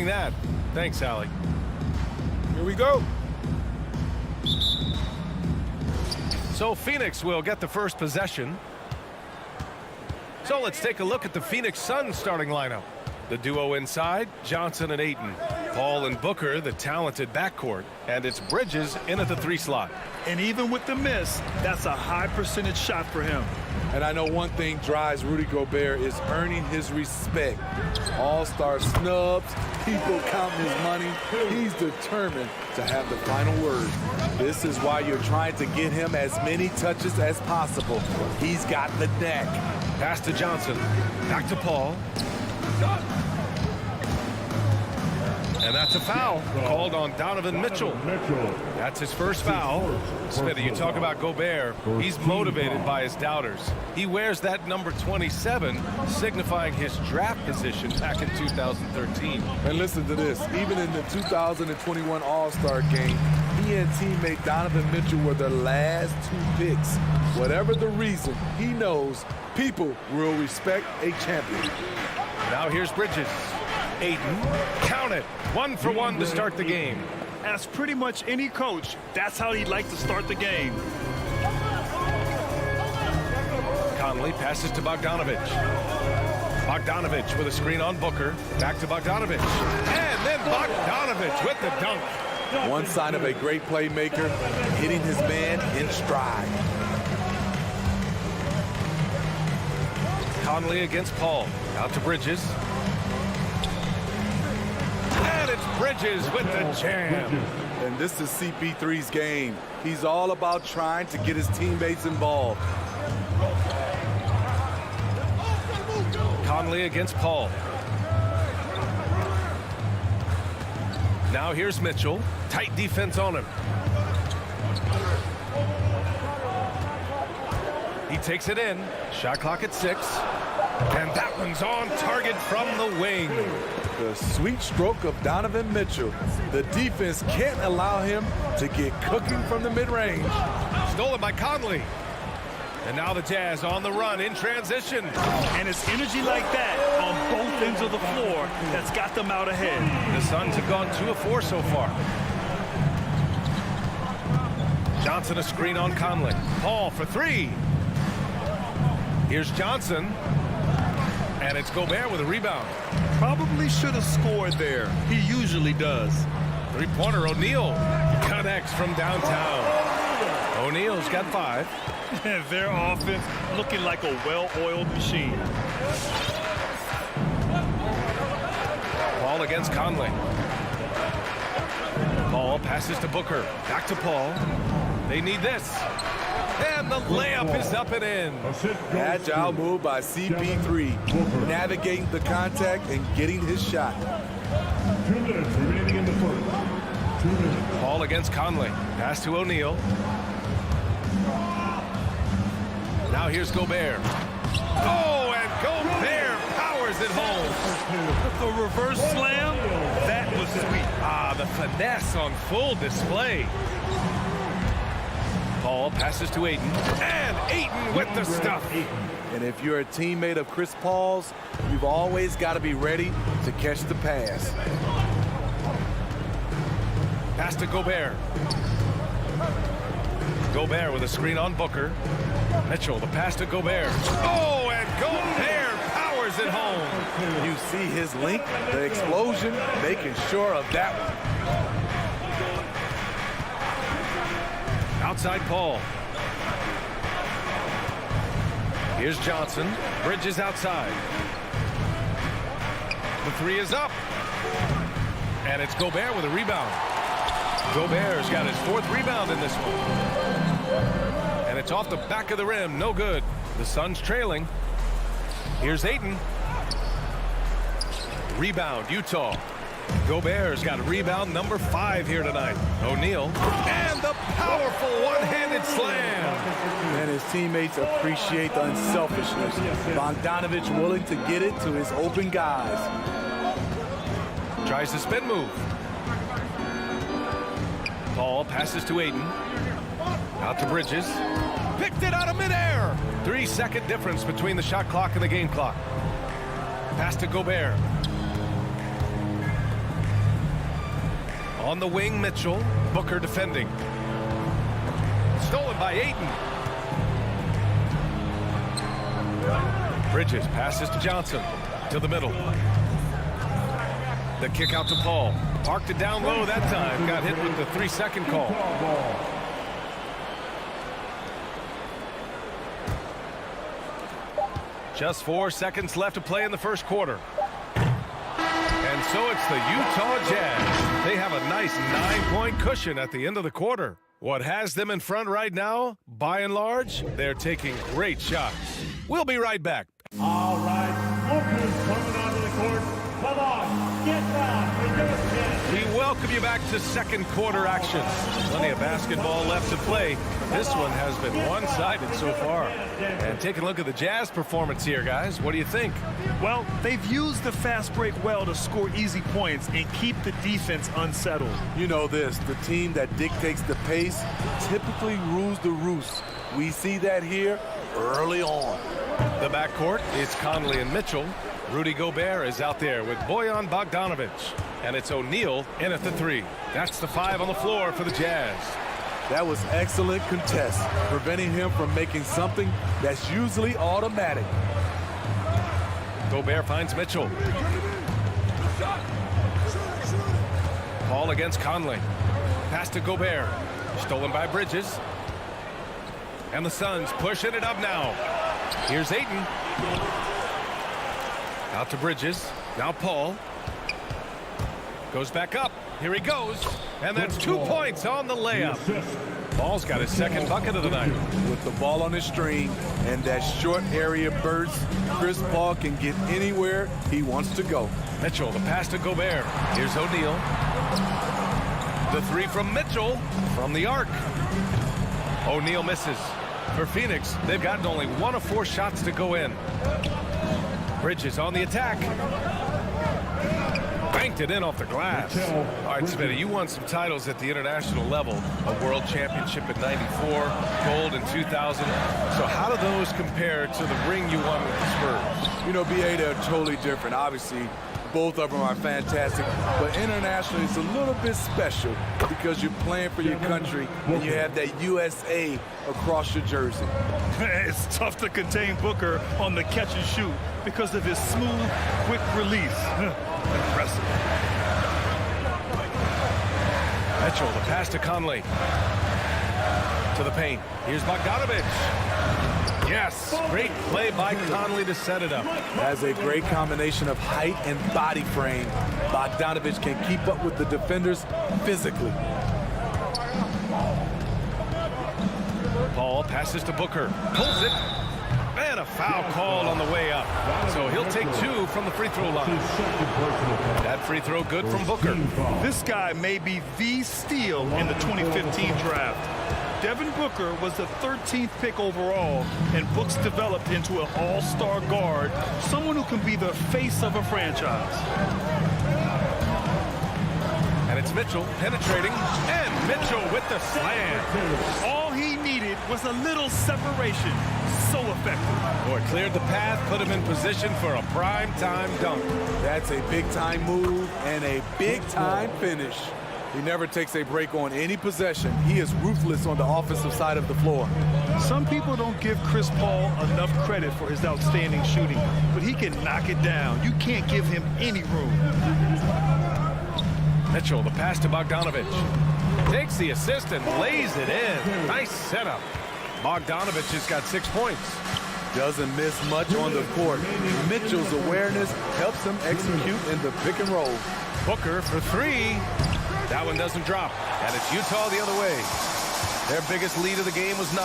doing that. Thanks, Allie. Here we go. So Phoenix will get the first possession. So let's take a look at the Phoenix Suns starting lineup. The duo inside, Johnson and Ayton. Paul and Booker, the talented backcourt. And it's Bridges in at the 3 slot. And even with the miss, that's a high percentage shot for him. And I know one thing drives Rudy Gobert is earning his respect. All-star snubs, people counting his money. He's determined to have the final word. This is why you're trying to get him as many touches as possible. He's got the knack. Pass to Johnson. Back to Paul. And that's a foul called on Donovan Mitchell. That's his first foul. Smithy, you talk about Gobert. He's motivated by his doubters. He wears that number 27, signifying his draft position back in 2013. And listen to this. Even in the 2021 All-Star game, he and teammate Donovan Mitchell were the last 2 picks. Whatever the reason, he knows people will respect a champion. Now here's Bridges. Ayton, count it. 1 for 1 to start the game. As pretty much any coach, that's how he'd like to start the game. Conley passes to Bogdanovich. Bogdanovich with a screen on Booker. Back to Bogdanovich. And then Bogdanovich with the dunk. One sign of a great playmaker, hitting his man in stride. Conley against Paul. Out to Bridges. And it's Bridges with the jam. And this is CP3's game. He's all about trying to get his teammates involved. Conley against Paul. Now here's Mitchell. Tight defense on him. He takes it in. Shot clock at 6. And that one's on target from the wing. The sweet stroke of Donovan Mitchell. The defense can't allow him to get cooking from the mid-range. Stolen by Conley. And now the Jazz on the run in transition. And it's energy like that on both ends of the floor that's got them out ahead. The Suns have gone 2 of 4 so far. Johnson a screen on Conley. Paul for 3. Here's Johnson. And it's Gobert with a rebound. Probably should have scored there. He usually does. 3-pointer O'Neal connects from downtown. O'Neal's got 5. And their offense looking like a well-oiled machine. Paul against Conley. Paul passes to Booker. Back to Paul. They need this. And the layup is up and in. Agile move by CP3. Navigating the contact and getting his shot. 2 minutes remaining in the first. 2 minutes. Paul against Conley. Pass to O'Neal. Now here's Gobert. Oh, and Gobert powers it home. The reverse slam, that was sweet. Ah, the finesse on full display. Paul passes to Ayton. And Ayton with the stuff. And if you're a teammate of Chris Paul's, you've always got to be ready to catch the pass. Pass to Gobert. Gobert with a screen on Booker. Mitchell, the pass to Gobert. Oh, and Gobert powers it home. You see his link, the explosion, making sure of that one. Outside Paul. Here's Johnson. Bridges outside. The 3 is up. And it's Gobert with a rebound. Gobert's got his 4th rebound in this one. And it's off the back of the rim. No good. The Suns trailing. Here's Ayton. Rebound, Utah. Gobert's got rebound number 5 here tonight. O'Neal. And the powerful one-handed slam. And his teammates appreciate the unselfishness. Bogdanovich willing to get it to his open guys. Tries the spin move. Paul passes to Ayton. Out to Bridges. Picked it out of midair. 3-second difference between the shot clock and the game clock. Pass to Gobert. On the wing, Mitchell. Booker defending. Stolen by Ayton. Bridges passes to Johnson. To the middle. The kick out to Paul. Parked it down low that time. Got hit with the 3-second call. Just 4 seconds left to play in the first quarter. And so it's the Utah Jazz. They have a nice 9-point cushion at the end of the quarter. What has them in front right now, by and large, they're taking great shots. We'll be right back. All right, Booker's coming onto the court. Come on, get down. You're doing it. We welcome you back to second quarter action. Plenty of basketball left to play. This one has been one-sided so far. And take a look at the Jazz performance here, guys. What do you think? Well, they've used the fast break well to score easy points and keep the defense unsettled. You know this, the team that dictates the pace typically rules the roost. We see that here early on. The backcourt is Conley and Mitchell. Rudy Gobert is out there with Bojan Bogdanovic. And it's O'Neal in at the 3. That's the 5 on the floor for the Jazz. That was excellent contest, preventing him from making something that's usually automatic. Gobert finds Mitchell. Paul against Conley. Pass to Gobert. Stolen by Bridges. And the Suns pushing it up now. Here's Ayton. Out to Bridges. Now Paul. Goes back up. Here he goes. And that's 2 points on the layup. Paul's got his second bucket of the night. With the ball on his string and that short area burst, Chris Paul can get anywhere he wants to go. Mitchell, the pass to Gobert. Here's O'Neal. The 3 from Mitchell from the arc. O'Neal misses. For Phoenix, they've gotten only 1 of 4 shots to go in. Bridges on the attack. Banked it in off the glass. All right, Smitty, you won some titles at the international level. A world championship in '94, gold in 2000. So how do those compare to the ring you won with the Spurs? You know, BA, they're totally different. Obviously, both of them are fantastic. But internationally, it's a little bit special because you're playing for your country and you have that USA across your jersey. It's tough to contain Booker on the catch and shoot because of his smooth, quick release. Impressive. Mitchell, the pass to Conley. To the paint. Here's Bogdanovic. Yes, great play by Conley to set it up. Has a great combination of height and body frame. Bogdanovic can keep up with the defenders physically. Paul passes to Booker. Pulls it. And a foul called on the way up. So he'll take 2 from the free throw line. That free throw good from Booker. This guy may be the steal in the 2015 draft. Devin Booker was the 13th pick overall, and Books developed into an all-star guard, someone who can be the face of a franchise. And it's Mitchell penetrating, and Mitchell with the slam. All he needed was a little separation. So effective. Boy, cleared the path, put him in position for a prime-time dunk. That's a big-time move and a big-time finish. He never takes a break on any possession. He is ruthless on the offensive side of the floor. Some people don't give Chris Paul enough credit for his outstanding shooting, but he can knock it down. You can't give him any room. Mitchell, the pass to Bogdanovic. Takes the assist and lays it in. Nice setup. Bogdanovic has got 6 points. Doesn't miss much on the court. Mitchell's awareness helps him execute in the pick and roll. Booker for 3. That one doesn't drop. And it's Utah the other way. Their biggest lead of the game was 9.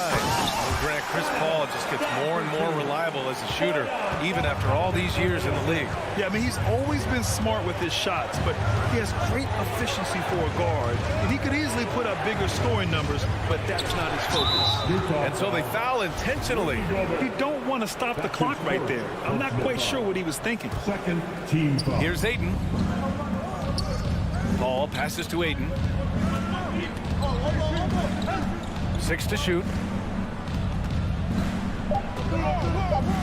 Grant, Chris Paul just gets more and more reliable as a shooter, even after all these years in the league. Yeah, I mean, he's always been smart with his shots, but he has great efficiency for a guard. And he could easily put up bigger scoring numbers, but that's not his focus. And so they foul intentionally. He don't want to stop the clock right there. I'm not quite sure what he was thinking. Second team foul. Here's Ayton. Paul passes to Ayton. 6 to shoot.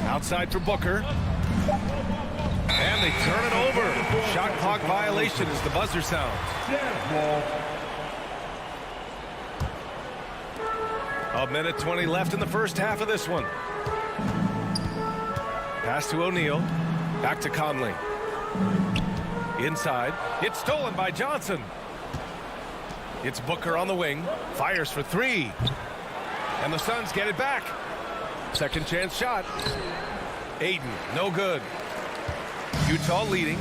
Outside for Booker. And they turn it over. Shot clock violation as the buzzer sounds. A minute 20 left in the first half of this one. Pass to O'Neal. Back to Conley. Inside. It's stolen by Johnson. It's Booker on the wing. Fires for three. And the Suns get it back. Second chance shot. Aiden, no good. Utah leading.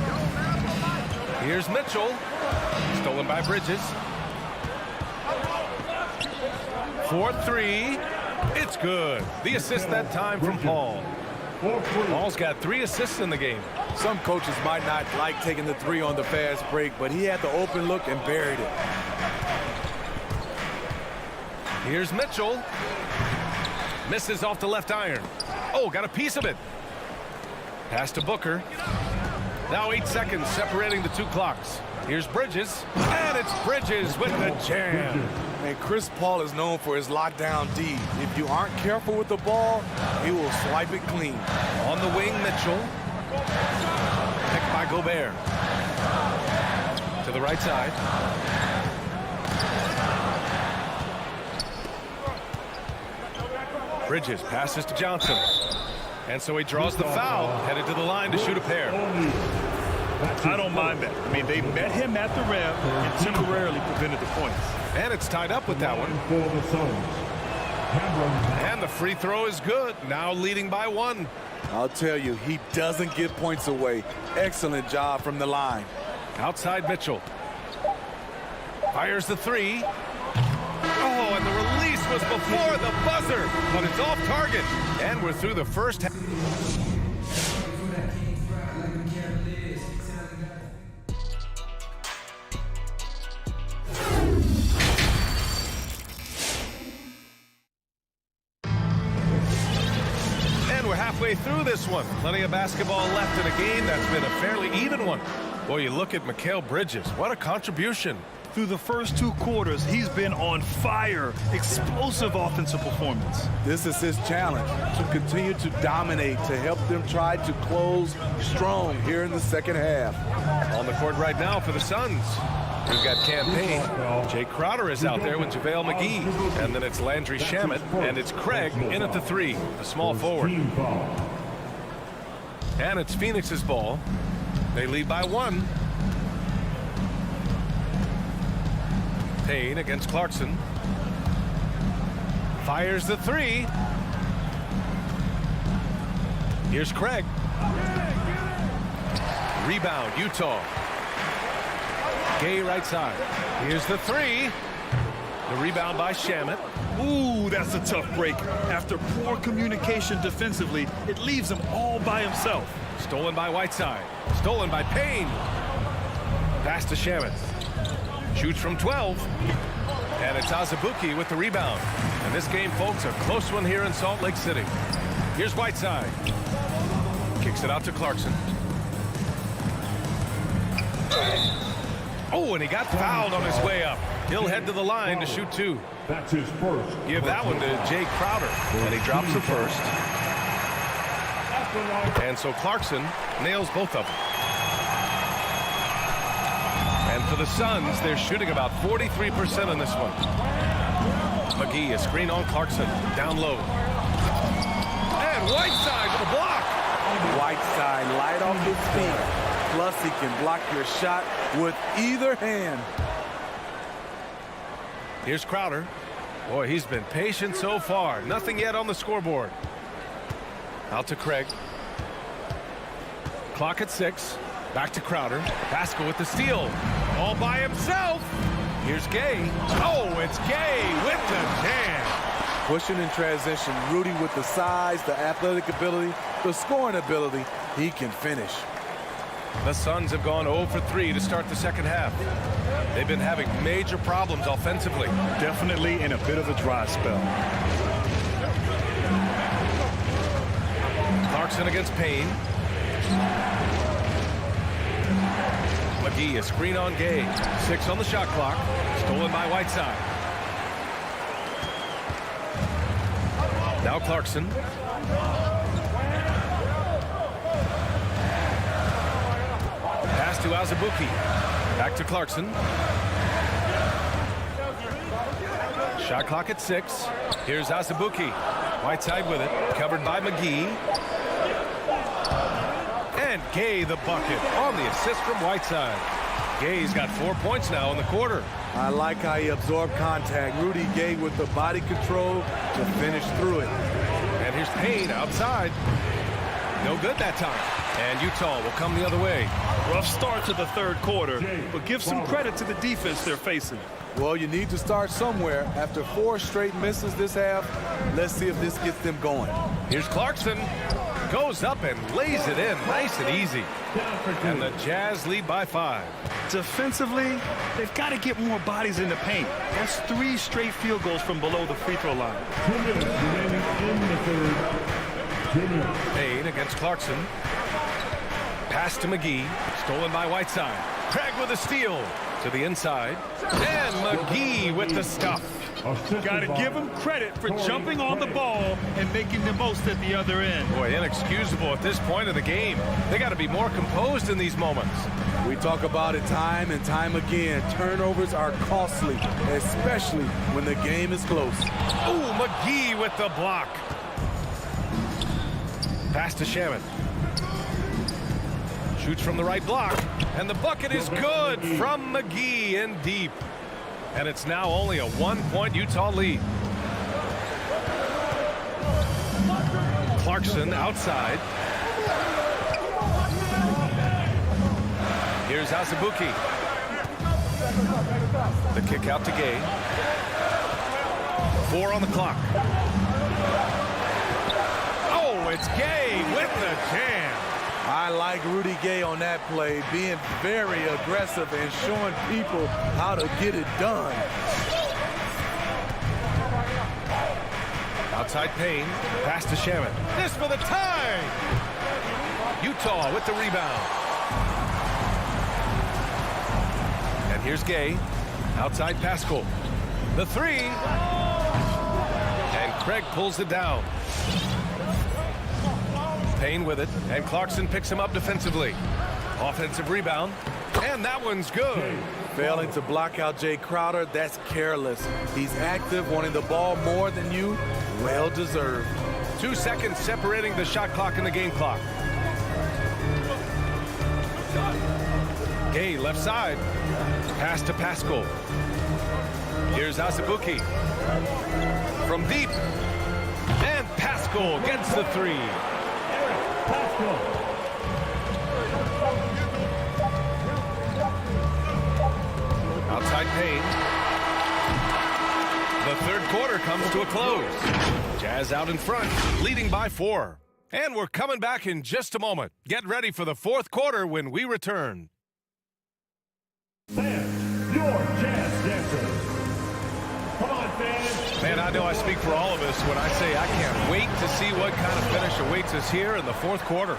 Here's Mitchell. Stolen by Bridges. 4-3. It's good. The assist that time from Paul. Paul's got 3 assists in the game. Some coaches might not like taking the 3 on the fast break, but he had the open look and buried it. Here's Mitchell. Misses off the left iron. Oh, got a piece of it. Pass to Booker. Now 8 seconds separating the 2 clocks. Here's Bridges. And it's Bridges with the jam. And Chris Paul is known for his lockdown D. If you aren't careful with the ball, he will swipe it clean. On the wing, Mitchell. Picked by Gobert. To the right side. Bridges passes to Johnson. And so he draws the foul, headed to the line to shoot a pair. I don't mind that. I mean, they met him at the rim and temporarily prevented the points. And it's tied up with that one. And the free throw is good. Now leading by 1. I'll tell you, he doesn't give points away. Excellent job from the line. Outside Mitchell. Fires the 3. Oh, and the release was before the buzzer, but it's off target. And we're through the first half. And we're halfway through this one. Plenty of basketball left in a game that's been a fairly even one. Boy, you look at Mikal Bridges. What a contribution. Through the first 2 quarters, he's been on fire. Explosive offensive performance. This is his challenge, to continue to dominate, to help them try to close strong here in the second half. On the court right now for the Suns. We've got Campaign. Jay Crowder is out there with JaVale McGee. And then it's Landry Shamet. And it's Craig in at the 3, the small forward. And it's Phoenix's ball. They lead by 1. Payne against Clarkson. Fires the 3. Here's Craig. Rebound, Utah. Gay right side. Here's the 3. The rebound by Shamet. Ooh, that's a tough break. After poor communication defensively, it leaves him all by himself. Stolen by Whiteside. Stolen by Payne. Pass to Shamet. Shoots from 12. And it's Azubuike with the rebound. And this game, folks, a close one here in Salt Lake City. Here's Whiteside. Kicks it out to Clarkson. Oh, and he got fouled on his way up. He'll head to the line to shoot 2. That's his first. Give that one to Jay Crowder. And he drops the first. And so Clarkson nails both of them. And for the Suns, they're shooting about 43% on this one. McGee, a screen on Clarkson. Down low. And Whiteside with a block. Whiteside light off his feet. Plus, he can block your shot with either hand. Here's Crowder. Boy, he's been patient so far. Nothing yet on the scoreboard. Out to Craig. Clock at 6. Back to Crowder. Pascal with the steal. All by himself. Here's Gay. Oh, it's Gay with the jam. Pushing in transition. Rudy with the size, the athletic ability, the scoring ability. He can finish. The Suns have gone 0 for 3 to start the second half. They've been having major problems offensively. Definitely in a bit of a dry spell. Clarkson against Payne. McGee, a screen on Gay. 6 on the shot clock. Stolen by Whiteside. Now Clarkson. Azubuike. Back to Clarkson. Shot clock at 6. Here's Azubuike. Whiteside with it. Covered by McGee. And Gay the bucket on the assist from Whiteside. Gay's got 4 points now in the quarter. I like how he absorbed contact. Rudy Gay with the body control to finish through it. And here's Payne outside. No good that time. And Utah will come the other way. Rough start to the third quarter, but give some credit to the defense they're facing. Well, you need to start somewhere. After 4 straight misses this half, let's see if this gets them going. Here's Clarkson. Goes up and lays it in nice and easy. And the Jazz lead by 5. Defensively, they've got to get more bodies in the paint. That's 3 straight field goals from below the free throw line. 2 minutes remaining in the third. 2 minutes. Payne against Clarkson. Pass to McGee. Stolen by Whiteside. Craig with a steal to the inside. And McGee with the stuff. Got to give him credit for jumping on the ball and making the most at the other end. Boy, inexcusable at this point of the game. They got to be more composed in these moments. We talk about it time and time again. Turnovers are costly, especially when the game is close. Ooh, McGee with the block. Pass to Shaman. Shoots from the right block. And the bucket is good from McGee in deep. And it's now only a 1-point Utah lead. Clarkson outside. Here's Azubuike. The kick out to Gay. 4 on the clock. Oh, it's Gay with the jam. I like Rudy Gay on that play, being very aggressive and showing people how to get it done. Outside Payne, pass to Shaman. This for the tie! Utah with the rebound. And here's Gay, outside Pascal. The 3. And Craig pulls it down. Payne with it, and Clarkson picks him up defensively. Offensive rebound, and that one's good. Failing to block out Jay Crowder, that's careless. He's active, wanting the ball more than you. Well deserved. 2 seconds separating the shot clock and the game clock. Gay left side. Pass to Pascal. Here's Azubuike. From deep. And Pascal gets the 3. Outside Payne. The third quarter comes to a close. Jazz out in front, leading by 4. And we're coming back in just a moment. Get ready for the fourth quarter when we return. Fans, your Jazz dancers. Come on, fans. Man, I know I speak for all of us when I say I can't wait to see what kind of finish awaits us here in the fourth quarter.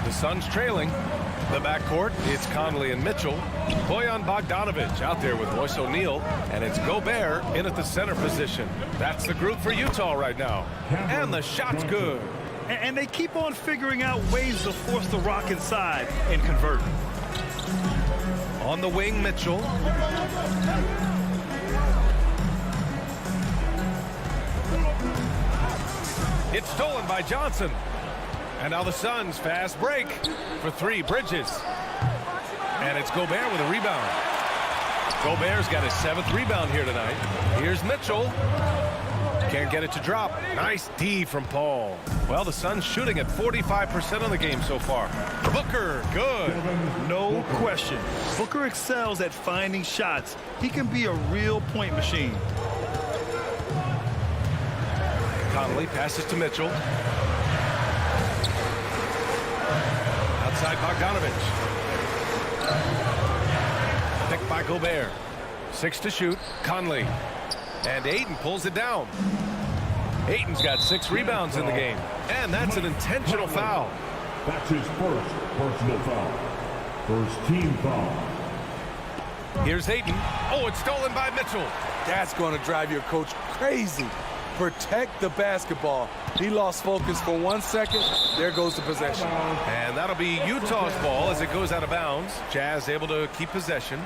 The Suns trailing. The backcourt, it's Conley and Mitchell. Bojan Bogdanovic out there with Royce O'Neal. And it's Gobert in at the center position. That's the group for Utah right now. And the shot's good. And they keep on figuring out ways to force the rock inside and convert. On the wing, Mitchell. It's stolen by Johnson. And now the Suns fast break for 3. Bridges. And it's Gobert with a rebound. Gobert's got his 7th rebound here tonight. Here's Mitchell. Can't get it to drop. Nice D from Paul. Well, the Suns shooting at 45% of the game so far. Booker, good. No question. Booker excels at finding shots. He can be a real point machine. Conley passes to Mitchell. Outside Bogdanovic. Picked by Gobert. 6 to shoot. Conley. And Ayton pulls it down. Ayton's got 6 rebounds in the game. And that's an intentional foul. That's his first personal foul. First team foul. Here's Ayton. Oh, it's stolen by Mitchell. That's going to drive your coach crazy. Protect the basketball. He lost focus for 1 second. There goes the possession. And that'll be Utah's ball as it goes out of bounds. Jazz able to keep possession.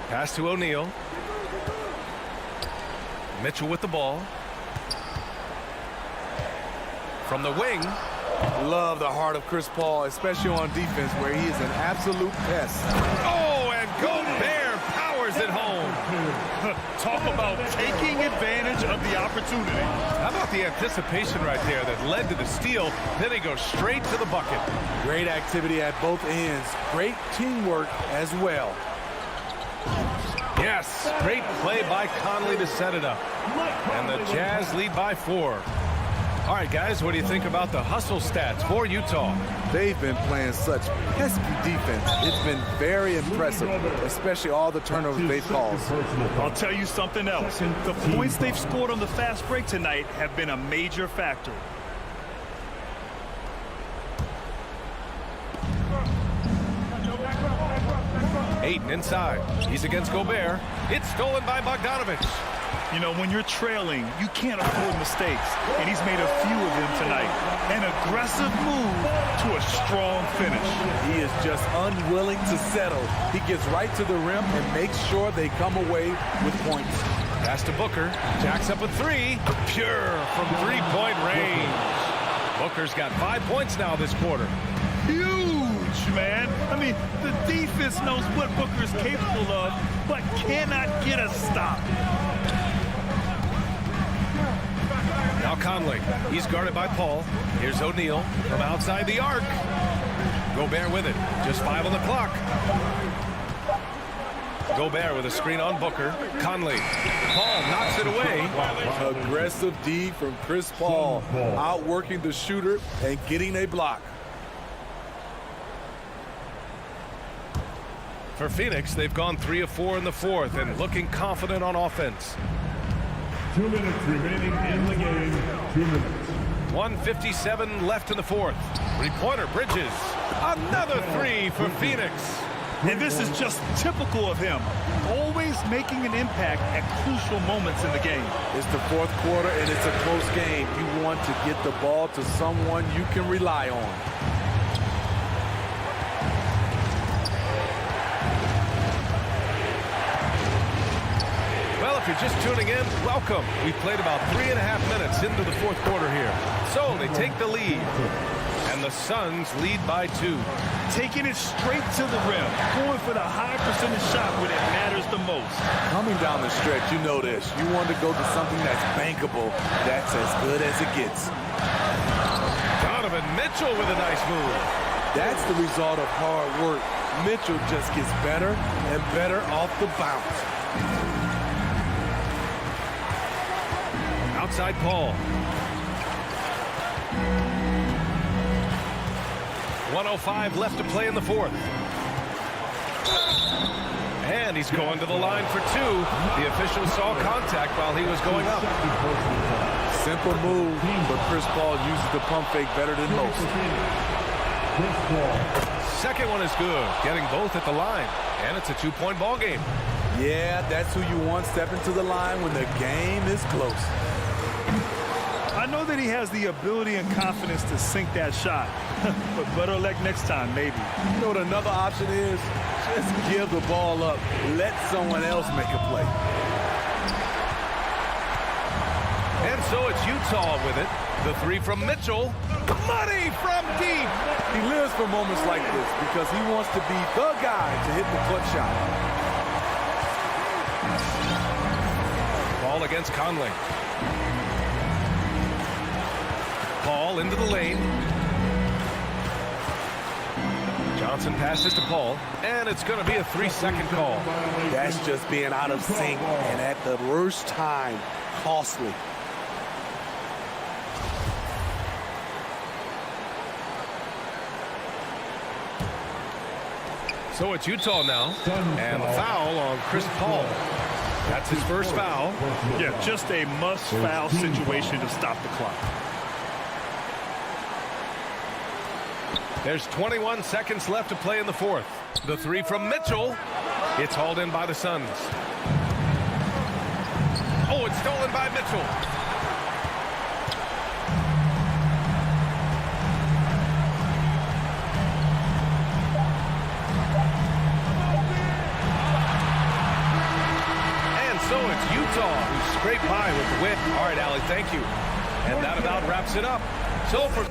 Pass to O'Neal. Mitchell with the ball. From the wing. Love the heart of Chris Paul, especially on defense where he is an absolute pest. Oh, and Gobert powers it home. Talk about taking advantage of the opportunity. How about the anticipation right there that led to the steal? Then he goes straight to the bucket. Great activity at both ends. Great teamwork as well. Yes, great play by Conley to set it up. And the Jazz lead by 4. All right, guys, what do you think about the hustle stats for Utah? They've been playing such pesky defense. It's been very impressive, especially all the turnovers they've caused. I'll tell you something else. The points they've scored on the fast break tonight have been a major factor. Ayton inside. He's against Gobert. It's stolen by Bogdanovich. You know, when you're trailing, you can't afford mistakes, and he's made a few of them tonight. An aggressive move to a strong finish. He is just unwilling to settle. He gets right to the rim and makes sure they come away with points. Pass to Booker. Jacks up a 3. Pure from 3-point range. Booker's got 5 points now this quarter. Huge, man. I mean, the defense knows what Booker's capable of, but cannot get a stop. Now Conley. He's guarded by Paul. Here's O'Neal from outside the arc. Gobert with it. Just 5 on the clock. Gobert with a screen on Booker. Conley. Paul knocks it away. Aggressive D from Chris Paul. Outworking the shooter and getting a block. For Phoenix, they've gone 3 of 4 in the 4th and looking confident on offense. 2 minutes remaining in the game. 2 minutes. 1:57 left in the 4th. 3-pointer, Bridges. Another 3 for Phoenix. And this is just typical of him. Always making an impact at crucial moments in the game. It's the 4th quarter and it's a close game. You want to get the ball to someone you can rely on. Well, if you're just tuning in, welcome. We've played about 3.5 minutes into the 4th quarter here. So they take the lead. And the Suns lead by 2. Taking it straight to the rim. Going for the high percentage shot when it matters the most. Coming down the stretch, you know this. You want to go to something that's bankable. That's as good as it gets. Donovan Mitchell with a nice move. That's the result of hard work. Mitchell just gets better and better off the bounce. Outside Paul. 1:05 left to play in the 4th. And he's going to the line for 2. The official saw contact while he was going up. Simple move, but Chris Paul uses the pump fake better than most. Second one is good, getting both at the line. And it's a 2-point ball game. Yeah, that's who you want stepping to the line when the game is close. I know that he has the ability and confidence to sink that shot. But better luck next time, maybe. You know what another option is? Just give the ball up. Let someone else make a play. And so it's Utah with it. The 3 from Mitchell. Money from deep. He lives for moments like this because he wants to be the guy to hit the clutch shot. Ball against Conley. Paul into the lane. Johnson passes to Paul, and it's going to be a 3-second call. That's just being out of sync, and at the worst time, costly. So it's Utah now, and a foul on Chris Paul. That's his first foul. Yeah, just a must-foul situation to stop the clock. There's 21 seconds left to play in the 4th. The 3 from Mitchell. It's hauled in by the Suns. Oh, it's stolen by Mitchell. And so it's Utah who scraped by with the win. All right, Allie, thank you. And that about wraps it up. So for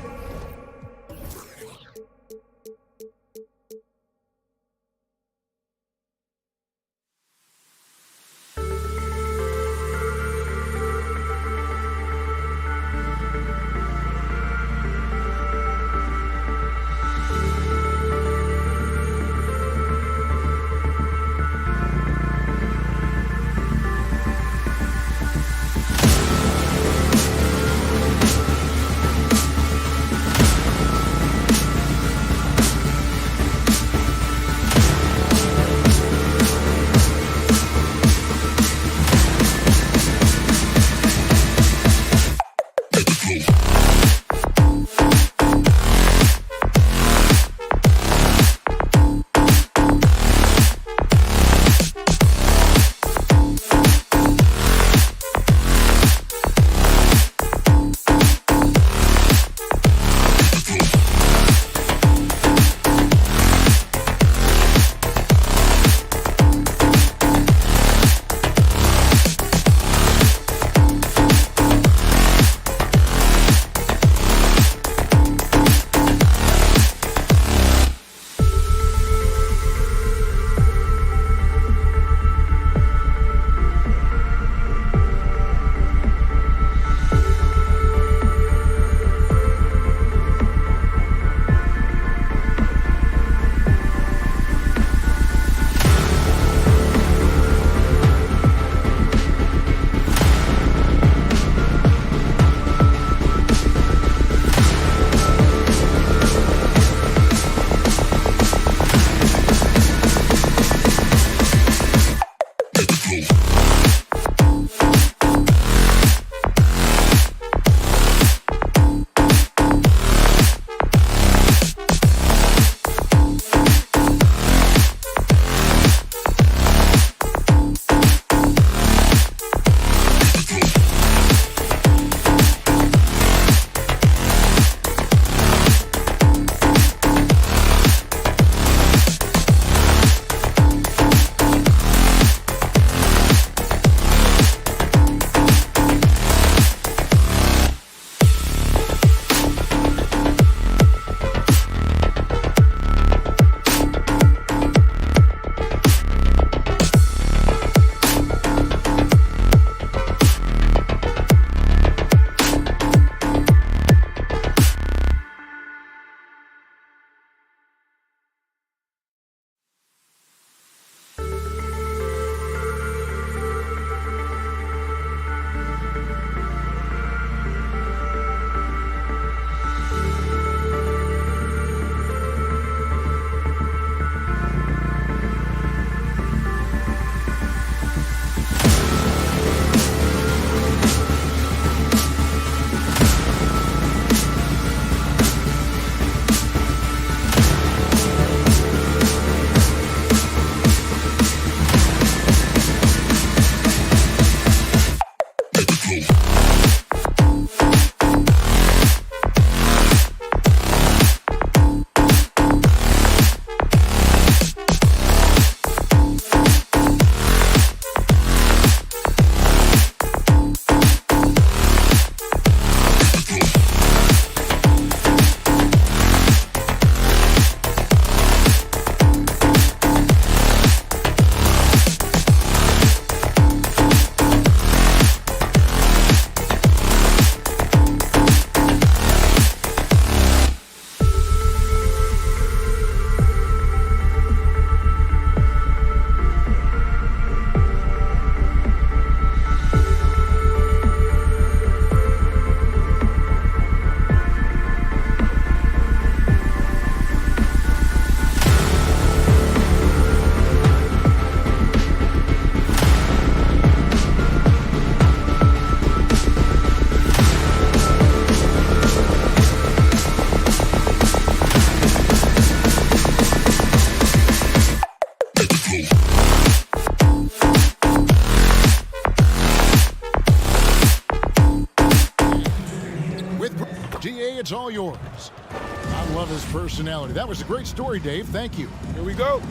it's all yours. I love his personality. That was a great story, Dave. Thank you. Here we go.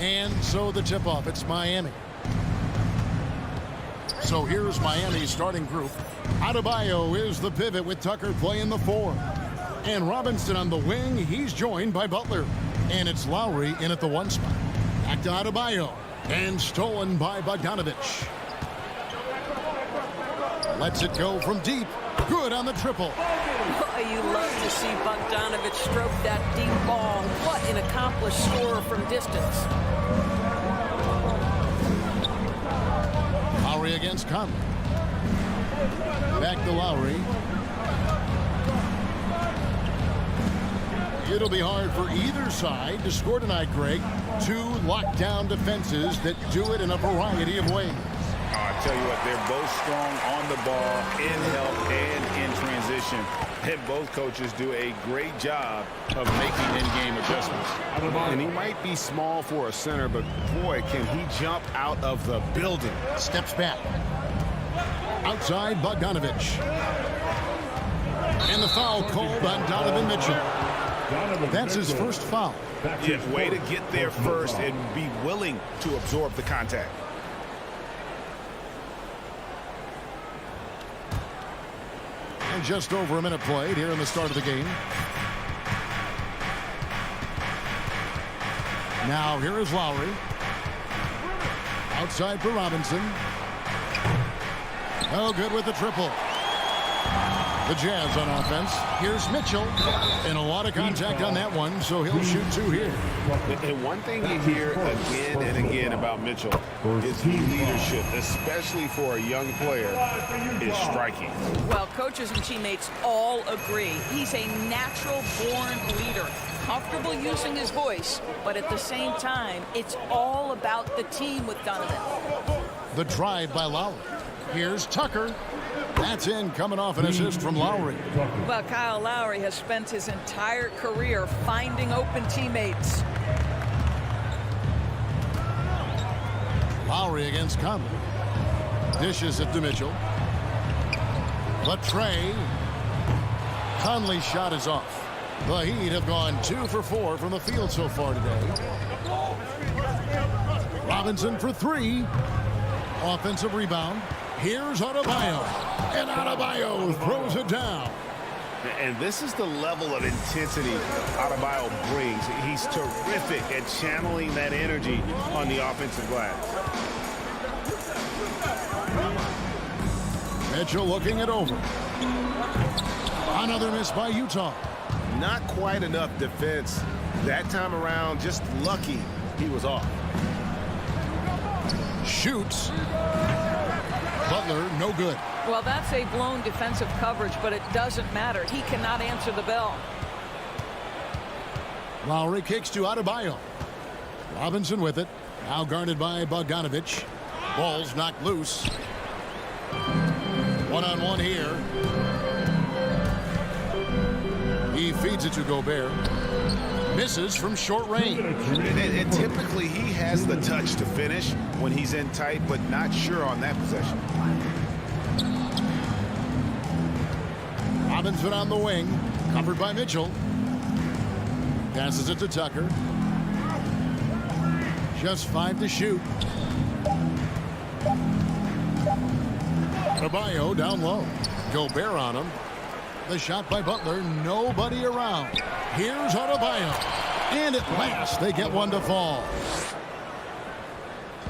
And so the tip-off, it's Miami. So here's Miami's starting group. Adebayo is the pivot with Tucker playing the 4. And Robinson on the wing, he's joined by Butler. And it's Lowry in at the 1 spot. Back to Adebayo. And stolen by Bogdanovich. Lets it go from deep. Good on the triple. Oh, you love to see Bogdanovich stroke that deep ball. What an accomplished scorer from distance. Lowry against Conley. Back to Lowry. It'll be hard for either side to score tonight, Greg. 2 lockdown defenses that do it in a variety of ways. I tell you what, they're both strong on the ball, in help, and in transition. And both coaches do a great job of making in-game adjustments. And he might be small for a center, but boy, can he jump out of the building. Steps back. Outside Bogdanovich. And the foul called on Donovan Mitchell. That's his first foul. Yeah, way to get there first and be willing to absorb the contact. And just over a minute played here in the start of the game. Now here is Lowry. Outside for Robinson. Oh, good with the triple. The Jazz on offense. Here's Mitchell. And a lot of contact on that one, so he'll shoot 2 here. And one thing you hear again and again about Mitchell is leadership, especially for a young player, is striking. Well, coaches and teammates all agree. He's a natural-born leader, comfortable using his voice, but at the same time, it's all about the team with Donovan. The drive by Lowry. Here's Tucker. That's in, coming off an assist from Lowry. Well, Kyle Lowry has spent his entire career finding open teammates. Lowry against Conley. Dishes it to Mitchell. But Trey. Conley's shot is off. The Heat have gone 2 for 4 from the field so far today. Robinson for 3. Offensive rebound. Here's Adebayo. And Adebayo throws it down. And this is the level of intensity Adebayo brings. He's terrific at channeling that energy on the offensive glass. Mitchell looking it over. Another miss by Utah. Not quite enough defense. That time around, just lucky he was off. Shoots. Butler, no good. Well, that's a blown defensive coverage, but it doesn't matter. He cannot answer the bell. Lowry kicks to Adebayo. Robinson with it. Now guarded by Bogdanovich. Ball's knocked loose. One-on-one here. He feeds it to Gobert. Misses from short range. And typically he has the touch to finish when he's in tight, but not sure on that possession. Robinson on the wing. Covered by Mitchell. Passes it to Tucker. Just 5 to shoot. Adebayo down low. Gobert on him. The shot by Butler. Nobody around. Here's Adebayo. And at last, they get one to fall.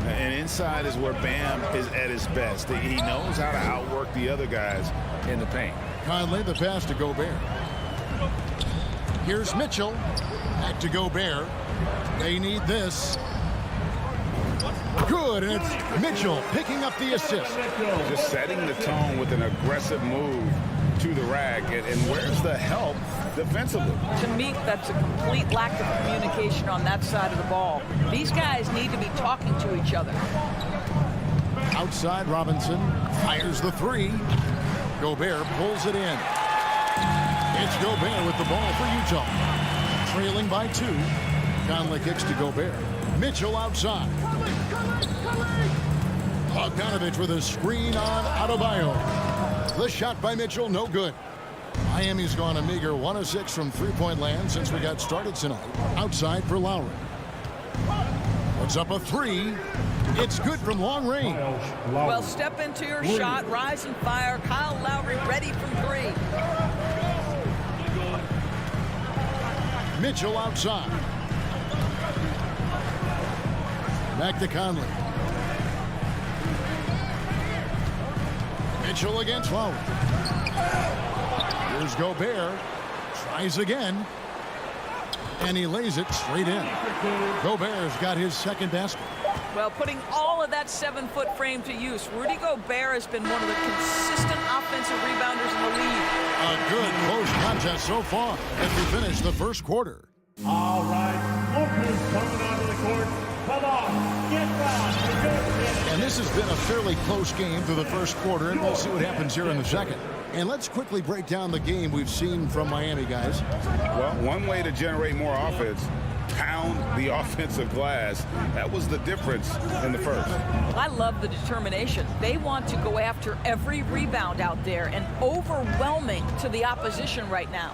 And inside is where Bam is at his best. He knows how to outwork the other guys in the paint. Conley, the pass to Gobert. Here's Mitchell. Back to Gobert. They need this. Good, and it's Mitchell picking up the assist. Just setting the tone with an aggressive move to the rack. And where's the help defensively? To me, that's a complete lack of communication on that side of the ball. These guys need to be talking to each other. Outside, Robinson fires the 3. Gobert pulls it in. It's Gobert with the ball for Utah. Trailing by 2. Conley kicks to Gobert. Mitchell outside. Bogdanovich with a screen on Adebayo. The shot by Mitchell, no good. Miami's gone a meager 1 of 6 from three-point land since we got started tonight. Outside for Lowry. Puts up a three. It's good from long range. Well, step into your shot, rise and fire. Kyle Lowry ready from three. Mitchell outside. Back to Conley. Mitchell against Lowry. Here's Gobert. Tries again. And he lays it straight in. Gobert's got his second basket. Well, putting all of that 7-foot frame to use, Rudy Gobert has been one of the consistent offensive rebounders in the league. A good close contest so far as we finish the first quarter. All right, Lucas coming onto the court. Come on, get back. And this has been a fairly close game through the first quarter, and we'll see what happens here in the second. And let's quickly break down the game we've seen from Miami, guys. Well, one way to generate more offense, pound the offensive glass. That was the difference in the first. I love the determination. They want to go after every rebound out there and overwhelming to the opposition right now.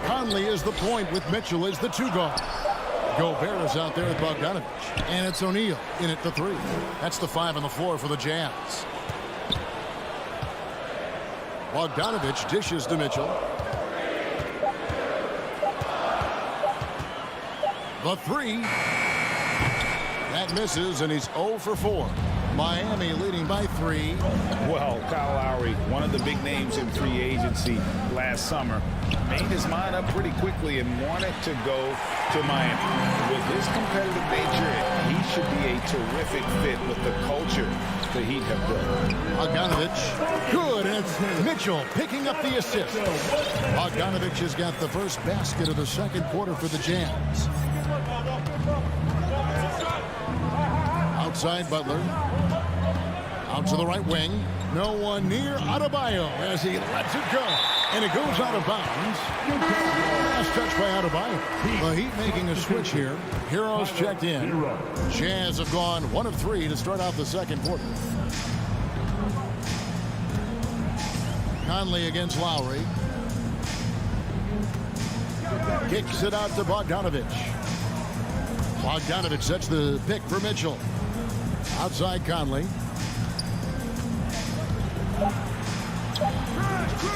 Conley is the point with Mitchell as the two guard. Gobert is out there with Bogdanovich. And it's O'Neal in at the three. That's the 5 on the floor for the Jazz. Bogdanovich dishes to Mitchell. The three. That misses, and he's 0 for 4. Miami leading by 3. Well, Kyle Lowry, one of the big names in free agency last summer, made his mind up pretty quickly and wanted to go to Miami. With his competitive nature, he should be a terrific fit with the culture the Heat have built. Bogdanovich, good, and it's Mitchell picking up the assist. Bogdanovich has got the first basket of the second quarter for the Jazz. Outside Butler. Out to the right wing. No one near Adebayo as he lets it go. And it goes out of bounds. Last touch by Adebayo. The Heat making a switch here. Heroes checked in. Jazz have gone 1 of 3 to start out the second quarter. Conley against Lowry. Kicks it out to Bogdanovich. Bogdanovich sets the pick for Mitchell. Outside Conley.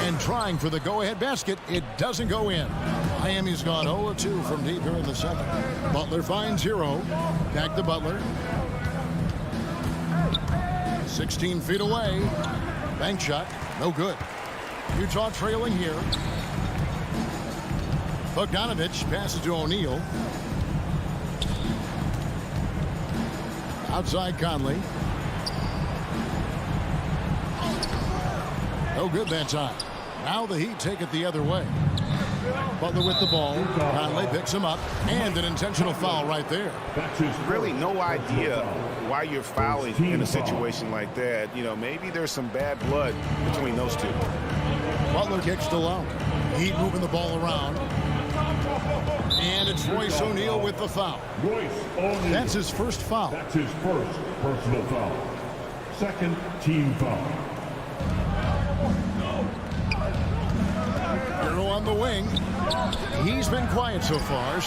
And trying for the go-ahead basket. It doesn't go in. Miami's gone 0-2 from deep here in the second. Butler finds Hero. Back to Butler. 16 feet away. Bank shot. No good. Utah trailing here. Bogdanovich passes to O'Neal. Outside Conley. No good that time. Now the Heat take it the other way. Butler with the ball. Conley picks him up. And an intentional foul right there. Really no idea why you're fouling in a situation like that. You know, maybe there's some bad blood between those two. Butler kicks to Lowry. Heat moving the ball around. And it's Royce O'Neal with the foul. Royce O'Neal. That's his first foul. That's his first personal foul. Second team foul. Hero on the wing. He's been quiet so far.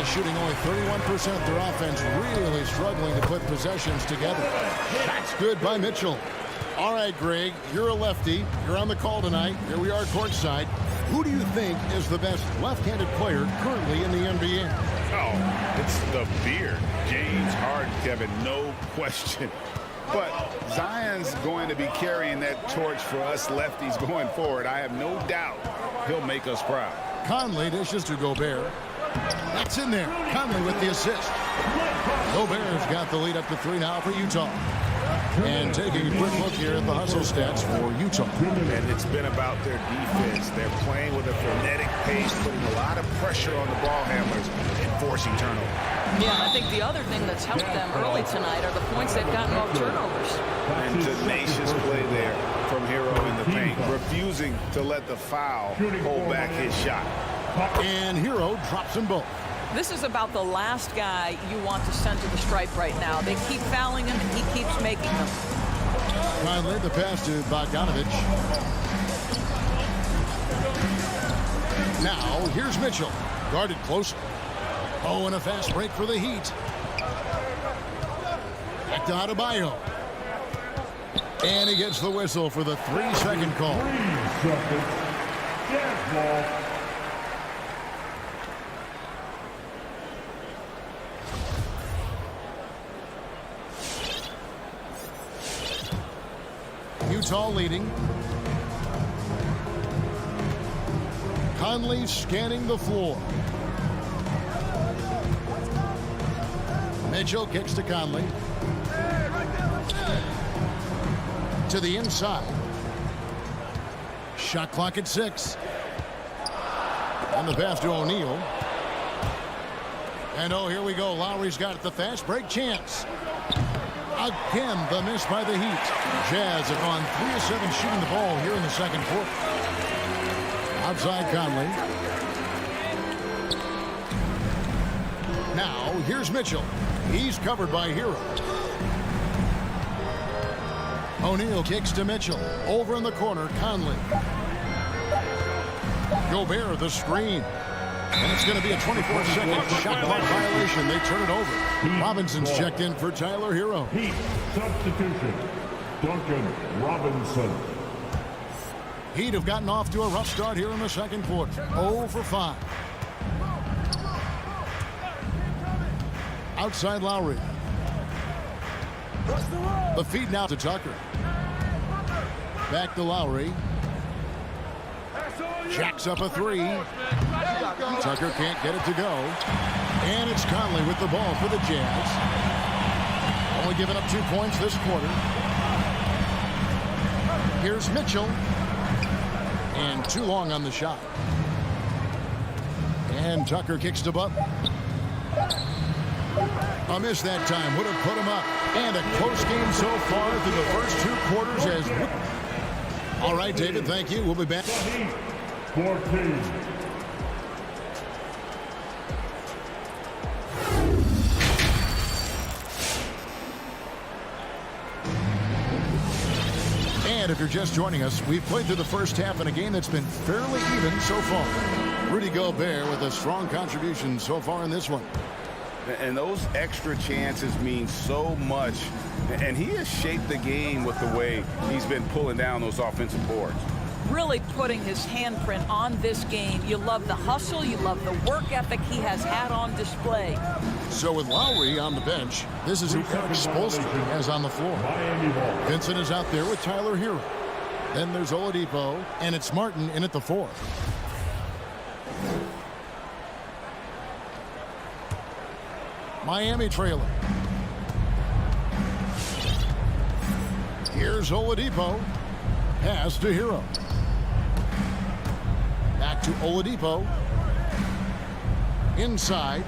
Shooting only 31% of their offense, really struggling to put possessions together. That's good by Mitchell. All right, Greg, you're a lefty. You're on the call tonight. Here we are courtside. Who do you think is the best left-handed player currently in the NBA? Oh, it's the beard. James Harden, Kevin, no question. But Zion's going to be carrying that torch for us lefties going forward. I have no doubt he'll make us proud. Conley dishes to Gobert. That's in there. Conley with the assist. Gobert's got the lead up to 3 now for Utah. And taking a quick look here at the hustle stats for Utah. And it's been about their defense. They're playing with a frenetic pace, putting a lot of pressure on the ball handlers and forcing turnovers. Yeah, I think the other thing that's helped them early tonight are the points they've gotten off turnovers. And tenacious play there from Hero in the paint, refusing to let the foul hold back his shot. And Hero drops them both. This is about the last guy you want to send to the stripe right now. They keep fouling him, and he keeps making them. Conley, the pass to Bogdanovich. Now, here's Mitchell. Guarded close. Oh, and a fast break for the Heat. Back to Adebayo. And he gets the whistle for the 3-second call. 3 seconds. Gas ball. Utah leading. Conley scanning the floor. Mitchell kicks to Conley. To the inside. Shot clock at 6. And the pass to O'Neal. And oh, here we go. Lowry's got the fast break chance. Again, the miss by the Heat. Jazz have gone 3 of 7 shooting the ball here in the second quarter. Outside Conley. Now, here's Mitchell. He's covered by Hero. O'Neal kicks to Mitchell. Over in the corner, Conley. Gobert, the screen. And it's going to be a 24-second shot clock violation. They turn it over. Robinson's checked in for Tyler Hero. Heat substitution. Duncan Robinson. Heat have gotten off to a rough start here in the second quarter. 0 for 5. Outside Lowry. The feed now to Tucker. Back to Lowry. Jacks up a 3. Tucker can't get it to go. And it's Conley with the ball for the Jazz. Only giving up 2 points this quarter. Here's Mitchell. And too long on the shot. And Tucker kicks to Butler. A miss that time would have put him up. And a close game so far through the first 2 quarters. All right, David, thank you. We'll be back. 14. And if you're just joining us, we've played through the first half in a game that's been fairly even so far. Rudy Gobert with a strong contribution so far in this one. And those extra chances mean so much. And he has shaped the game with the way he's been pulling down those offensive boards. Really putting his handprint on this game. You love the hustle. You love the work ethic he has had on display. So with Lowry on the bench, this is who Eric Spoelstra has on the floor. Vincent is out there with Tyler Hero. Then there's Oladipo, and it's Martin in at the 4. Miami trailer. Here's Oladipo. Pass to Hero. Back to Oladipo. Inside.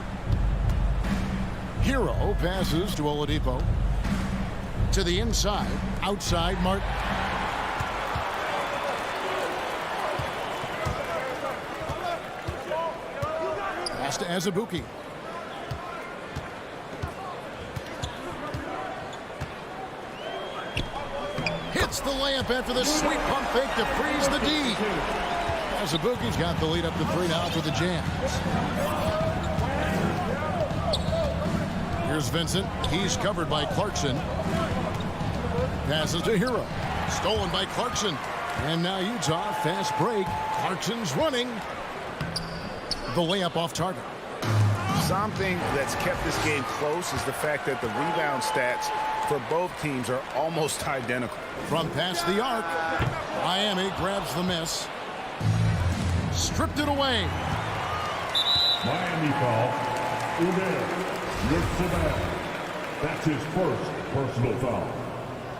Hero passes to Oladipo. To the inside. Outside Martin. Pass to Azubuike. Hits the layup after the sweet pump fake to freeze the D. Azubuike's got the lead up to 3 now for the Jazz. Here's Vincent. He's covered by Clarkson. Passes to Hero. Stolen by Clarkson. And now Utah, fast break. Clarkson's running. The layup off target. Something that's kept this game close is the fact that the rebound stats for both teams are almost identical. From past the arc, Miami grabs the miss. Stripped it away. Miami foul. Udell. That's his first personal foul.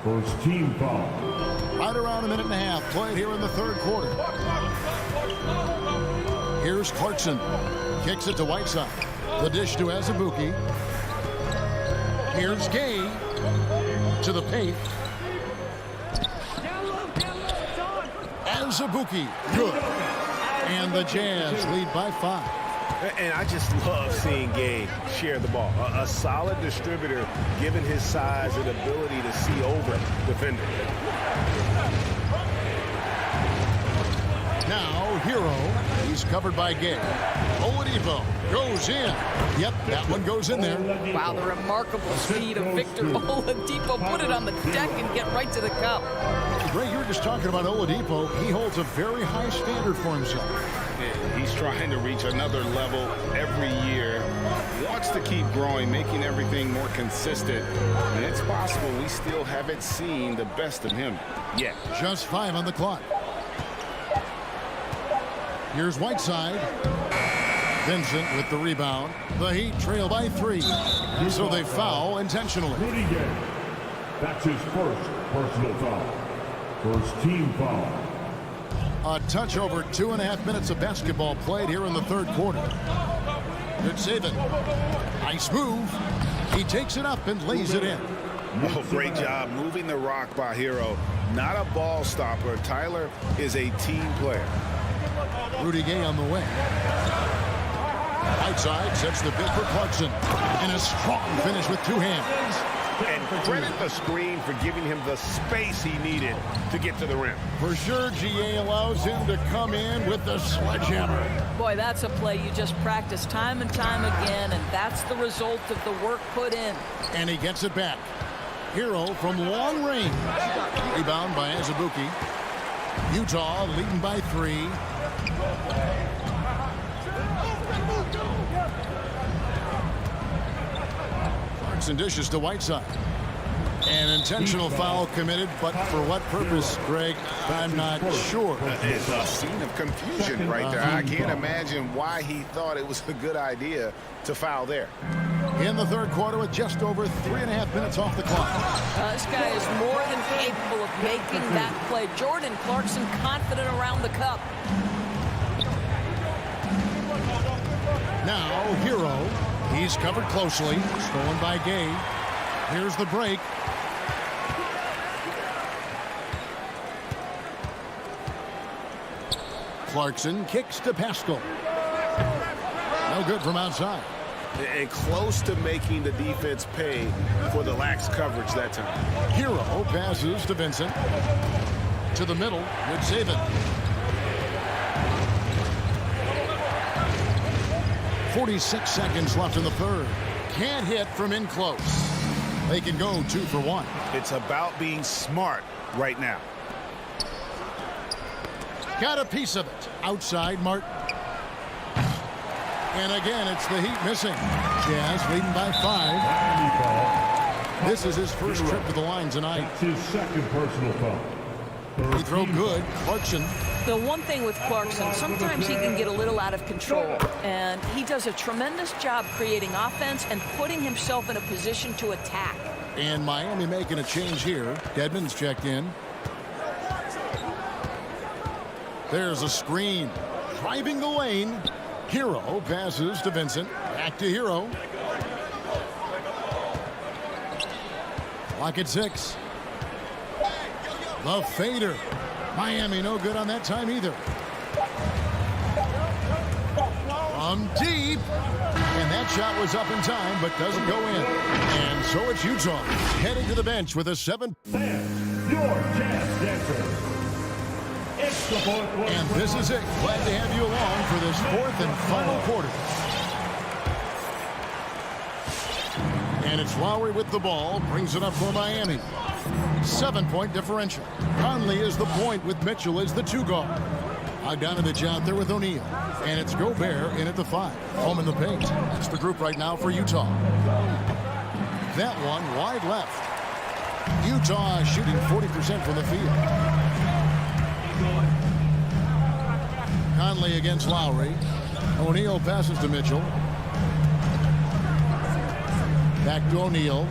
First team foul. Right around a minute and a half played here in the third quarter. Here's Clarkson. Kicks it to Whiteside. The dish to Azubuike. Here's Gay to the paint. Azubuike, good. And the Jazz lead by 5. And I just love seeing Gay share the ball. A solid distributor, given his size and ability to see over defenders. Now, Hero. He's covered by Gay. Oladipo goes in. Yep, that one goes in there. Wow, the remarkable speed of Victor Oladipo. Put it on the deck and get right to the cup. Greg, you were just talking about Oladipo. He holds a very high standard for himself. He's trying to reach another level every year. Wants to keep growing, making everything more consistent. And it's possible we still haven't seen the best of him yet. Just 5 on the clock. Here's Whiteside. Vincent with the rebound. The Heat trail by 3. And so they foul intentionally. Rudy Gay. That's his first personal foul. First team foul. A touch over 2.5 minutes of basketball played here in the third quarter. Good save it. Nice move. He takes it up and lays it in. Oh, great job moving the rock by Hero. Not a ball stopper. Tyler is a team player. Rudy Gay on the wing. Outside sets the bid for Clarkson. And a strong finish with 2 hands. And credit the screen for giving him the space he needed to get to the rim. For sure, GA allows him to come in with the sledgehammer. Boy, that's a play you just practice time and time again, and that's the result of the work put in. And he gets it back. Hero from long range. Rebound by Azubuike. Utah leading by 3. Clarkson dishes to Whiteside. An intentional foul committed, but for what purpose, Greg? I'm not sure. It's a scene of confusion right there. I can't imagine why he thought it was a good idea to foul there. In the third quarter with just over 3.5 minutes off the clock. This guy is more than capable of making that play. Jordan Clarkson confident around the cup. Now, Hero. He's covered closely. Stolen by Gay. Here's the break. Clarkson kicks to Pascal. No good from outside. And close to making the defense pay for the lax coverage that time. Hero passes to Vincent. To the middle. Good save it. 46 seconds left in the third. Can't hit from in close. They can go 2 for 1. It's about being smart right now. Got a piece of it. Outside, Martin. And again, it's the Heat missing. Jazz leading by 5. This is his first trip to the line tonight. That's his second personal foul. Free throw good. Clarkson. The one thing with Clarkson, sometimes he can get a little out of control, and he does a tremendous job creating offense and putting himself in a position to attack. And Miami making a change here. Dedmon's checked in. There's a screen. Driving the lane. Hero passes to Vincent. Back to Hero. Clock at 6. The fader. Miami no good on that time either. From deep. And that shot was up in time, but doesn't go in. And so it's Utah heading to the bench with a 7. Fans, your Jazz dancers. It's the fourth quarter. And this is it. Glad to have you along for this fourth and final quarter. And it's Lowry with the ball. Brings it up for Miami. 7-point differential. Conley is the point with Mitchell as the 2 guard. Donovan out there with O'Neal. And it's Gobert in at the 5. Home in the paint. That's the group right now for Utah. That one wide left. Utah shooting 40% from the field. Conley against Lowry. O'Neal passes to Mitchell. Back to O'Neal.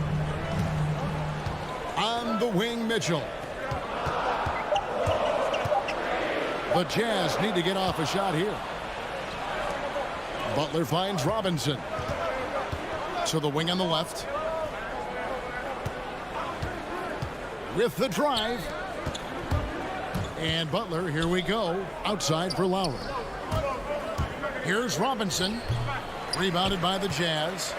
On the wing, Mitchell. The Jazz need to get off a shot here. Butler finds Robinson. To the wing on the left. With the drive. And Butler, here we go. Outside for Lowry. Here's Robinson. Rebounded by the Jazz.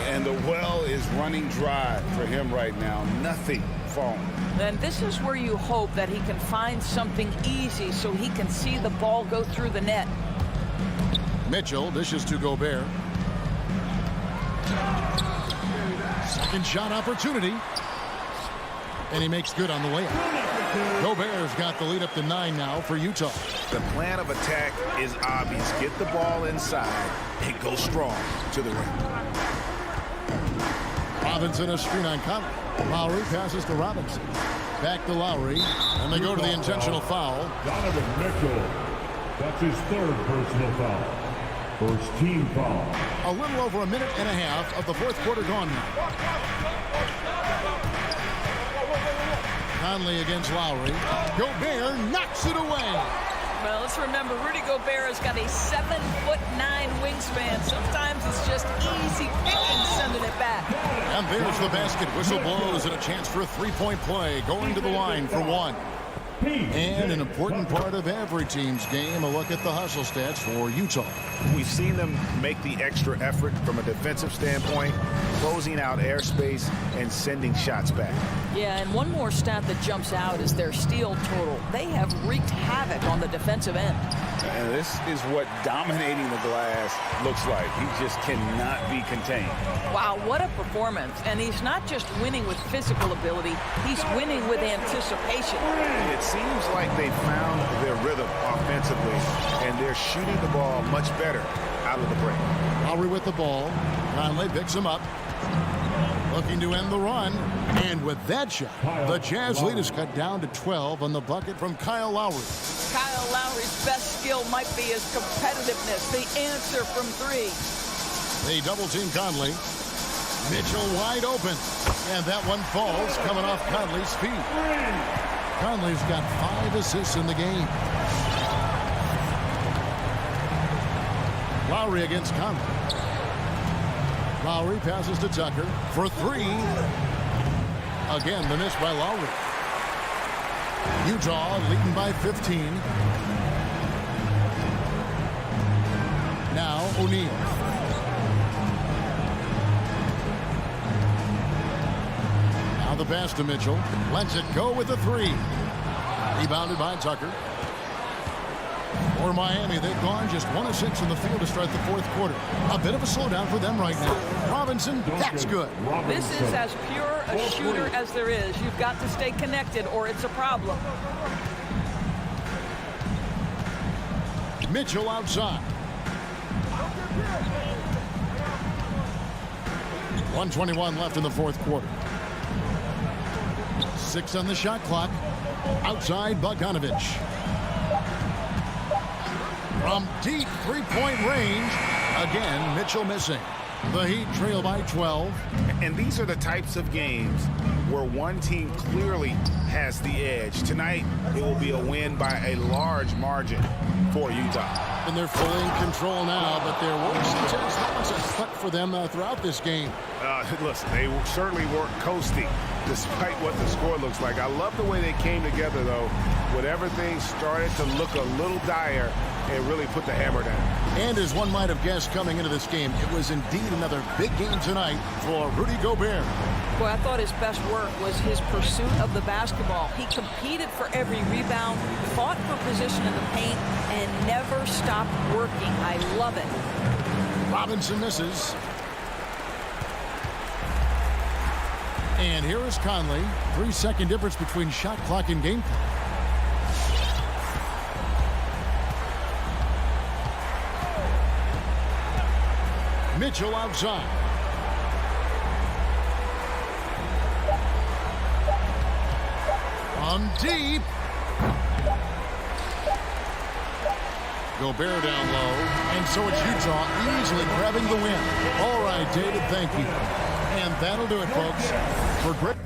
And the well is running dry for him right now. Nothing falling. And this is where you hope that he can find something easy so he can see the ball go through the net. Mitchell dishes to Gobert. Second shot opportunity. And he makes good on the layup. Gobert's got the lead up to 9 now for Utah. The plan of attack is obvious. Get the ball inside and go strong to the rim. Robinson a screen on Conley. Lowry passes to Robinson. Back to Lowry. And they go to the intentional foul. Donovan Mitchell. That's his 3rd personal foul. First team foul. A little over a minute and a half of the 4th quarter gone now. Conley against Lowry. Gobert knocks it away. Well, let's remember, Rudy Gobert has got a 7'9" wingspan. Sometimes it's just easy picking sending it back. And there's the basket. Whistle blows and a chance for a 3-point play. Going to the line for 1. And an important part of every team's game, a look at the hustle stats for Utah. We've seen them make the extra effort from a defensive standpoint, closing out airspace and sending shots back. Yeah, and one more stat that jumps out is their steal total. They have wreaked havoc on the defensive end. And this is what dominating the glass looks like. He just cannot be contained. Wow, what a performance. And he's not just winning with physical ability, he's winning with anticipation. It seems like they found their rhythm offensively, and they're shooting the ball much better out of the break. Lowry with the ball. Conley picks him up. Looking to end the run. And with that shot, the Jazz lead is cut down to 12 on the bucket from Kyle Lowry. Kyle Lowry's best skill might be his competitiveness, the answer from 3. They double team Conley. Mitchell wide open. And that one falls coming off Conley's feet. Conley's got 5 assists in the game. Lowry against Conley. Lowry passes to Tucker for 3. Again, the miss by Lowry. Utah leading by 15. Now O'Neal. Now the pass to Mitchell. Lets it go with a 3. Rebounded by Tucker. For Miami, they've gone just 1 of 6 in the field to start the 4th quarter. A bit of a slowdown for them right now. Robinson, that's good. This is as pure a shooter as there is. You've got to stay connected or it's a problem. Mitchell outside. 1:21 left in the 4th quarter. 6 on the shot clock. Outside Bogdanovich. From deep 3-point range. Again, Mitchell missing. The Heat trail by 12. And these are the types of games where one team clearly has the edge. Tonight, it will be a win by a large margin for Utah. And they're fully in control now, but there were some tense moments that stuck for them throughout this game. Listen, they certainly weren't coasting despite what the score looks like. I love the way they came together, though, when everything started to look a little dire and really put the hammer down. And as one might have guessed coming into this game, it was indeed another big game tonight for Rudy Gobert. Boy, I thought his best work was his pursuit of the basketball. He competed for every rebound, fought for position in the paint, and never stopped working. I love it. Robinson misses. And here is Conley. 3-second difference between shot clock and game clock. Mitchell outside. From deep. Gobert down low. And so it's Utah easily grabbing the win. All right, David, thank you. And that'll do it, folks. For great.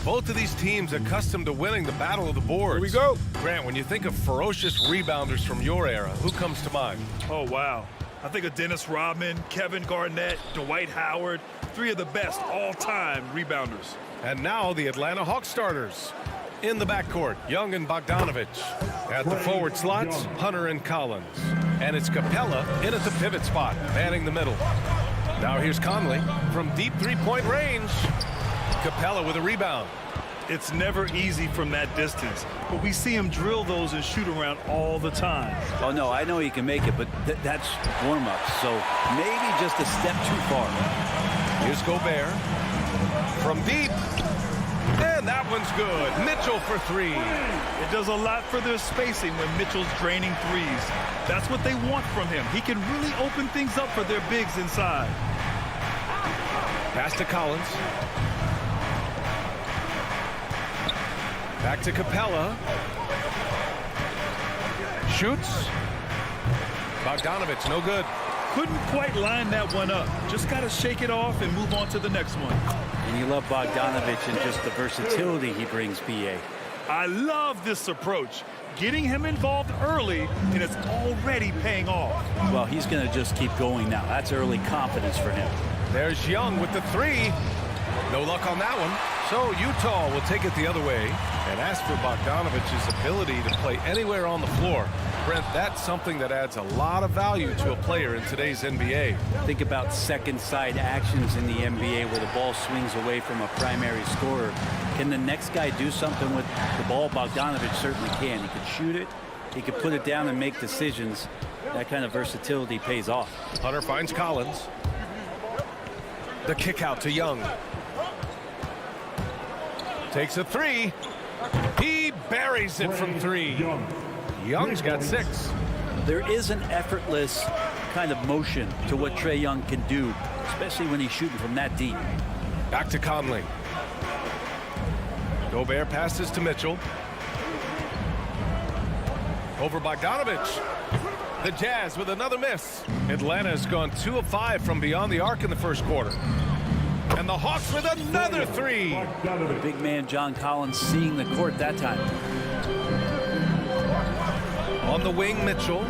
Both of these teams accustomed to winning the battle of the boards. Here we go. Grant, when you think of ferocious rebounders from your era, who comes to mind? Oh, wow. I think of Dennis Rodman, Kevin Garnett, Dwight Howard, 3 of the best all-time rebounders. And now the Atlanta Hawks starters. In the backcourt, Young and Bogdanovich. At the forward slots, Hunter and Collins. And it's Capella in at the pivot spot, manning the middle. Now here's Conley from deep three-point range. Capella with a rebound. It's never easy from that distance, but we see him drill those and shoot around all the time. Oh, no, I know he can make it, but that's warm-up, so maybe just a step too far. Here's Gobert from deep. And that one's good. Mitchell for 3. It does a lot for their spacing when Mitchell's draining threes. That's what they want from him. He can really open things up for their bigs inside. Pass to Collins. Back to Capella. Shoots. Bogdanovich, no good. Couldn't quite line that one up. Just got to shake it off and move on to the next one. And you love Bogdanovich and just the versatility he brings, BA. I love this approach. Getting him involved early, and it's already paying off. Well, he's going to just keep going now. That's early confidence for him. There's Young with the 3. No luck on that one. So Utah will take it the other way. And as for Bogdanovich's ability to play anywhere on the floor, Brent, that's something that adds a lot of value to a player in today's NBA. Think about second side actions in the NBA where the ball swings away from a primary scorer. Can the next guy do something with the ball? Bogdanovich certainly can. He can shoot it. He can put it down and make decisions. That kind of versatility pays off. Hunter finds Collins. The kick out to Young. Takes a 3. He buries it from 3. Young's got 6. There is an effortless kind of motion to what Trae Young can do, especially when he's shooting from that deep. Back to Conley. Gobert passes to Mitchell. Over Bogdanovich. The Jazz with another miss. Atlanta's gone 2 of 5 from beyond the arc in the first quarter. And the Hawks with another 3. The big man John Collins seeing the court that time. On the wing, Mitchell.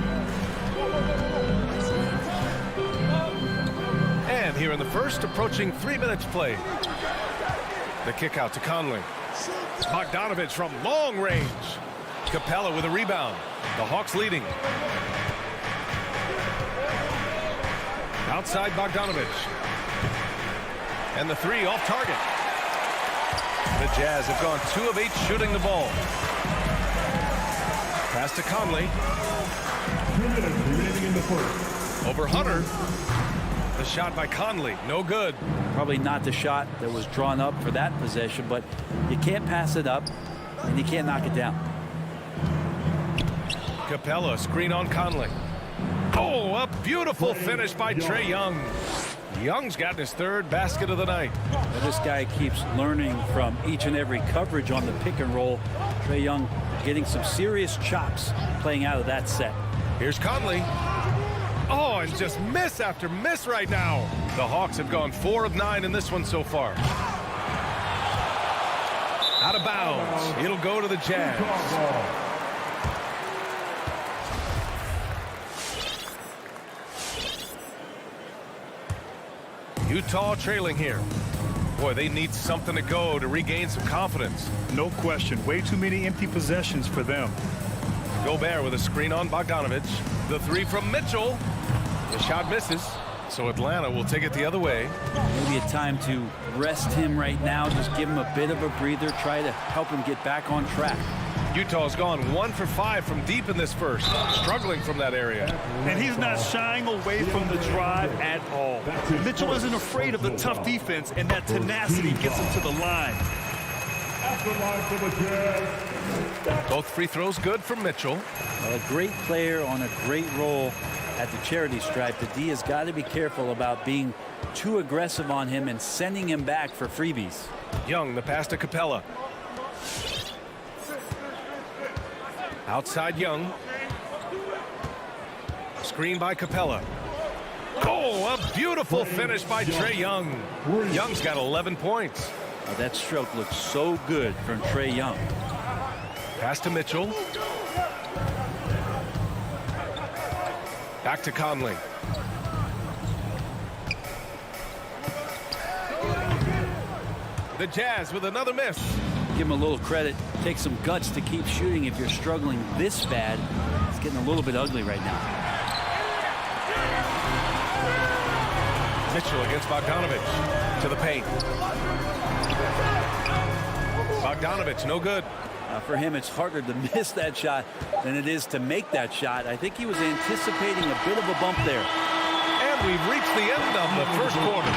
And here in the first, approaching 3 minutes played. The kick out to Conley. Bogdanovich from long range. Capella with a rebound. The Hawks leading. Outside Bogdanovich. And the 3 off target. The Jazz have gone 2 of 8 shooting the ball. Pass to Conley. 2 minutes remaining in the first. Over Hunter. The shot by Conley, no good. Probably not the shot that was drawn up for that possession, but you can't pass it up and you can't knock it down. Capella, screen on Conley. Oh, a beautiful finish by Trae Young. Young's gotten his 3rd basket of the night. And this guy keeps learning from each and every coverage on the pick and roll. Trae Young getting some serious chops playing out of that set. Here's Conley. Oh, and just miss after miss right now. The Hawks have gone 4 of 9 in this one so far. Out of bounds. It'll go to the Jazz. Utah trailing here. Boy, they need something to go to regain some confidence. No question. Way too many empty possessions for them. Gobert with a screen on Bogdanovich. The 3 from Mitchell. The shot misses. So Atlanta will take it the other way. Maybe a time to rest him right now. Just give him a bit of a breather. Try to help him get back on track. Utah's gone 1 for 5 from deep in this first. Struggling from that area. And he's not shying away from the drive at all. Mitchell isn't afraid of the tough defense, and that tenacity gets him to the line. Both free throws good from Mitchell. A great player on a great role at the charity stripe. The D has got to be careful about being too aggressive on him and sending him back for freebies. Young, the pass to Capella. Outside Young. Screen by Capella. Oh, a beautiful finish by Trae Young. Young's got 11 points. That stroke looks so good from Trae Young. Pass to Mitchell. Back to Conley. The Jazz with another miss. Give him a little credit. Take some guts to keep shooting if you're struggling this bad. It's getting a little bit ugly right now. Mitchell against Bogdanovich to the paint. Bogdanovich, no good. For him, it's harder to miss that shot than it is to make that shot. I think he was anticipating a bit of a bump there. And we've reached the end of the first quarter.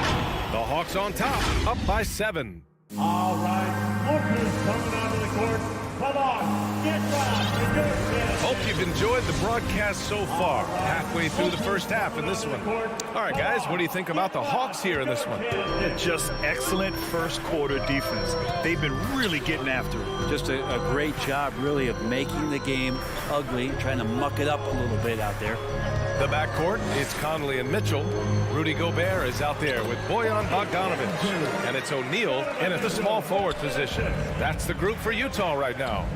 The Hawks on top, up by 7. All right, Lookers coming onto the court. Come on, get back in your chest. Hope you've enjoyed the broadcast so far. Halfway through the first half in this one. All right, guys, what do you think about the Hawks here in this one? Just excellent first quarter defense. They've been really getting after it. Just a great job, really, of making the game ugly, trying to muck it up a little bit out there. The backcourt is Conley and Mitchell. Rudy Gobert is out there with Bojan Bogdanovic. And it's O'Neal in at the small forward position. That's the group for Utah right now.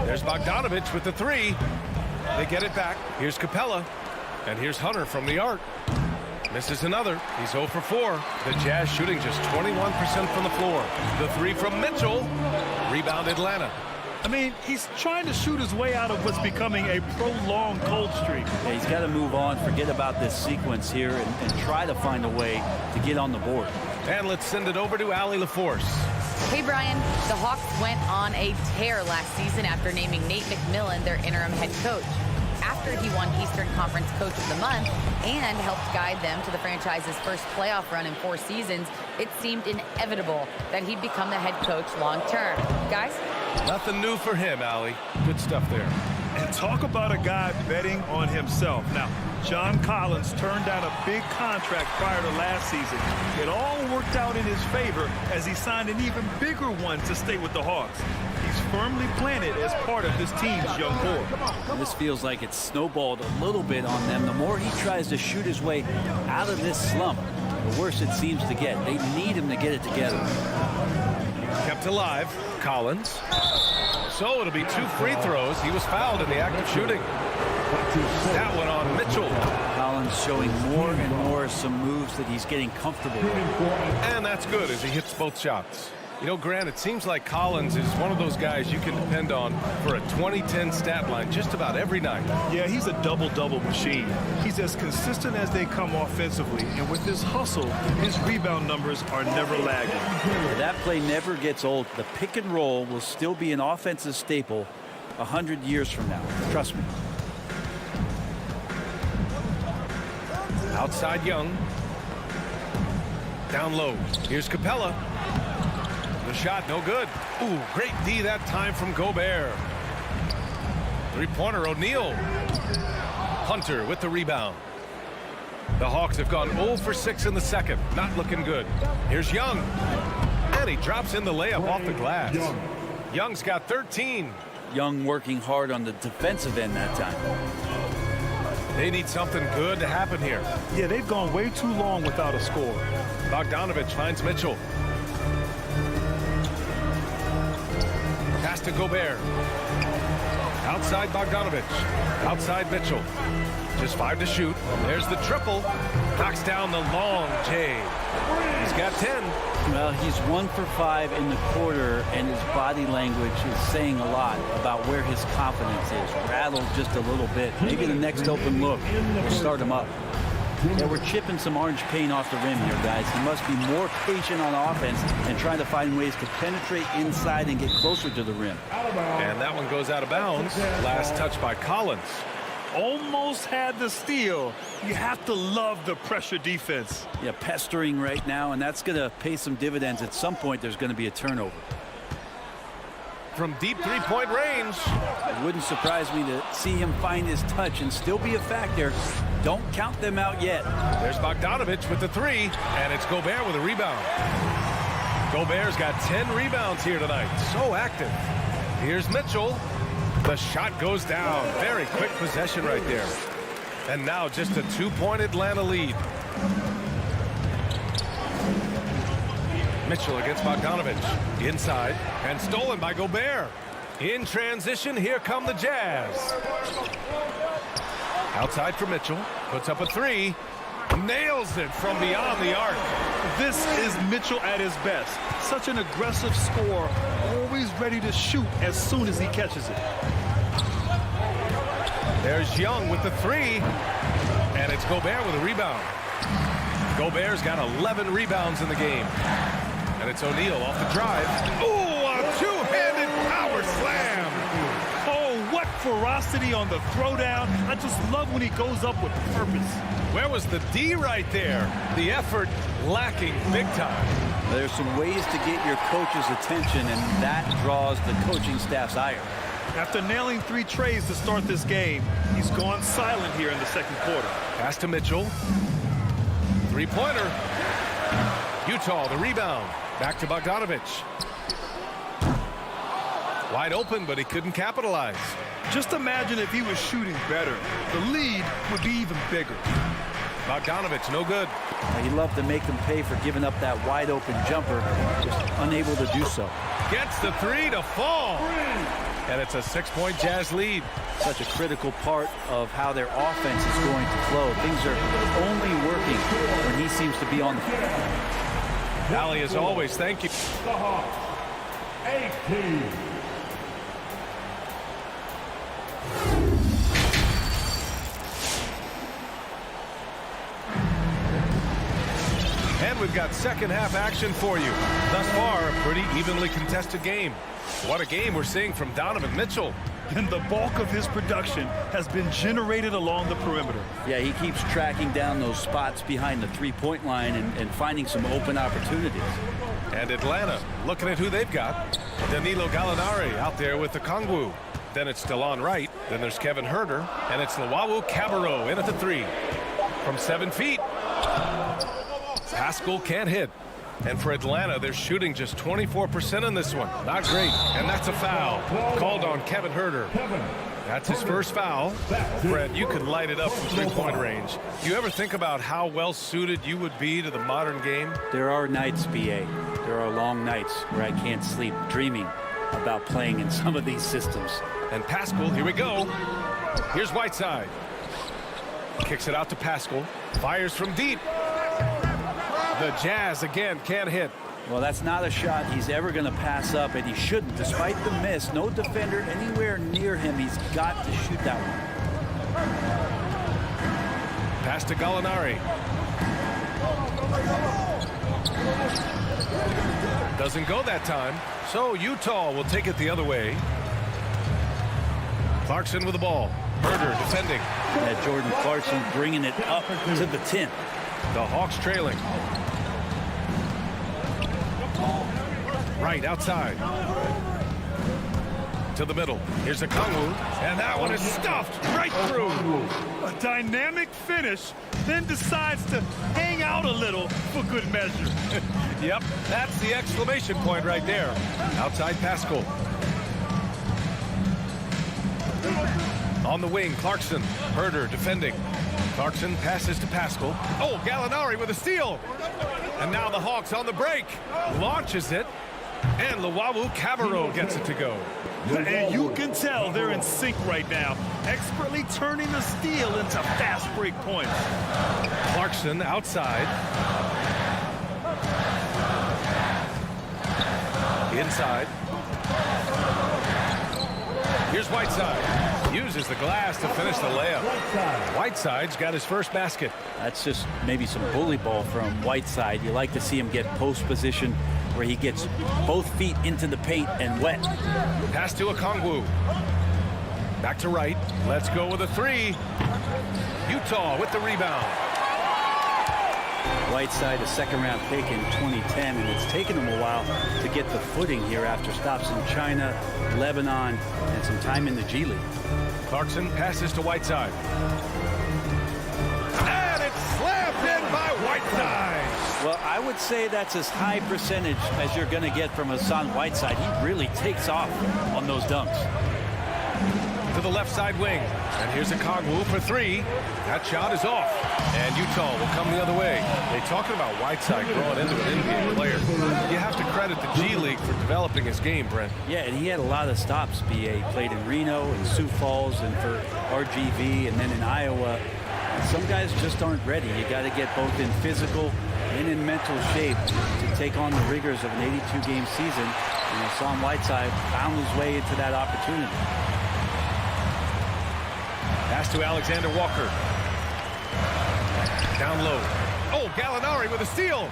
There's Bogdanovic with the 3. They get it back. Here's Capella. And here's Hunter from the arc. Misses another. He's 0 for 4. The Jazz shooting just 21% from the floor. The 3 from Mitchell. Rebound Atlanta. I mean, he's trying to shoot his way out of what's becoming a prolonged cold streak. Yeah, he's got to move on, forget about this sequence here, and try to find a way to get on the board. And let's send it over to Allie LaForce. Hey, Brian. The Hawks went on a tear last season after naming Nate McMillan their interim head coach. After he won Eastern Conference Coach of the Month and helped guide them to the franchise's first playoff run in 4 seasons, it seemed inevitable that he'd become the head coach long term. Guys? Nothing new for him, Allie. Good stuff there. And talk about a guy betting on himself. Now, John Collins turned down a big contract prior to last season. It all worked out in his favor as he signed an even bigger one to stay with the Hawks. He's firmly planted as part of this team's young core. This feels like it's snowballed a little bit on them. The more he tries to shoot his way out of this slump, the worse it seems to get. They need him to get it together. Kept alive. Collins. So it'll be 2 free throws. He was fouled in the act of shooting. That one on Mitchell. Collins showing more and more some moves that he's getting comfortable with. And that's good as he hits both shots. You know, Grant, it seems like Collins is one of those guys you can depend on for a 2010 stat line just about every night. Yeah, he's a double-double machine. He's as consistent as they come offensively, and with his hustle, his rebound numbers are never lagging. That play never gets old. The pick and roll will still be an offensive staple 100 years from now. Trust me. Outside Young. Down low. Here's Capella. The shot, no good. Ooh, great D that time from Gobert. Three-pointer, O'Neal. Hunter with the rebound. The Hawks have gone 0 for 6 in the second. Not looking good. Here's Young. And he drops in the layup off the glass. Young's got 13. Young working hard on the defensive end that time. They need something good to happen here. Yeah, they've gone way too long without a score. Bogdanovich finds Mitchell. Pass to Gobert. Outside Bogdanovich. Outside Mitchell. Just 5 to shoot. There's the triple. Knocks down the long J. He's got 10. Well, he's 1 for 5 in the quarter, and his body language is saying a lot about where his confidence is. Rattled just a little bit. Maybe the next open look will start him up. Yeah, we're chipping some orange paint off the rim here, guys. He must be more patient on offense and trying to find ways to penetrate inside and get closer to the rim. And that one goes out of bounds. Last touch by Collins. Almost had the steal. You have to love the pressure defense. Yeah, pestering right now, and that's going to pay some dividends. At some point, there's going to be a turnover. From deep three-point range. It wouldn't surprise me to see him find his touch and still be a factor. Don't count them out yet. There's Bogdanovich with the 3, and it's Gobert with a rebound. Gobert's got 10 rebounds here tonight. So active. Here's Mitchell. The shot goes down. Very quick possession right there. And now just a 2-point Atlanta lead. Mitchell against Bogdanovich. Inside and stolen by Gobert. In transition, here come the Jazz. Outside for Mitchell. Puts up a three. Nails it from beyond the arc. This is Mitchell at his best. Such an aggressive scorer, always ready to shoot as soon as he catches it. There's Young with the three. And it's Gobert with a rebound. Gobert's got 11 rebounds in the game. And it's O'Neal off the drive. Ooh, a two-handed power slam. Oh, what ferocity on the throwdown. I just love when he goes up with purpose. Where was the D right there? The effort lacking big time. There's some ways to get your coach's attention, and that draws the coaching staff's ire. After nailing 3 trays to start this game, he's gone silent here in the second quarter. Pass to Mitchell. Three-pointer. Utah, the rebound. Back to Bogdanovich. Wide open, but he couldn't capitalize. Just imagine if he was shooting better. The lead would be even bigger. Bogdanovich, no good. He'd love to make them pay for giving up that wide-open jumper, just unable to do so. Gets the three to fall. And it's a 6-point Jazz lead. Such a critical part of how their offense is going to flow. Things are only working when he seems to be on the floor. Valley, as always, thank you. The Hawks, 18. And we've got second half action for you. Thus far, a pretty evenly contested game. What a game we're seeing from Donovan Mitchell. And the bulk of his production has been generated along the perimeter. Yeah, he keeps tracking down those spots behind the three-point line and finding some open opportunities. And Atlanta, looking at who they've got. Danilo Gallinari out there with the Kongwu. Then it's Delon Wright. Then there's Kevin Huerter. And it's Luwawu Cabarrot in at the three. From 7 feet. Pascal can't hit. And for Atlanta, they're shooting just 24% in this one. Not great. And that's a foul called on Kevin Huerter. That's his first foul. Fred, you could light it up from three-point range. Do you ever think about how well-suited you would be to the modern game? There are nights, B.A. There are long nights where I can't sleep dreaming about playing in some of these systems. And Pascal, here we go. Here's Whiteside. Kicks it out to Pascal. Fires from deep. The Jazz, again, can't hit. Well, that's not a shot he's ever going to pass up, and he shouldn't. Despite the miss, no defender anywhere near him. He's got to shoot that one. Pass to Gallinari. Doesn't go that time. So Utah will take it the other way. Clarkson with the ball. Huerter defending. And Jordan Clarkson bringing it up to the 10. The Hawks trailing. Right outside. To the middle. Here's a Kongwu. And that one is stuffed right through. A dynamic finish, then decides to hang out a little for good measure. Yep, that's the exclamation point right there. Outside Pascal. On the wing, Clarkson. Huerter defending. Clarkson passes to Pascal. Oh, Gallinari with a steal. And now the Hawks on the break. Launches it. And Luwawu Cabarrot gets it to go. And you can tell they're in sync right now, expertly turning the steal into fast break points. Clarkson outside. Inside. Here's Whiteside. Uses the glass to finish the layup. Whiteside's got his first basket. That's just maybe some bully ball from Whiteside. You like to see him get post position where he gets both feet into the paint and wet. Pass to a Kongwu. Back to Wright. Let's go with a three. Utah with the rebound. Whiteside, a second-round pick in 2010, and it's taken him a while to get the footing here after stops in China, Lebanon, and some time in the G League. Clarkson passes to Whiteside. And it's slammed in by Whiteside. Well, I would say that's as high percentage as you're going to get from Hassan Whiteside. He really takes off on those dunks. to the left side wing. And here's a Kongwu for three. That shot is off. And Utah will come the other way. They're talking about Whiteside growing into an NBA player. You have to credit the G League for developing his game, Brent. Yeah, and he had a lot of stops. B.A. played in Reno and Sioux Falls and for RGV and then in Iowa. Some guys just aren't ready. You got to get both in physical and in mental shape to take on the rigors of an 82-game season. And Hassan Whiteside found his way into that opportunity. Pass to Alexander Walker. Down low. Oh, Gallinari with a steal.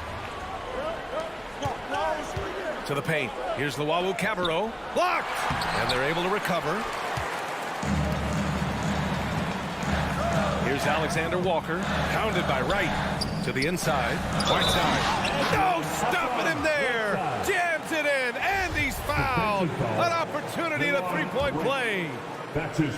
To the paint. Here's Luau Cabarro. Blocked! And they're able to recover. Here's Alexander Walker. Pounded by Wright. To the inside. Whiteside. No, stopping him there. Jams it in. And he's fouled. An opportunity to three-point play.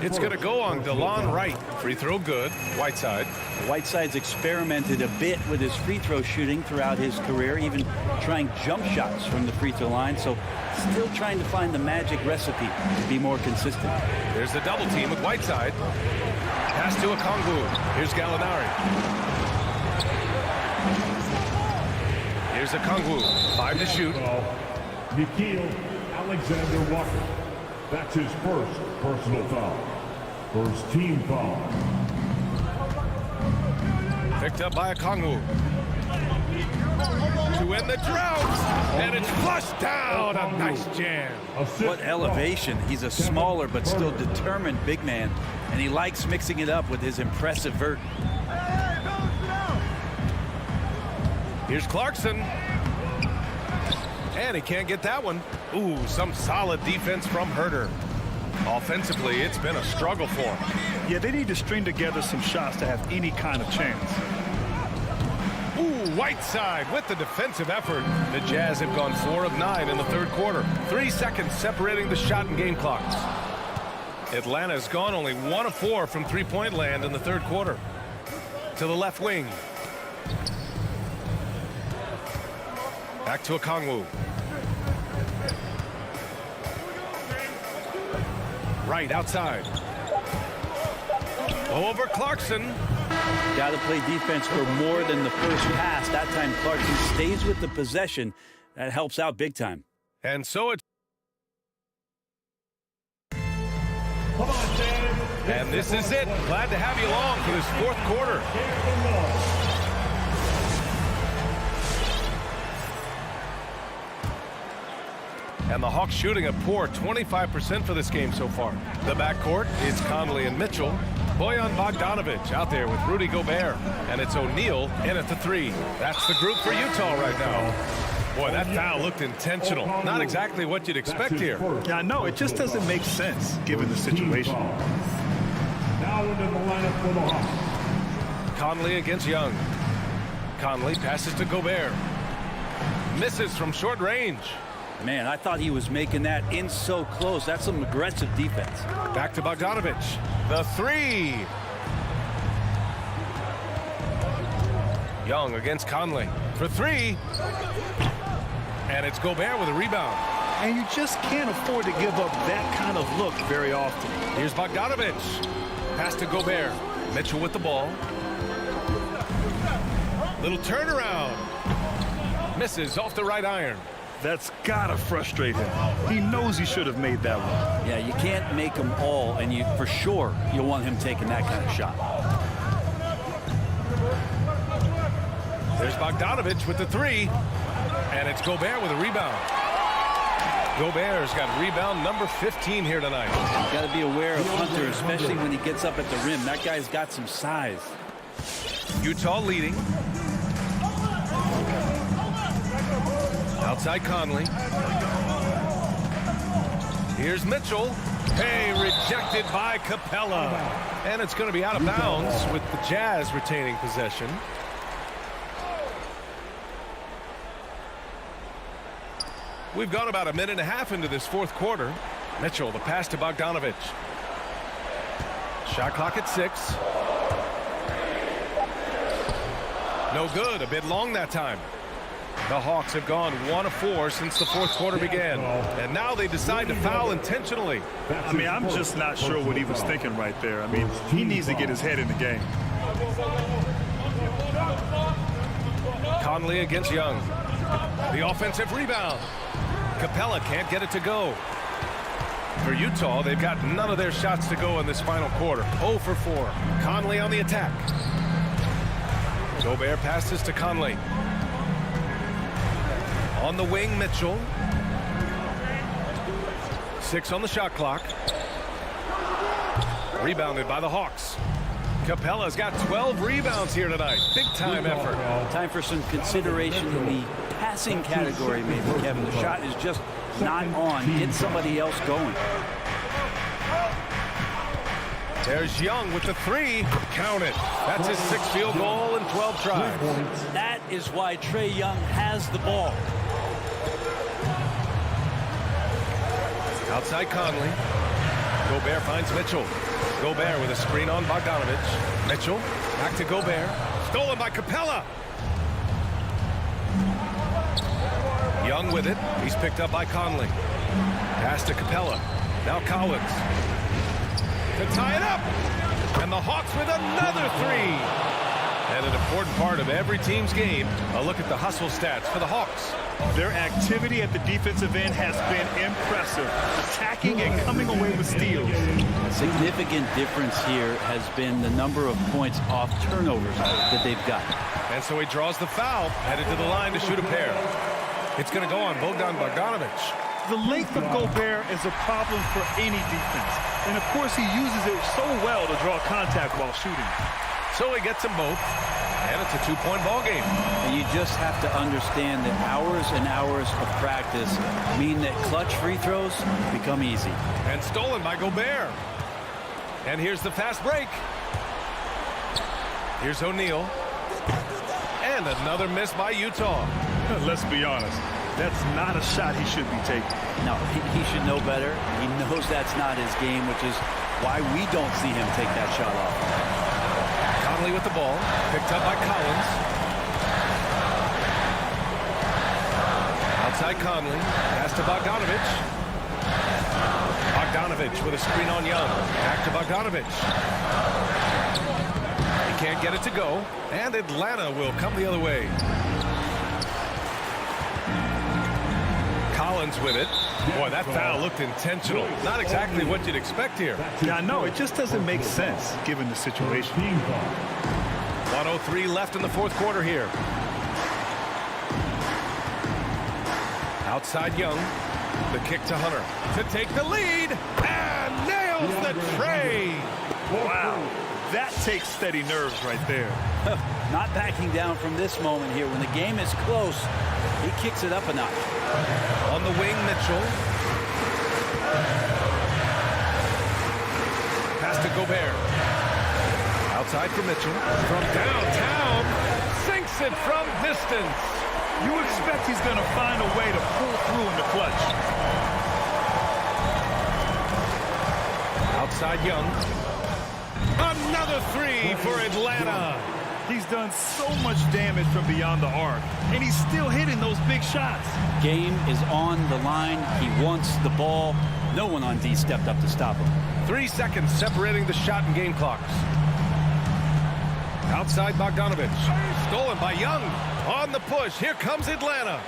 It's going to go on DeLon Wright. Free throw good. Whiteside. Whiteside's experimented a bit with his free throw shooting throughout his career, even trying jump shots from the free throw line. So still trying to find the magic recipe to be more consistent. There's the double team with Whiteside. Pass to Okongwu. Here's Gallinari. Here's Okongwu. 5 to shoot. Nickeil Alexander Walker. That's his first personal foul. First team foul. Picked up by Okongwu. To end the drought. And it's flushed down. A nice jam. What elevation. He's a smaller but still determined big man. And he likes mixing it up with his impressive vert. Here's Clarkson. And he can't get that one. Ooh, some solid defense from Herter. Offensively, it's been a struggle for him. Yeah, they need to string together some shots to have any kind of chance. Ooh, Whiteside with the defensive effort. The Jazz have gone 4 of 9 in the third quarter. 3 seconds separating the shot and game clocks. Atlanta's gone only 1 of 4 from three-point land in the third quarter. To the left wing. Back to Okongwu. Right outside. Over Clarkson. Got to play defense for more than the first pass. That time Clarkson stays with the possession. That helps out big time. And so it's... And this is it. Glad to have you along for this fourth quarter. And the Hawks shooting a poor 25% for this game so far. The backcourt is Conley and Mitchell. Bojan Bogdanovic out there with Rudy Gobert. And it's O'Neal in at the 3. That's the group for Utah right now. Boy, that foul looked intentional. Not exactly what you'd expect here. Yeah, I know. It just doesn't make sense given the situation. Now into the lineup for the Hawks. Conley against Young. Conley passes to Gobert. Misses from short range. Man, I thought he was making that in so close. That's some aggressive defense. Back to Bogdanovic. The 3. Young against Conley for 3. And it's Gobert with a rebound. And you just can't afford to give up that kind of look very often. Here's Bogdanovic. Pass to Gobert. Mitchell with the ball. Little turnaround. Misses off the right iron. That's gotta frustrate him. He knows he should have made that one. Yeah, you can't make them all, and you for sure you'll want him taking that kind of shot. There's Bogdanovic with the 3. And it's Gobert with a rebound. Gobert's got rebound number 15 here tonight. Got to be aware of Hunter, especially when he gets up at the rim. That guy's got some size. Utah leading. Outside Conley. Here's Mitchell. Hey, rejected by Capella. And it's going to be out of bounds with the Jazz retaining possession. We've gone about a minute and a half into this fourth quarter. Mitchell, the pass to Bogdanovic. Shot clock at 6. No good. A bit long that time. The Hawks have gone 1 of 4 since the fourth quarter began. And now they decide to foul intentionally. I mean, I'm just not sure what he was thinking right there. I mean, he needs to get his head in the game. Conley against Young. The offensive rebound. Capella can't get it to go. For Utah, they've got none of their shots to go in this final quarter. 0 for 4. Conley on the attack. Gobert passes to Conley. On the wing, Mitchell. 6 on the shot clock. Rebounded by the Hawks. Capella's got 12 rebounds here tonight. Big time effort. Time for some consideration in the passing category, maybe, Kevin. The shot is just not on. Get somebody else going. There's Young with the 3. Count it. That's his 6th field goal in 12 tries. That is why Trae Young has the ball. Outside Conley. Gobert finds Mitchell. Gobert with a screen on Bogdanovich. Mitchell back to Gobert. Stolen by Capella. Young with it. He's picked up by Conley. Pass to Capella. Now Collins. To tie it up. And the Hawks with another 3. And an important part of every team's game, a look at the hustle stats for the Hawks. Their activity at the defensive end has been impressive, attacking and coming away with steals. A significant difference here has been the number of points off turnovers that they've gotten. And so he draws the foul, headed to the line to shoot a pair. It's going to go on Bogdanovich. The length of Gobert is a problem for any defense. And of course he uses it so well to draw contact while shooting. So he gets them both, and it's a 2-point ball game. And you just have to understand that hours and hours of practice mean that clutch free throws become easy. And stolen by Gobert. And here's the fast break. Here's O'Neal. And another miss by Utah. Let's be honest, that's not a shot he should be taking. No, he should know better. He knows that's not his game, which is why we don't see him take that shot off. Conley with the ball, picked up by Collins. Outside Conley, pass to Bogdanovich. Bogdanovich with a screen on Young. Back to Bogdanovich. He can't get it to go, and Atlanta will come the other way. Collins with it. Boy, that foul looked intentional. Not exactly what you'd expect here. Yeah, I know. It just doesn't make sense given the situation. 1:03 left in the fourth quarter here. Outside Young. The kick to Hunter to take the lead. And nails the tray. Wow. That takes steady nerves right there. Not backing down from this moment here. When the game is close, he kicks it up a notch. On the wing, Mitchell. Pass to Gobert. Outside for Mitchell. From downtown. Sinks it from distance. You expect he's going to find a way to pull through in the clutch. Outside Young. Another 3 for Atlanta. He's done so much damage from beyond the arc, and he's still hitting those big shots. Game is on the line. He wants the ball. No one on D stepped up to stop him. 3 seconds separating the shot and game clocks. Outside Bogdanovich. Stolen by Young. On the push. Here comes Atlanta.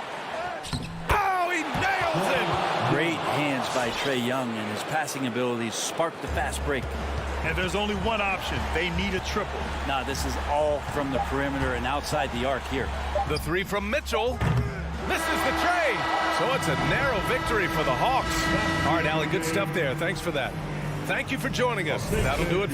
Oh, he nails it. Great hands by Trae Young, and his passing abilities sparked the fast break. And there's only one option. They need a triple. Now, this is all from the perimeter and outside the arc here. The 3 from Mitchell. Misses the tray. So it's a narrow victory for the Hawks. All right, Allie, good stuff there. Thanks for that. Thank you for joining us. That'll do it.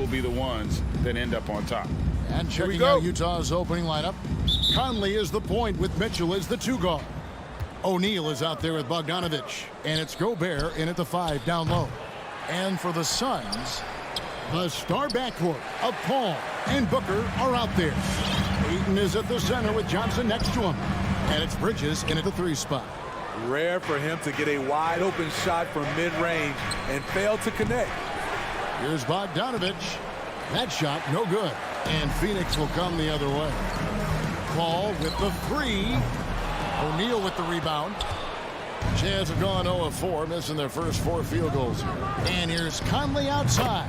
Be the ones that end up on top. And checking out Utah's opening lineup, Conley is the point with Mitchell as the 2 guard. O'Neal is out there with Bogdanovich, and it's Gobert in at the 5 down low. And for the Suns, the star backcourt of Paul and Booker are out there. Ayton is at the center with Johnson next to him, and it's Bridges in at the 3 spot. Rare for him to get a wide open shot from mid-range and fail to connect. Here's Bogdanovich. That shot, no good. And Phoenix will come the other way. Paul with the 3. O'Neal with the rebound. Jazz have gone 0 of 4, missing their first 4 field goals. And here's Conley outside.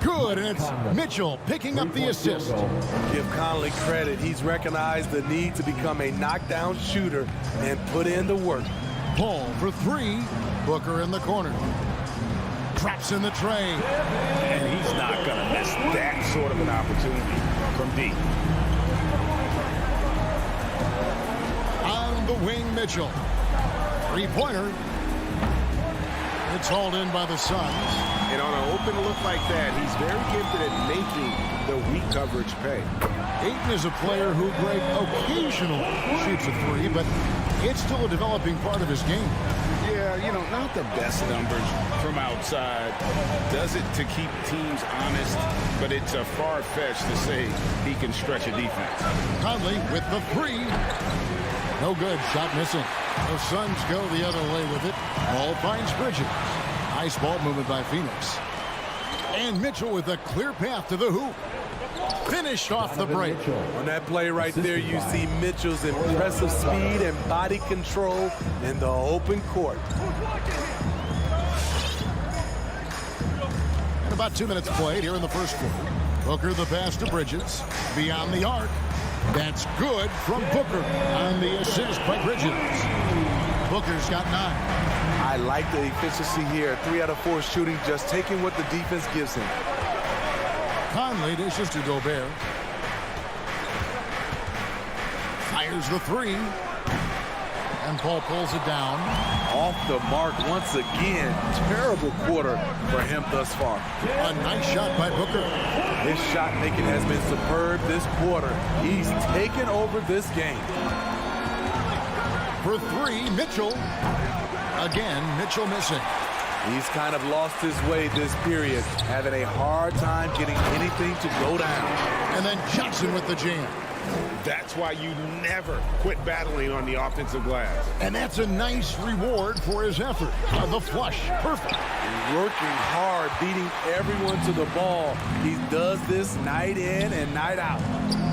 Good, and it's Mitchell picking up the assist. Give Conley credit. He's recognized the need to become a knockdown shooter and put in the work. Paul for 3. Booker in the corner. Traps in the tray. And he's not going to miss that sort of an opportunity from deep. On the wing, Mitchell. 3-pointer. It's hauled in by the Suns. And on an open look like that, he's very gifted at making the weak coverage pay. Ayton is a player who, Greg, occasionally shoots a 3, but it's still a developing part of his game. Yeah, you know, not the best numbers from outside. Does it to keep teams honest, but it's a far-fetched to say he can stretch a defense. Conley with the 3. No good. Shot missing. The Suns go the other way with it. Ball finds Bridges. Nice ball movement by Phoenix. And Mitchell with a clear path to the hoop. Finished off the break. On that play right there, you see Mitchell's impressive speed and body control in the open court. And about 2 minutes played here in the first quarter. Booker the pass to Bridges. Beyond the arc. That's good from Booker on the assist by Bridges. Booker's got 9. I like the efficiency here. 3 out of 4 shooting, just taking what the defense gives him. Conley dishes to Gobert. Fires the 3. And Paul pulls it down. Off the mark once again. Terrible quarter for him thus far. A nice shot by Booker. His shot making has been superb this quarter. He's taken over this game. For 3, Mitchell. Again, Mitchell missing. He's kind of lost his way this period, having a hard time getting anything to go down. And then Johnson with the jam. That's why you never quit battling on the offensive glass. And that's a nice reward for his effort. The flush, perfect. Working hard, beating everyone to the ball. He does this night in and night out.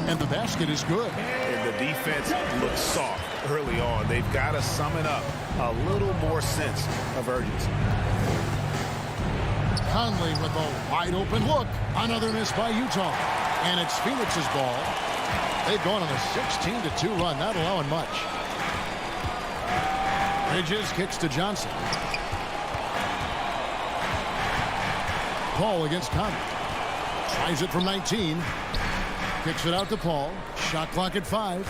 And the basket is good. And the defense looks soft early on. They've got to sum it up. A little more sense of urgency. Conley with a wide open look. Another miss by Utah. And it's Phoenix's ball. They've gone on a 16-2 run, not allowing much. Bridges kicks to Johnson. Paul against Conley. Tries it from 19. Kicks it out to Paul. Shot clock at 5.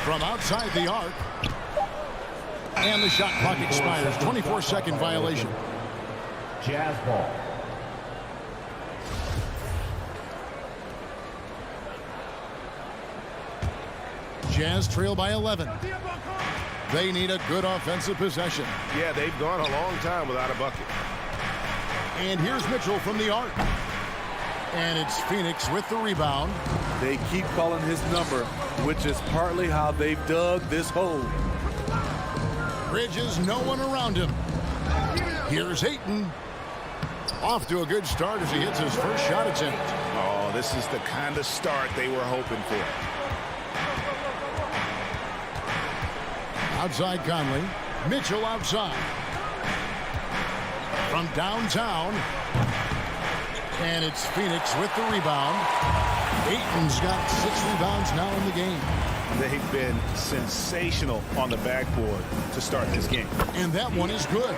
From outside the arc. And the shot clock expires. 24-second violation. Jazz ball. Jazz trail by 11. They need a good offensive possession. Yeah, they've gone a long time without a bucket. And here's Mitchell from the arc. And it's Phoenix with the rebound. They keep calling his number, which is partly how they've dug this hole. Bridges, no one around him. Here's Ayton. Off to a good start as he hits his first shot attempt. Oh, this is the kind of start they were hoping for. Outside Conley. Mitchell outside. From downtown. And it's Phoenix with the rebound. Ayton's got 6 rebounds now in the game. They've been sensational on the backboard to start this game. And that one is good.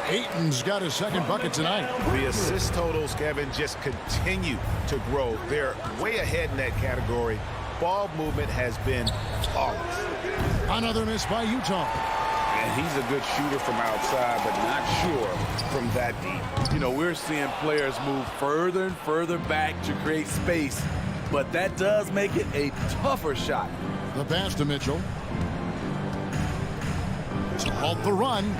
Ayton's got his second bucket tonight. The assist totals, Kevin, just continue to grow. They're way ahead in that category. Ball movement has been flawless. Another miss by Utah. And he's a good shooter from outside, but not sure from that deep. You know, we're seeing players move further and further back to create space, but that does make it a tougher shot. The pass to Mitchell. To halt the run.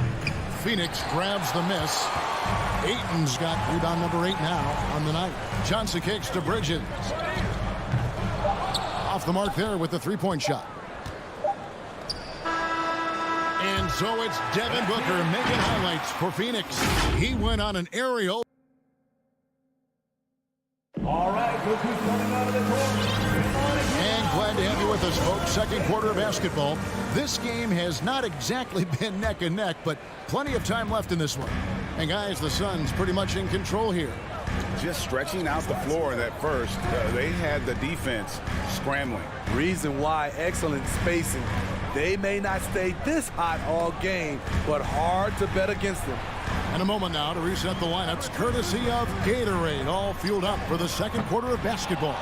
Phoenix grabs the miss. Ayton's got rebound number 8 now on the night. Johnson kicks to Bridges. Off the mark there with the three-point shot. And so it's Devin Booker making highlights for Phoenix. He went on an aerial. All right, look who's coming out of the court. And glad to have you with us, folks. Second quarter of basketball. This game has not exactly been neck and neck, but plenty of time left in this one. And guys, the Suns pretty much in control here. Just stretching out the floor that first. They had the defense scrambling. Reason why, excellent spacing. They may not stay this hot all game, but hard to bet against them. And a moment now to reset the lineups, courtesy of Gatorade, all fueled up for the second quarter of basketball.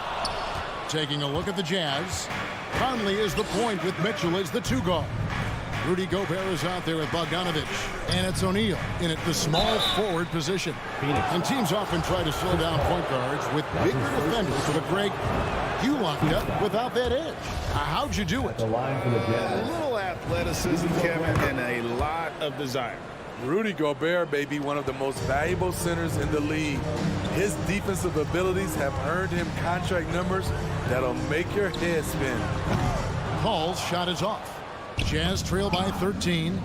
Taking a look at the Jazz. Conley is the point with Mitchell as the 2 guard. Rudy Gobert is out there with Bogdanovich. And it's O'Neal in at the small forward position. And teams often try to slow down point guards with bigger defenders. But Greg, you locked up without that edge. How'd you do it? The line for the A Jazz. little athleticism, Kevin, and a lot of desire. Rudy Gobert may be one of the most valuable centers in the league. His defensive abilities have earned him contract numbers that'll make your head spin. Paul's shot is off. Jazz trail by 13.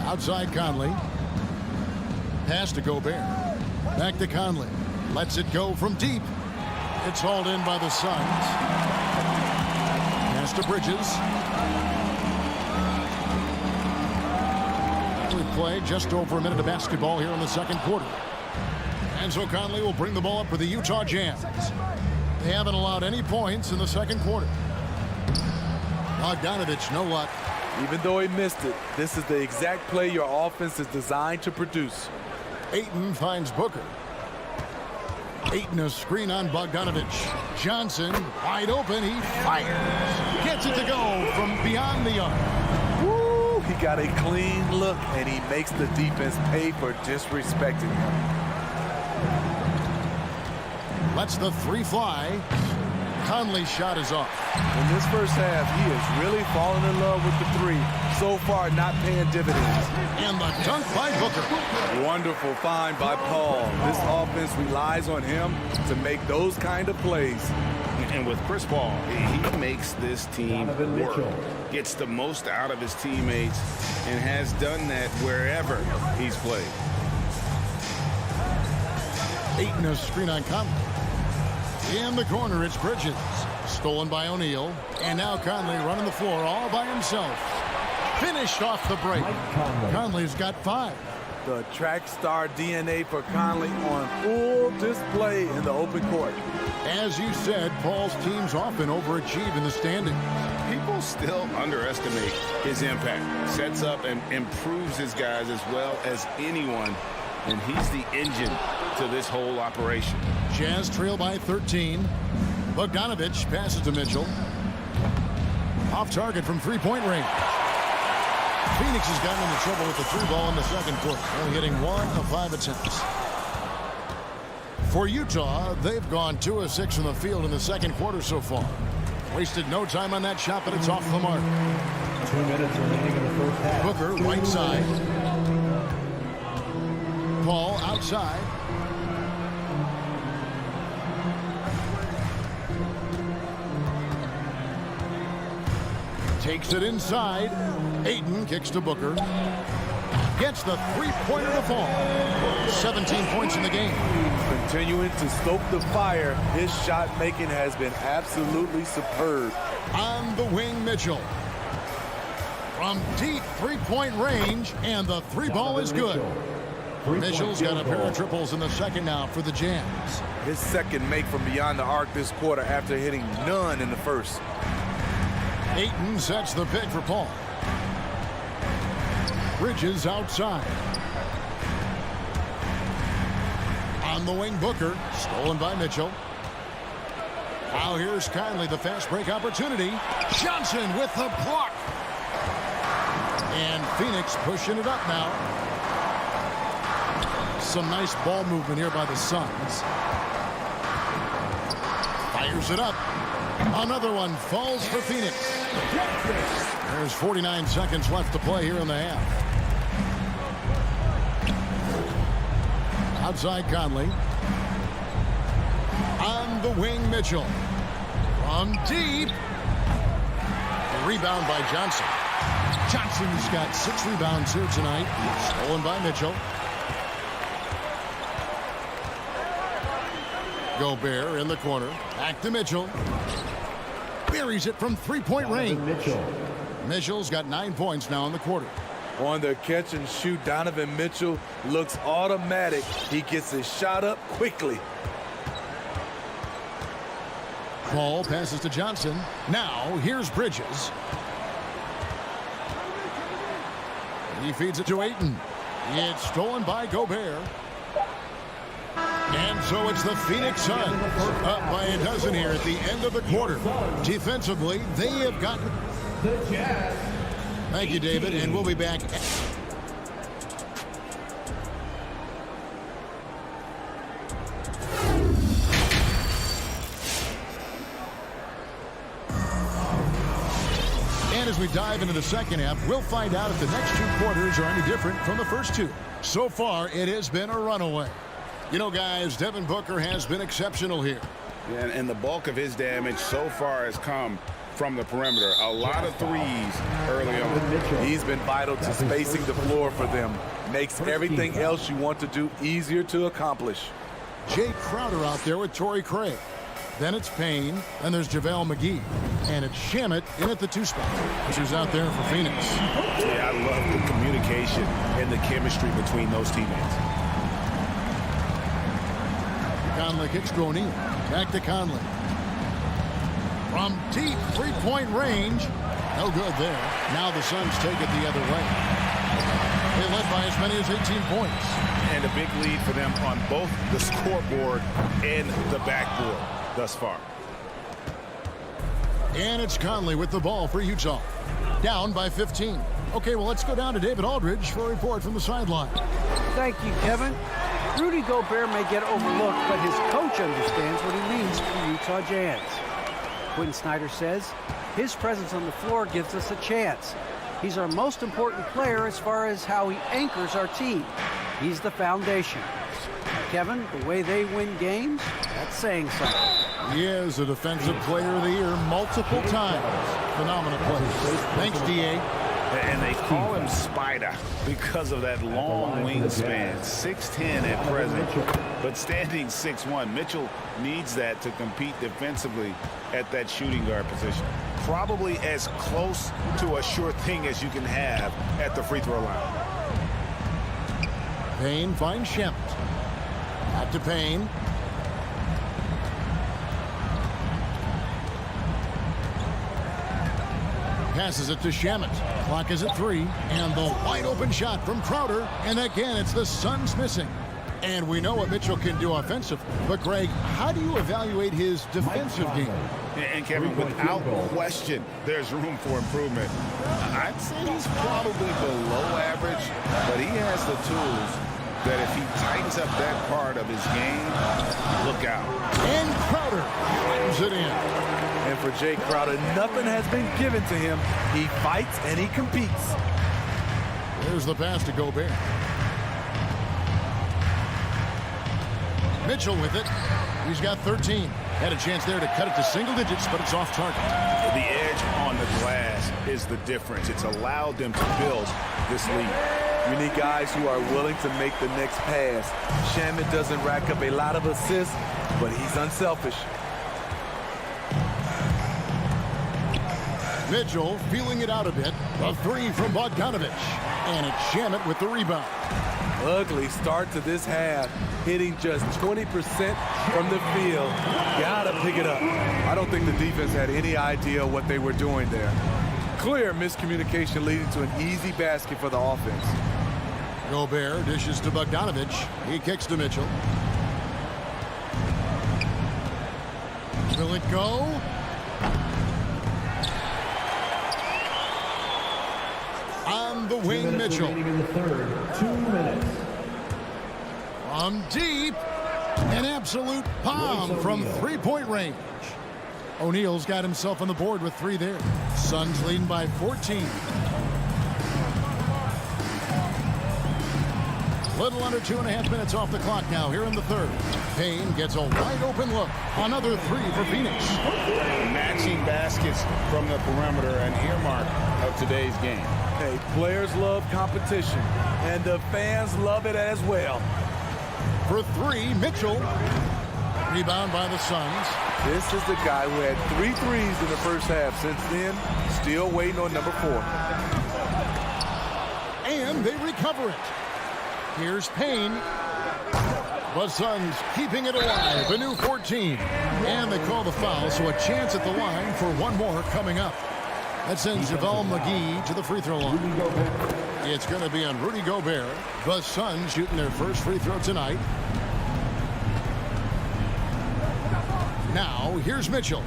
Outside Conley. Pass to Gobert. Back to Conley. Lets it go from deep. It's hauled in by the Suns. Pass to Bridges. We play just over a minute of basketball here in the second quarter. And so Conley will bring the ball up for the Utah Jazz. They haven't allowed any points in the second quarter. Bogdanovich, no luck. Even though he missed it, this is the exact play your offense is designed to produce. Ayton finds Booker. Ayton a screen on Bogdanovich. Johnson wide open. He fires. Gets it to go from beyond the arc. Woo! He got a clean look, and he makes the defense pay for disrespecting him. Lets the 3 fly. Conley's shot is off. In this first half, he is really falling in love with the three. So far, not paying dividends. And the dunk by Booker. Wonderful find by Paul. This offense relies on him to make those kind of plays. And with Chris Paul, he makes this team work, gets the most out of his teammates, and has done that wherever he's played. Ayton has screen on Conley. In the corner, it's Bridges. Stolen by O'Neal. And now Conley running the floor all by himself. Finished off the break. Conley's got 5. The track star DNA for Conley on full display in the open court. As you said, Paul's teams often overachieve in the standings. People still underestimate his impact. Sets up and improves his guys as well as anyone, and he's the engine to this whole operation. Jazz trail by 13. Bogdanovich passes to Mitchell. Off target from three-point range. Phoenix has gotten into trouble with the 3-ball in the second quarter, only hitting 1 of 5 attempts. For Utah, they've gone 2 of 6 from the field in the second quarter so far. Wasted no time on that shot, but it's off the mark. 2 minutes remaining in the first half. Booker, right side. Paul outside. Takes it inside. Ayton kicks to Booker. Gets the three-pointer to fall. 17 points in the game. Continuing to stoke the fire, his shot making has been absolutely superb. On the wing, Mitchell. From deep three-point range, and the 3-ball is good. Mitchell's got a pair of triples in the second now for the Jazz. His second make from beyond the arc this quarter after hitting none in the first. Ayton sets the pick for Paul. Bridges outside. On the wing, Booker. Stolen by Mitchell. Now here's Conley, the fast break opportunity. Johnson with the block. And Phoenix pushing it up now. Some nice ball movement here by the Suns. Fires it up. Another one falls for Phoenix. There's 49 seconds left to play here in the half. Outside Conley. On the wing, Mitchell. From deep. A rebound by Johnson. Johnson's got 6 rebounds here tonight. Stolen by Mitchell. Gobert in the corner. Back to Mitchell. Buries it from three-point range. Mitchell's got 9 points now in the quarter. On the catch and shoot, Donovan Mitchell looks automatic. He gets his shot up quickly. Paul passes to Johnson. Now here's Bridges. He feeds it to Ayton. It's stolen by Gobert. And so it's the Phoenix Suns up by a dozen here at the end of the quarter. Defensively, they have gotten... Thank you, David, and we'll be back. And as we dive into the second half, we'll find out if the next 2 quarters are any different from the first 2. So far, it has been a runaway. You know, guys, Devin Booker has been exceptional here. Yeah, and the bulk of his damage so far has come from the perimeter. A lot of threes early on. He's been vital to spacing the floor for them. Makes everything else you want to do easier to accomplish. Jay Crowder out there with Torrey Craig. Then it's Payne. Then there's JaVale McGee. And it's Shamet in at the 2 spot. Who's out there for Phoenix. Yeah, I love the communication and the chemistry between those teammates. Conley kicks to O'Neal. Back to Conley. From deep three-point range. No good there. Now the Suns take it the other way. They led by as many as 18 points. And a big lead for them on both the scoreboard and the backboard thus far. And it's Conley with the ball for Utah. Down by 15. Okay, well, let's go down to David Aldridge for a report from the sideline. Thank you, Kevin. Rudy Gobert may get overlooked, but his coach understands what he means for Utah Jazz. Quinn Snyder says his presence on the floor gives us a chance. He's our most important player as far as how he anchors our team. He's the foundation. Kevin, the way they win games, that's saying something. He is a Defensive Player of the Year multiple times. Phenomenal play. Thanks, D.A. And they call him Spider because of that long wingspan. 6'10" at present, but standing 6'1". Mitchell needs that to compete defensively at that shooting guard position. Probably as close to a sure thing as you can have at the free throw line. Payne finds Shamet. Back to Payne. Passes it to Shamet. Clock is at 3. And the wide open shot from Crowder. And again, it's the Suns missing. And we know what Mitchell can do offensively. But, Greg, how do you evaluate his defensive game? And, Kevin, without question, there's room for improvement. I'd say he's probably below average, but he has the tools that if he tightens up that part of his game, look out. And Crowder brings it in. And for Jay Crowder, nothing has been given to him. He fights and he competes. There's the pass to Gobert. Mitchell with it. He's got 13. Had a chance there to cut it to single digits, but it's off target. The edge on the glass is the difference. It's allowed them to build this lead. We need guys who are willing to make the next pass. Shamet doesn't rack up a lot of assists, but he's unselfish. Mitchell feeling it out a bit. A 3 from Bogdanovich. And it's Shamet with the rebound. Ugly start to this half. Hitting just 20% from the field. Gotta pick it up. I don't think the defense had any idea what they were doing there. Clear miscommunication leading to an easy basket for the offense. Gobert dishes to Bogdanovich. He kicks to Mitchell. Will it go? On the wing, Mitchell. From deep. An absolute bomb from three-point range. O'Neal's got himself on the board with 3 there. Suns leading by 14. Little under 2.5 minutes off the clock now here in the third. Payne gets a wide open look. Another 3 for Phoenix. Matching baskets from the perimeter, an earmark of today's game. Hey, players love competition, and the fans love it as well. For 3, Mitchell. Rebound by the Suns. This is the guy who had 3 threes in the first half. Since then, still waiting on number 4. And they recover it. Here's Payne. The Suns keeping it alive. A new 14. And they call the foul, so a chance at the line for one more coming up. That sends JaVale McGee to the free throw line. It's going to be on Rudy Gobert. The Suns shooting their first free throw tonight. Now, here's Mitchell.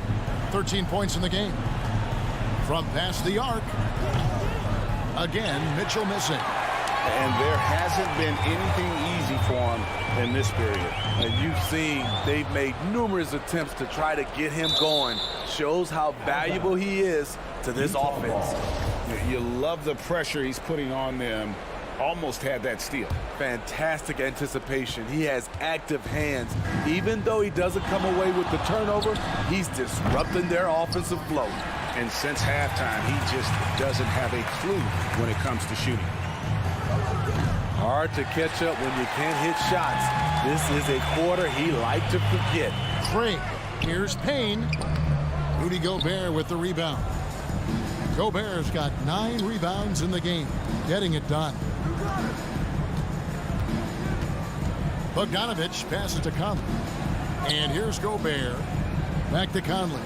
13 points in the game. From past the arc. Again, Mitchell missing. And there hasn't been anything easy for him in this period. And you've seen they've made numerous attempts to try to get him going. Shows how valuable he is to this offense. You love the pressure he's putting on them. Almost had that steal. Fantastic anticipation. He has active hands. Even though he doesn't come away with the turnover, he's disrupting their offensive flow. And since halftime, he just doesn't have a clue when it comes to shooting. Hard to catch up when you can't hit shots. This is a quarter he liked to forget. Great. Here's Payne. Rudy Gobert with the rebound. Gobert's got 9 rebounds in the game, getting it done. Bogdanovich passes to Conley. And here's Gobert. Back to Conley.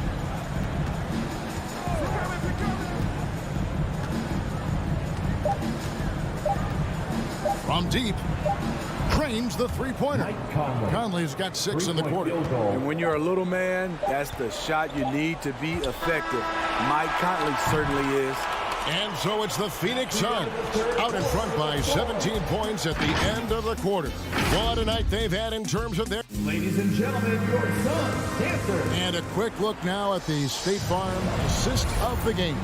From deep. Cranes the three-pointer. Conley's got 6 in the quarter. And when you're a little man, that's the shot you need to be effective. Mike Conley certainly is. And so it's the Phoenix Suns out in front by 17 points at the end of the quarter. What a night they've had in terms of their... Ladies and gentlemen, your Suns dancer. And a quick look now at the State Farm assist of the game.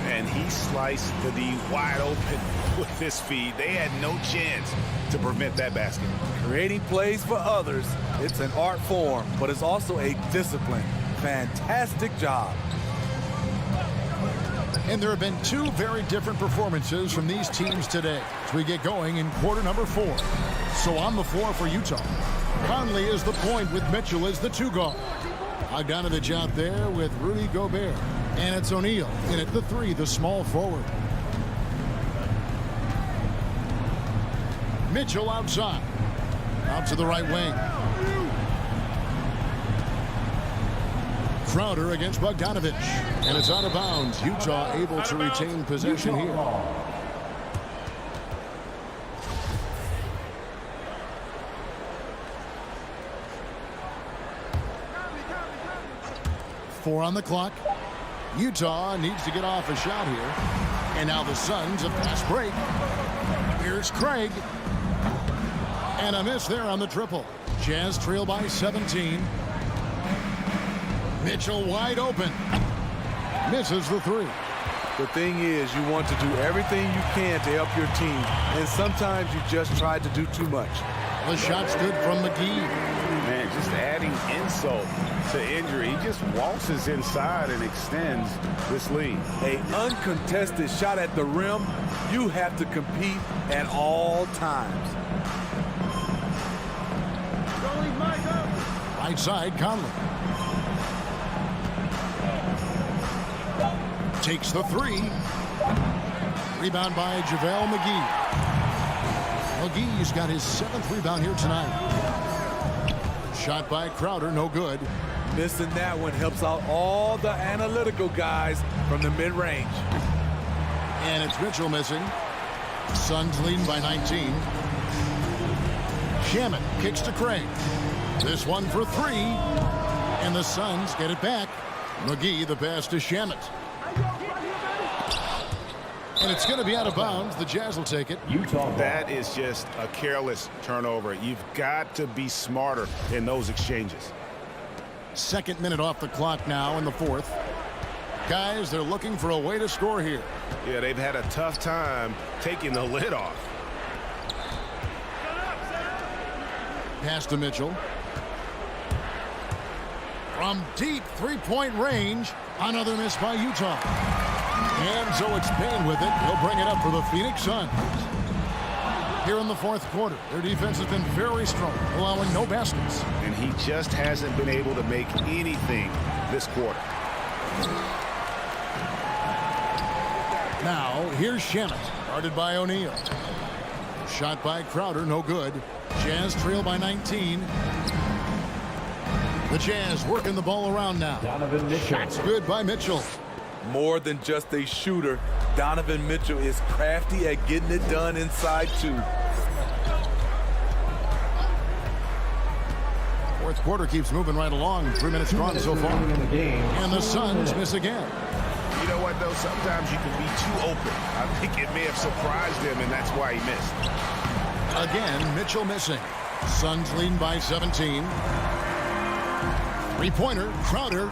And he sliced the D wide open with his feed. They had no chance to prevent that basket. Creating plays for others, it's an art form, but it's also a discipline. Fantastic job. And there have been two very different performances from these teams today as we get going in quarter number 4. So on the floor for Utah, Conley is the point with Mitchell as the 2 guard. Bogdanovich out there with Rudy Gobert. And it's O'Neal in at the 3, the small forward. Mitchell outside. Out to the right wing. Crowder against Bogdanovich. And it's out of bounds. Utah able to retain possession here. Four on the clock. Utah needs to get off a shot here. And now the Suns a fast break. Here's Craig. And a miss there on the triple. Jazz trail by 17. Mitchell wide open. Misses the 3. The thing is, you want to do everything you can to help your team, and sometimes you just try to do too much. The shot's good from McGee. Man, just adding insult to injury. He just waltzes inside and extends this lead. An uncontested shot at the rim, you have to compete at all times. Right side, Conley. Takes the 3. Rebound by JaVale McGee. McGee's got his 7th rebound here tonight. Shot by Crowder, no good. Missing that one helps out all the analytical guys from the mid-range. And it's Mitchell missing. Suns leading by 19. Shamet kicks to Craig. This one for 3. And the Suns get it back. McGee the pass to Shamet. And it's going to be out of bounds. The Jazz will take it. That is just a careless turnover. You've got to be smarter in those exchanges. 2nd minute off the clock now in the 4th. Guys, they're looking for a way to score here. Yeah, they've had a tough time taking the lid off. Pass to Mitchell. From deep 3-point range, another miss by Utah. And so it's Payne with it. He'll bring it up for the Phoenix Suns. Here in the 4th quarter, their defense has been very strong, allowing no baskets. And he just hasn't been able to make anything this quarter. Now, here's Shamet, guarded by O'Neal. Shot by Crowder, no good. Jazz trail by 19. The Jazz working the ball around now. Donovan Mitchell. Shots good by Mitchell. More than just a shooter, Donovan Mitchell is crafty at getting it done inside too. 4th quarter keeps moving right along. 3 minutes gone so far. And the Suns miss again. You know what, though? Sometimes you can be too open. I think it may have surprised him, and that's why he missed. Again, Mitchell missing. Suns leading by 17. 3-pointer, Crowder.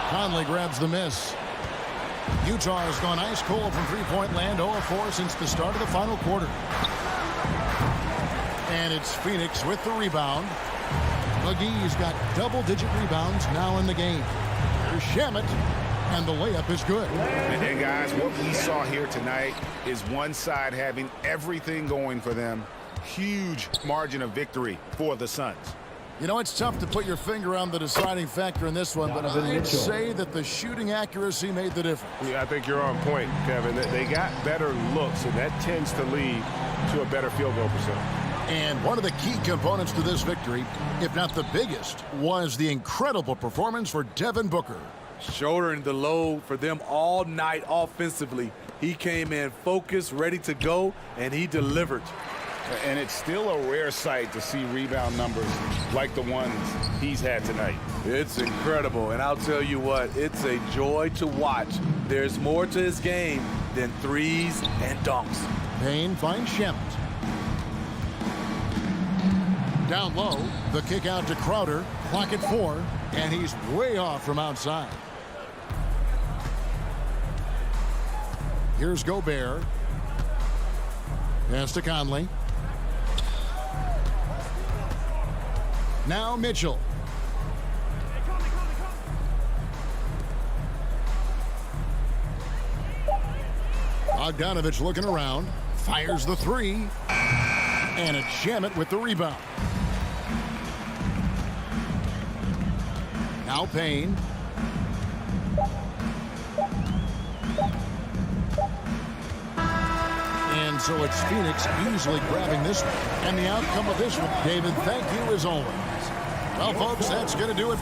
Conley grabs the miss. Utah has gone ice cold from 3-point land, 0 of 4 since the start of the final quarter. And it's Phoenix with the rebound. McGee's got double-digit rebounds now in the game. There's Shamet, and the layup is good. And guys, what we saw here tonight is one side having everything going for them. Huge margin of victory for the Suns. You know, it's tough to put your finger on the deciding factor in this one, but I'd say that the shooting accuracy made the difference. Yeah, I think you're on point, Kevin. They got better looks, and that tends to lead to a better field goal percentage. And one of the key components to this victory, if not the biggest, was the incredible performance for Devin Booker. Shouldering the load for them all night offensively. He came in focused, ready to go, and he delivered. And it's still a rare sight to see rebound numbers like the ones he's had tonight. It's incredible, and I'll tell you what, it's a joy to watch. There's more to his game than threes and dunks. Payne finds Shemet. Down low, the kick out to Crowder. Clock at 4, and he's way off from outside. Here's Gobert. Pass to Conley. Now Mitchell. Bogdanovich looking around. Fires the 3. And it's Shemet with the rebound. Now Payne. And so it's Phoenix easily grabbing this one. And the outcome of this one, David, thank you as always. Well, folks, that's going to do it.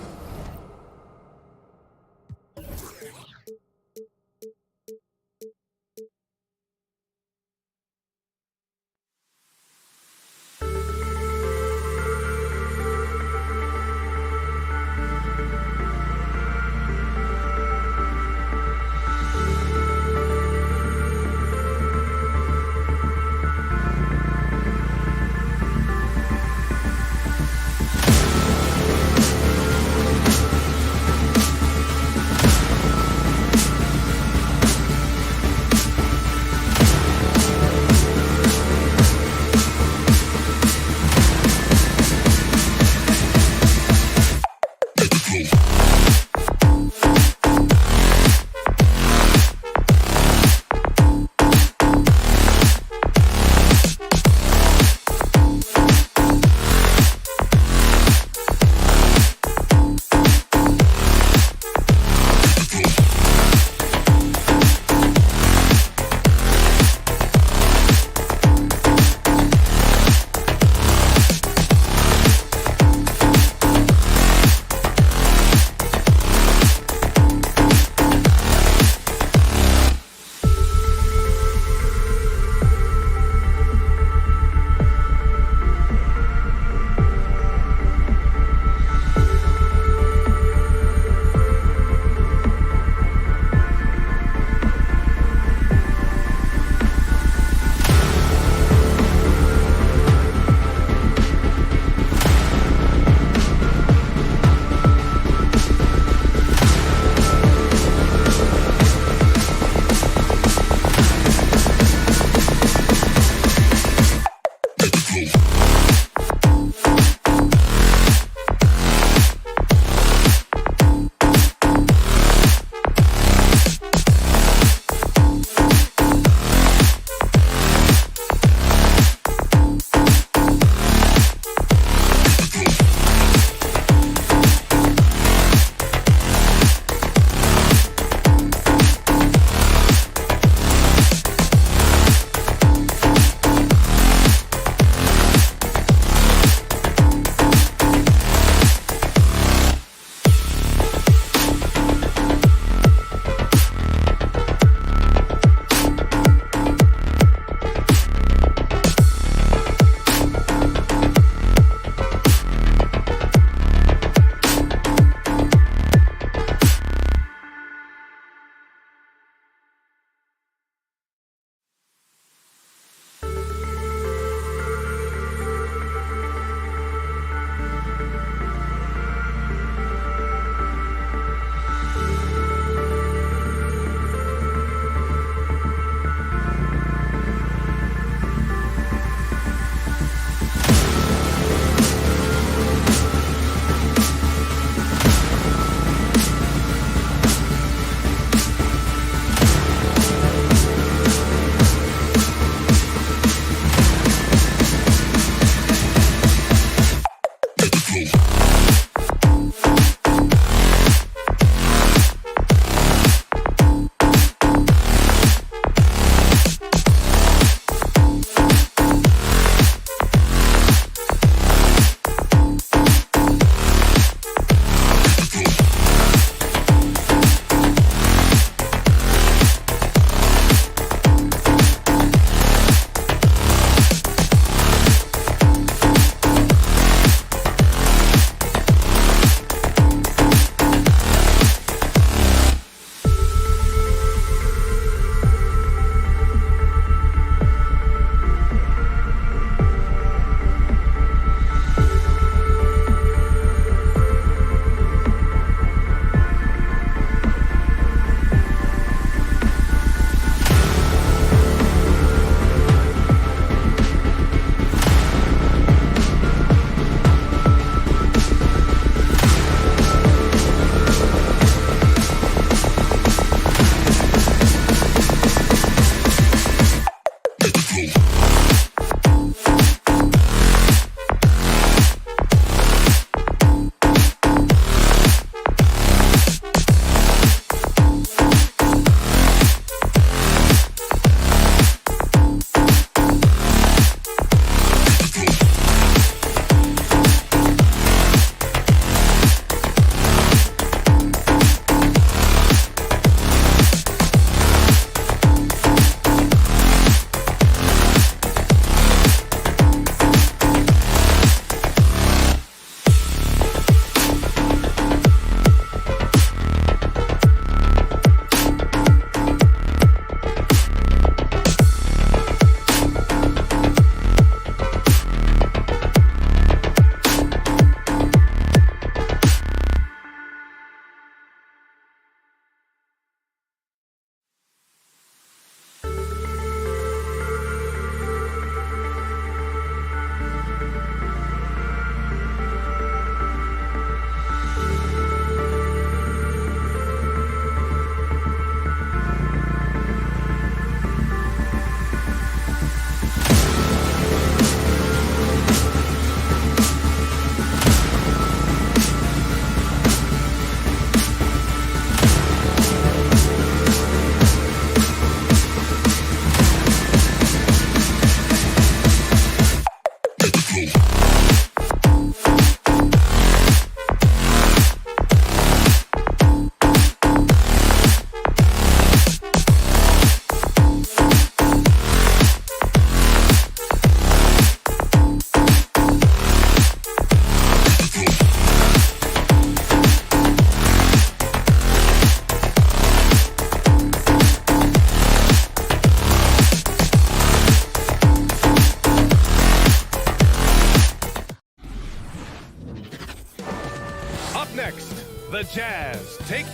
Next, the Jazz take...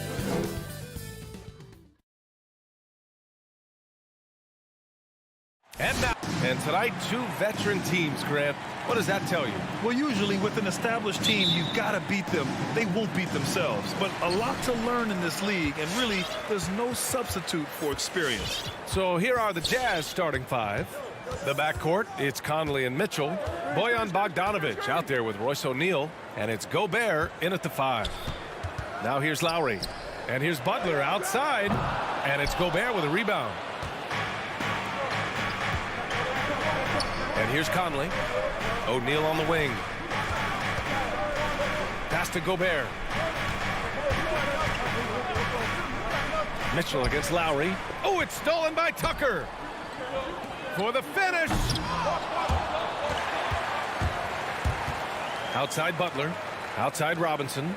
And tonight, two veteran teams, Grant. What does that tell you? Well, usually with an established team, you've got to beat them. They won't beat themselves. But a lot to learn in this league, and really, there's no substitute for experience. So here are the Jazz starting five. The backcourt, it's Conley and Mitchell. Bojan Bogdanovic out there with Royce O'Neal. And it's Gobert in at the 5. Now here's Lowry. And here's Butler outside. And it's Gobert with a rebound. And here's Conley. O'Neal on the wing. Pass to Gobert. Mitchell against Lowry. Oh, it's stolen by Tucker. For the finish. Outside Butler. Outside Robinson.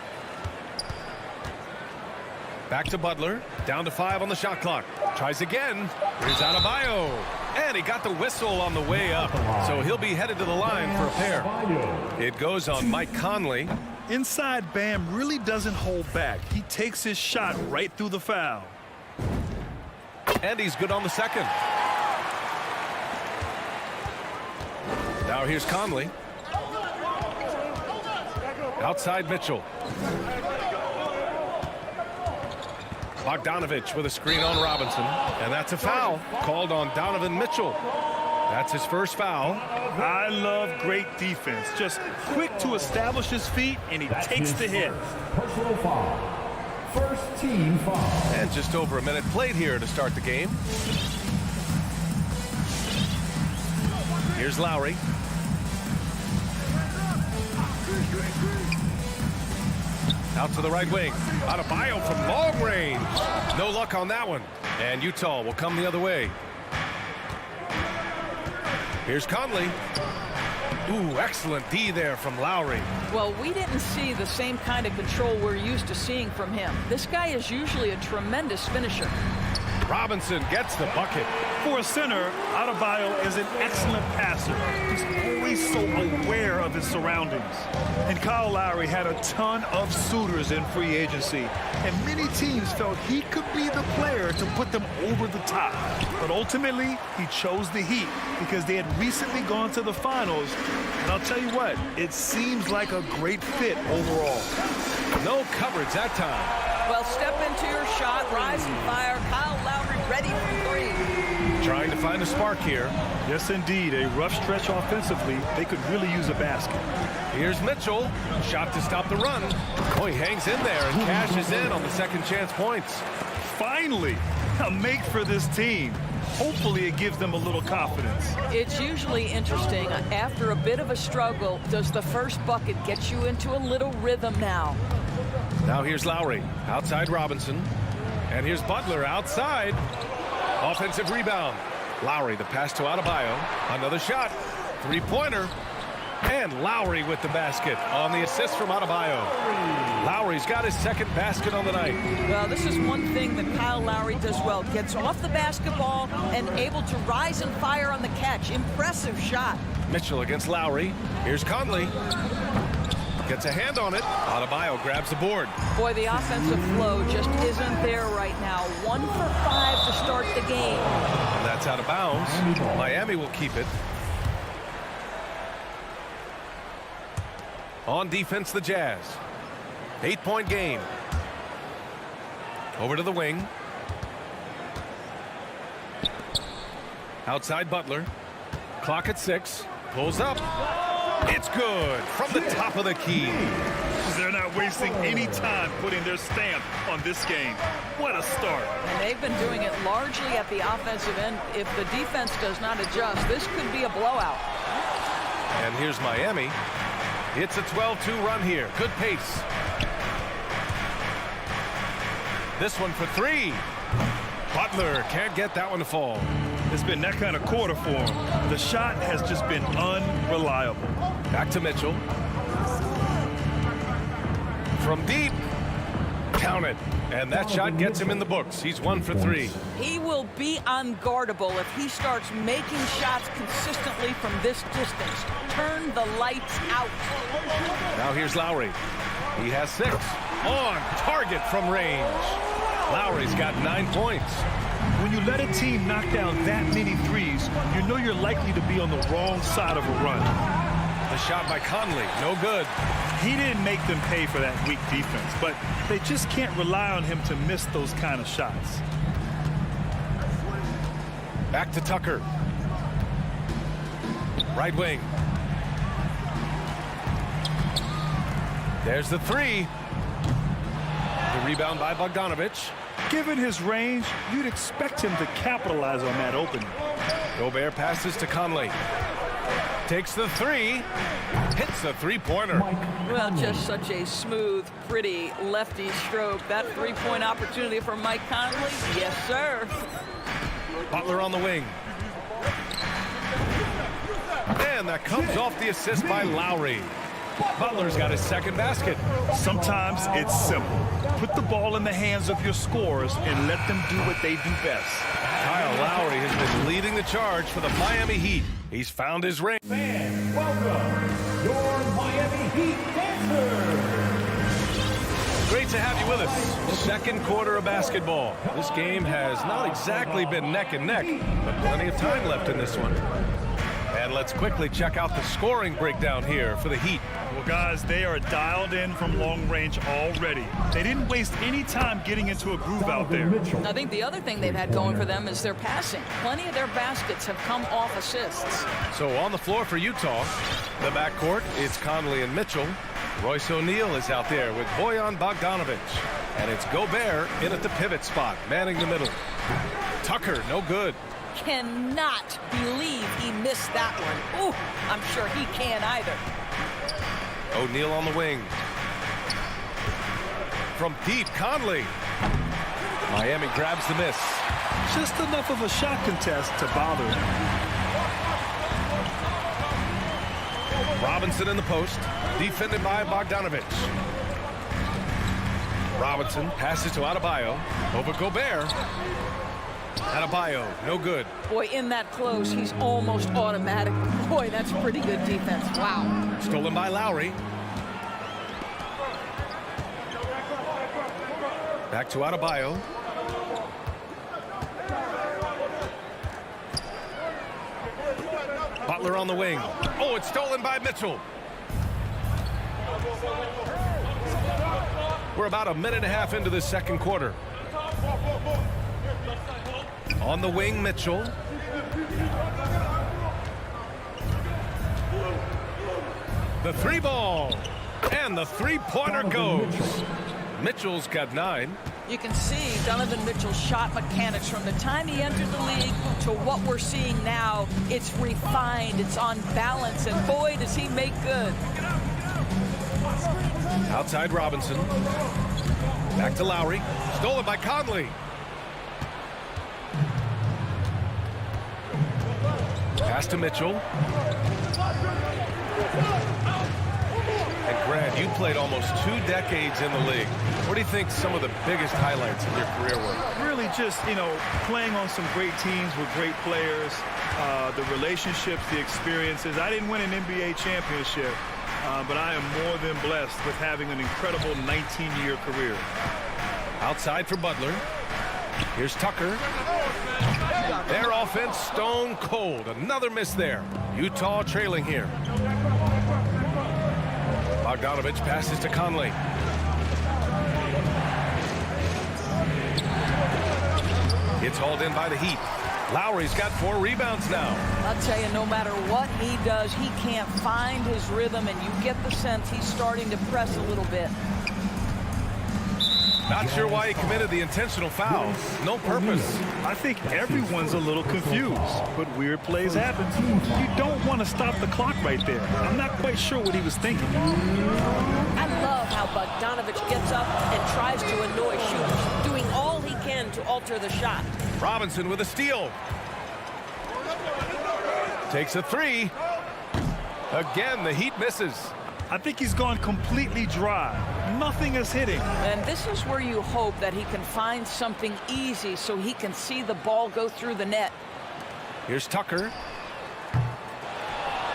Back to Butler. Down to 5 on the shot clock. Tries again. Here's Adebayo. And he got the whistle on the way up. So he'll be headed to the line for a pair. It goes on Mike Conley. Inside, Bam really doesn't hold back. He takes his shot right through the foul. And he's good on the second. Now here's Conley. Outside Mitchell. Bogdanovic with a screen on Robinson. And that's a foul called on Donovan Mitchell. That's his first foul. I love great defense. Just quick to establish his feet, and he takes the hit. Personal foul. First team foul. And just over a minute played here to start the game. Here's Lowry. Out to the right wing. Adebayo from long range. No luck on that one. And Utah will come the other way. Here's Conley. Ooh, excellent D there from Lowry. Well, we didn't see the same kind of control we're used to seeing from him. This guy is usually a tremendous finisher. Robinson gets the bucket. For a center, Adebayo is an excellent passer. He's always so aware of his surroundings. And Kyle Lowry had a ton of suitors in free agency, and many teams felt he could be the player to put them over the top. But ultimately, he chose the Heat because they had recently gone to the finals. And I'll tell you what, it seems like a great fit overall. No coverage that time. Well, step into your shot, rise and fire. Kyle Lowry ready for three. trying to find a spark here. Yes, indeed. A rough stretch offensively. They could really use a basket. Here's Mitchell. Shot to stop the run. Oh, he hangs in there and cashes in on the second chance points. Finally, a make for this team. Hopefully it gives them a little confidence. It's usually interesting. After a bit of a struggle, does the first bucket get you into a little rhythm now? Now here's Lowry. Outside Robinson. And here's Butler outside. Offensive rebound. Lowry, the pass to Adebayo. Another shot. Three-pointer. And Lowry with the basket on the assist from Adebayo. Lowry's got his second basket on the night. Well, this is one thing that Kyle Lowry does well. Gets off the basketball and able to rise and fire on the catch. Impressive shot. Mitchell against Lowry. Here's Conley. Gets a hand on it. Adebayo grabs the board. Boy, the offensive flow just isn't there right now. 1 for 5 to start the game. And that's out of bounds. Miami will keep it. On defense, the Jazz. 8-point game. Over to the wing. Outside Butler. Clock at 6. Pulls up. It's good from the top of the key. They're not wasting any time putting their stamp on this game. What a start. And they've been doing it largely at the offensive end. If the defense does not adjust, this could be a blowout. And here's Miami. It's a 12-2 run here. Good pace. This one for 3. Butler can't get that one to fall. It's been that kind of quarter for him. The shot has just been unreliable. Back to Mitchell. From deep. Count it. And that shot gets him in the books. He's 1 for 3. He will be unguardable if he starts making shots consistently from this distance. Turn the lights out. Now here's Lowry. He has 6. On target from range. Lowry's got 9 points. When you let a team knock down that many threes, you know you're likely to be on the wrong side of a run. The shot by Conley, no good. He didn't make them pay for that weak defense, but they just can't rely on him to miss those kind of shots. Back to Tucker. Right wing. There's the 3. The rebound by Bogdanovich. Given his range, you'd expect him to capitalize on that opening. Gobert passes to Conley. Takes the 3. Hits the three-pointer. Well, just such a smooth, pretty lefty stroke. That three-point opportunity for Mike Conley? Yes, sir. Butler on the wing. And that comes off the assist by Lowry. Butler's got his second basket. Sometimes it's simple. Put the ball in the hands of your scorers and let them do what they do best. Kyle Lowry has been leading the charge for the Miami Heat. He's found his ring. Fans, welcome your Miami Heat dancers. Great to have you with us. Second quarter of basketball. This game has not exactly been neck and neck, but plenty of time left in this one. And let's quickly check out the scoring breakdown here for the Heat. Well, guys, they are dialed in from long range already. They didn't waste any time getting into a groove out there. I think the other thing they've had going for them is their passing. Plenty of their baskets have come off assists. So on the floor for Utah, the backcourt, it's Conley and Mitchell. Royce O'Neal is out there with Bojan Bogdanovich. And it's Gobert in at the pivot spot, manning the middle. Tucker, no good. Cannot believe he missed that one. Ooh, I'm sure he can't either. O'Neal on the wing. From deep, Conley. Miami grabs the miss. Just enough of a shot contest to bother him. Robinson in the post, defended by Bogdanovich. Robinson passes to Adebayo. Over Gobert. Adebayo, no good. Boy, in that close, he's almost automatic. Boy, that's pretty good defense. Wow. Stolen by Lowry. Back to Adebayo. Butler on the wing. Oh, it's stolen by Mitchell. We're about a minute and a half into the second quarter. On the wing, Mitchell. The three ball. And the three-pointer goes. Mitchell's got 9. You can see Donovan Mitchell's shot mechanics from the time he entered the league to what we're seeing now. It's refined, it's on balance, and boy, does he make good. Outside Robinson. Back to Lowry. Stolen by Conley. Pass to Mitchell. And Grant, you played almost 2 decades in the league. What do you think some of the biggest highlights of your career were? Really just, playing on some great teams with great players, the relationships, the experiences. I didn't win an NBA championship, but I am more than blessed with having an incredible 19-year career. Outside for Butler. Here's Tucker. Their offense stone cold. Another miss there. Utah trailing here. Bogdanovich passes to Conley. It's hauled in by the Heat. Lowry's got 4 rebounds now. I'll tell you, no matter what he does, he can't find his rhythm, and you get the sense he's starting to press a little bit. Not sure why he committed the intentional foul. No purpose. I think everyone's a little confused, but weird plays happen. You don't want to stop the clock right there. I'm not quite sure what he was thinking. I love how Bogdanovich gets up and tries to annoy shooters, doing all he can to alter the shot. Robinson with a steal. Takes a 3. Again, the Heat misses. I think he's gone completely dry. Nothing is hitting. And this is where you hope that he can find something easy so he can see the ball go through the net. Here's Tucker.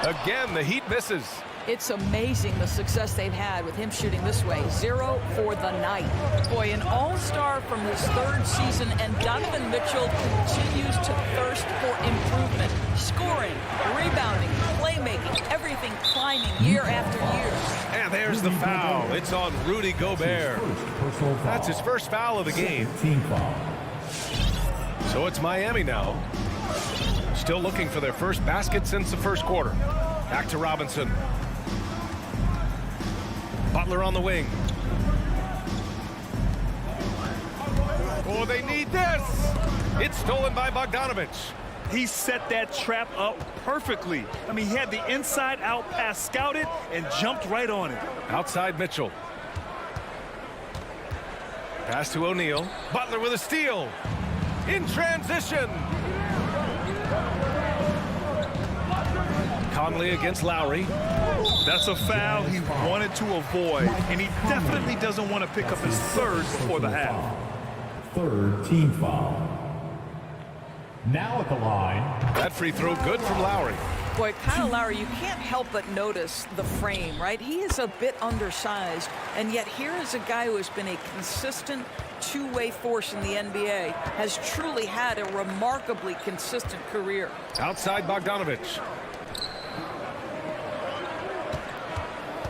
Again, the Heat misses. It's amazing the success they've had with him shooting this way. 0 for the night. Boy, an all-star from his 3rd season, and Donovan Mitchell continues to thirst for improvement. Scoring, rebounding, playmaking, everything climbing year after year. And there's the foul. It's on Rudy Gobert. That's his first foul of the game. So it's Miami now. Still looking for their first basket since the first quarter. Back to Robinson. Butler on the wing. Oh, they need this. It's stolen by Bogdanovich. He set that trap up perfectly. I mean, he had the inside-out pass scouted and jumped right on it. Outside Mitchell. Pass to O'Neal. Butler with a steal. In transition. Conley against Lowry. That's a foul he wanted to avoid, and he definitely doesn't want to pick up his 3rd before the half. 3rd team foul. Now at the line. That free throw good from Lowry. Boy, Kyle Lowry, you can't help but notice the frame, right? He is a bit undersized, and yet here is a guy who has been a consistent two-way force in the NBA, has truly had a remarkably consistent career. Outside Bogdanovich.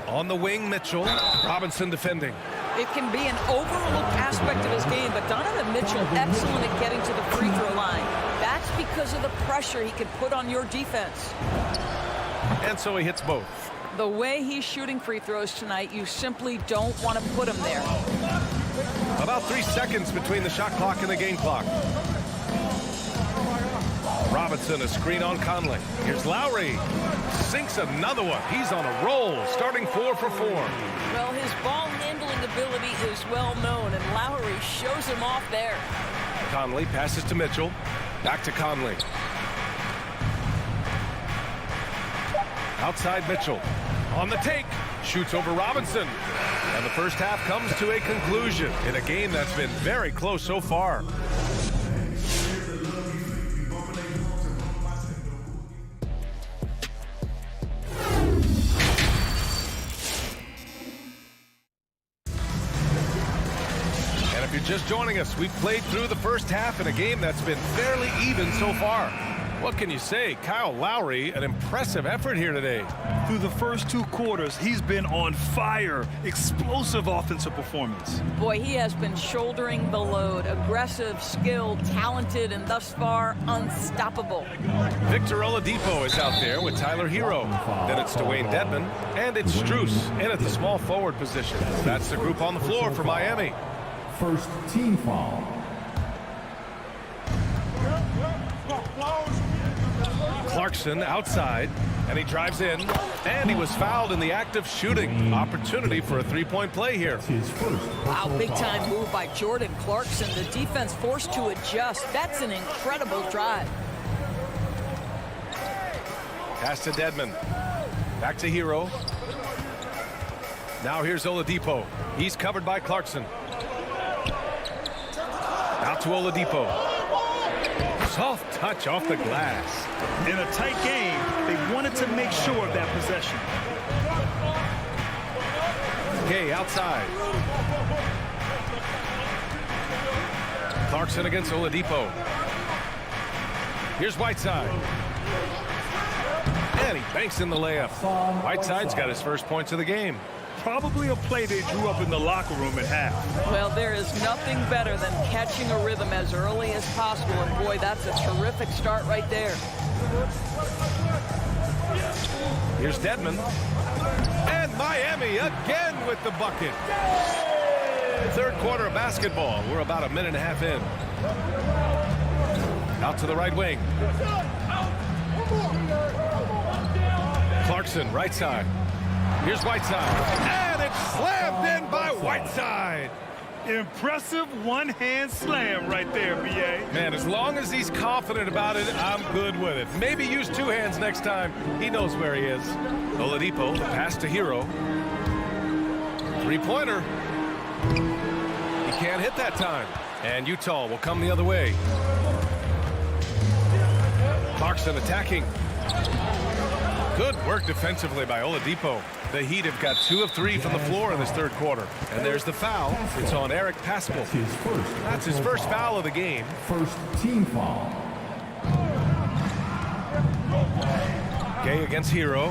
On the wing, Mitchell. Robinson defending. It can be an overlooked aspect of his game, but Donovan Mitchell excellent at getting to the free throw line. That's because of the pressure he can put on your defense. And so he hits both. The way he's shooting free throws tonight, you simply don't want to put him there. About 3 seconds between the shot clock and the game clock. Robinson, a screen on Conley. Here's Lowry. Sinks another one. He's on a roll, starting 4 for 4. Well, his ball handling ability is well known, and Lowry shows him off there. Conley passes to Mitchell. Back to Conley. Outside Mitchell. On the take. Shoots over Robinson. And the first half comes to a conclusion in a game that's been very close so far. If you're just joining us, we've played through the first half in a game that's been fairly even so far. What can you say? Kyle Lowry, an impressive effort here today. Through the first 2 quarters, he's been on fire. Explosive offensive performance. Boy, he has been shouldering the load. Aggressive, skilled, talented, and thus far, unstoppable. Victor Oladipo is out there with Tyler Hero. Then it's Dwayne Dedmon, and it's Strus in at the small forward position. That's the group on the floor for Miami. First team foul. Clarkson outside, and he drives in, and he was fouled in the act of shooting. Opportunity for a three-point play here. Wow, big-time move by Jordan Clarkson. The defense forced to adjust. That's an incredible drive. Pass to Dedmon. Back to Hero. Now here's Oladipo. He's covered by Clarkson. Out to Oladipo. Soft touch off the glass. In a tight game, they wanted to make sure of that possession. Gay outside. Clarkson against Oladipo. Here's Whiteside. And he banks in the layup. Whiteside's got his first points of the game. Probably a play they drew up in the locker room at half. Well, there is nothing better than catching a rhythm as early as possible. And boy, that's a terrific start right there. Here's Dedmon. And Miami again with the bucket. Third quarter of basketball. We're about a minute and a half in. Out to the right wing. Clarkson, right side. Here's Whiteside. And it's slammed in by Whiteside. Impressive one-hand slam right there, B.A. Man, as long as he's confident about it, I'm good with it. Maybe use 2 hands next time. He knows where he is. Oladipo, the pass to Hero. Three-pointer. He can't hit that time. And Utah will come the other way. Clarkson attacking. Good work defensively by Oladipo. The Heat have got 2 of 3 from the floor in this third quarter. And there's the foul. It's on Eric Paschall. That's his first foul of the game. First team foul. Gay against Hero.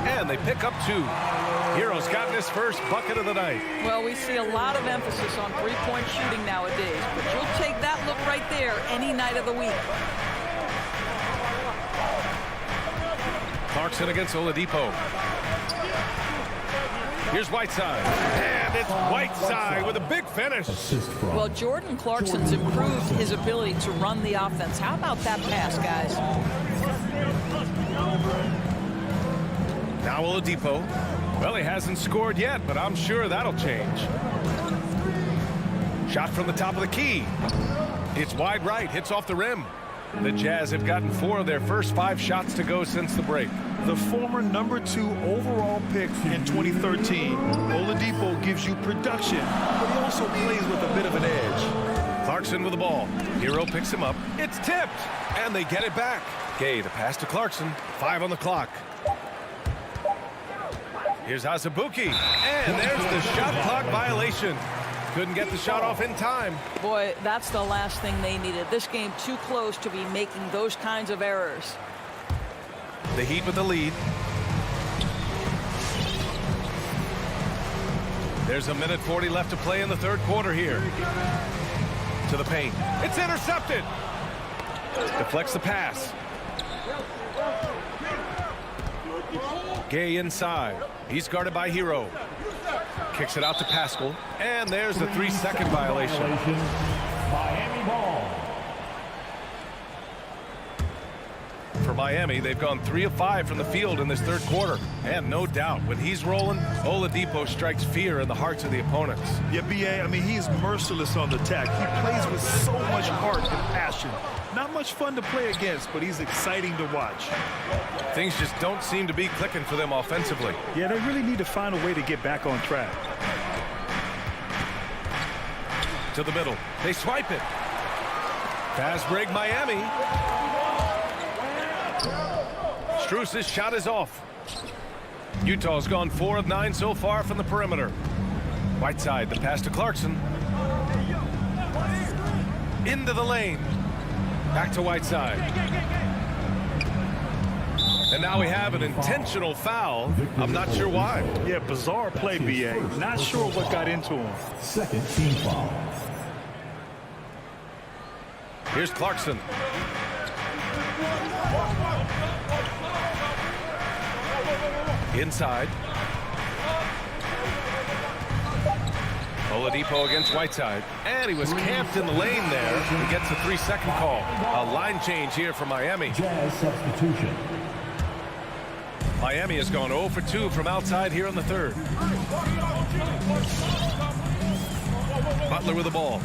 And they pick up 2. Hero's gotten his first bucket of the night. Well, we see a lot of emphasis on three-point shooting nowadays, but you'll take that look right there any night of the week. Clarkson against Oladipo. Here's Whiteside. And it's Whiteside with a big finish. Well, Jordan Clarkson's improved his ability to run the offense. How about that pass, guys? Now Oladipo. Well, he hasn't scored yet, but I'm sure that'll change. Shot from the top of the key. It's wide right, hits off the rim. The Jazz have gotten 4 of their first 5 shots to go since the break. The former #2 overall pick in 2013, Oladipo gives you production, but he also plays with a bit of an edge. Clarkson with the ball. Hero picks him up. It's tipped, and they get it back. Gay, the pass to Clarkson. 5 on the clock. Here's Azubuike, and there's the shot clock violation. Couldn't get the shot off in time. Boy, that's the last thing they needed. This game too close to be making those kinds of errors. The Heat with the lead. There's 1:40 left to play in the third quarter here. To the paint. It's intercepted. Deflects the pass. Gay inside. He's guarded by Hero. Kicks it out to Paschall. And there's the 3-second violation. Miami ball. For Miami, they've gone 3 of 5 from the field in this third quarter. And no doubt, when he's rolling, Oladipo strikes fear in the hearts of the opponents. Yeah, B.A., I mean, he's merciless on the attack. He plays with so much heart and passion. Not much fun to play against, but he's exciting to watch. Things just don't seem to be clicking for them offensively. Yeah, they really need to find a way to get back on track. To the middle. They swipe it. Fast break Miami. Strus's shot is off. Utah's gone 4 of 9 so far from the perimeter. Whiteside, the pass to Clarkson. Into the lane. Back to Whiteside. And now we have an intentional foul. I'm not sure why. Yeah, bizarre play, B.A. Not sure what got into him. Second team foul. Here's Clarkson. Inside. Oladipo against Whiteside. And he was camped in the lane there. He gets a 3-second call. A line change here for Miami. Jazz substitution. Miami has gone 0 for 2 from outside here in the third. Butler with the ball.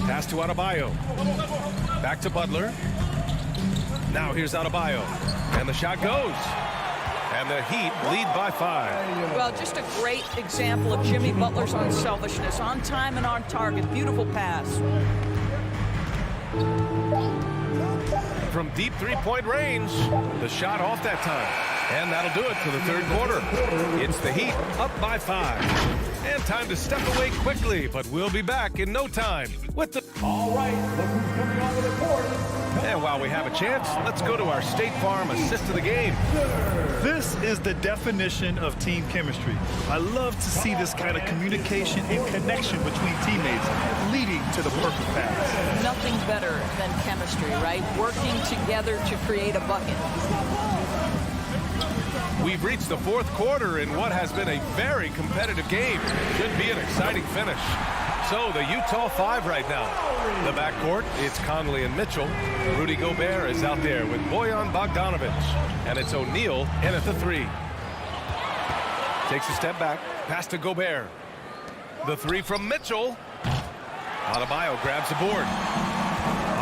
Pass to Adebayo. Back to Butler. Now here's Adebayo. And the shot goes. And the Heat lead by 5. Well, just a great example of Jimmy Butler's unselfishness. On time and on target. Beautiful pass. From deep three-point range, the shot off that time. And that'll do it for the third quarter. It's the Heat up by 5. And time to step away quickly, but we'll be back in no time with the... All right, look who's coming onto the court. And while we have a chance, let's go to our State Farm assist of the game. This is the definition of team chemistry. I love to see this kind of communication and connection between teammates leading to the perfect pass. Nothing better than chemistry, right? Working together to create a bucket. We've reached the fourth quarter in what has been a very competitive game. Should be an exciting finish. So the Utah 5 right now. The backcourt, it's Conley and Mitchell. Rudy Gobert is out there with Bojan Bogdanovic. And it's O'Neal in at the 3. Takes a step back. Pass to Gobert. The 3 from Mitchell. Adebayo grabs the board.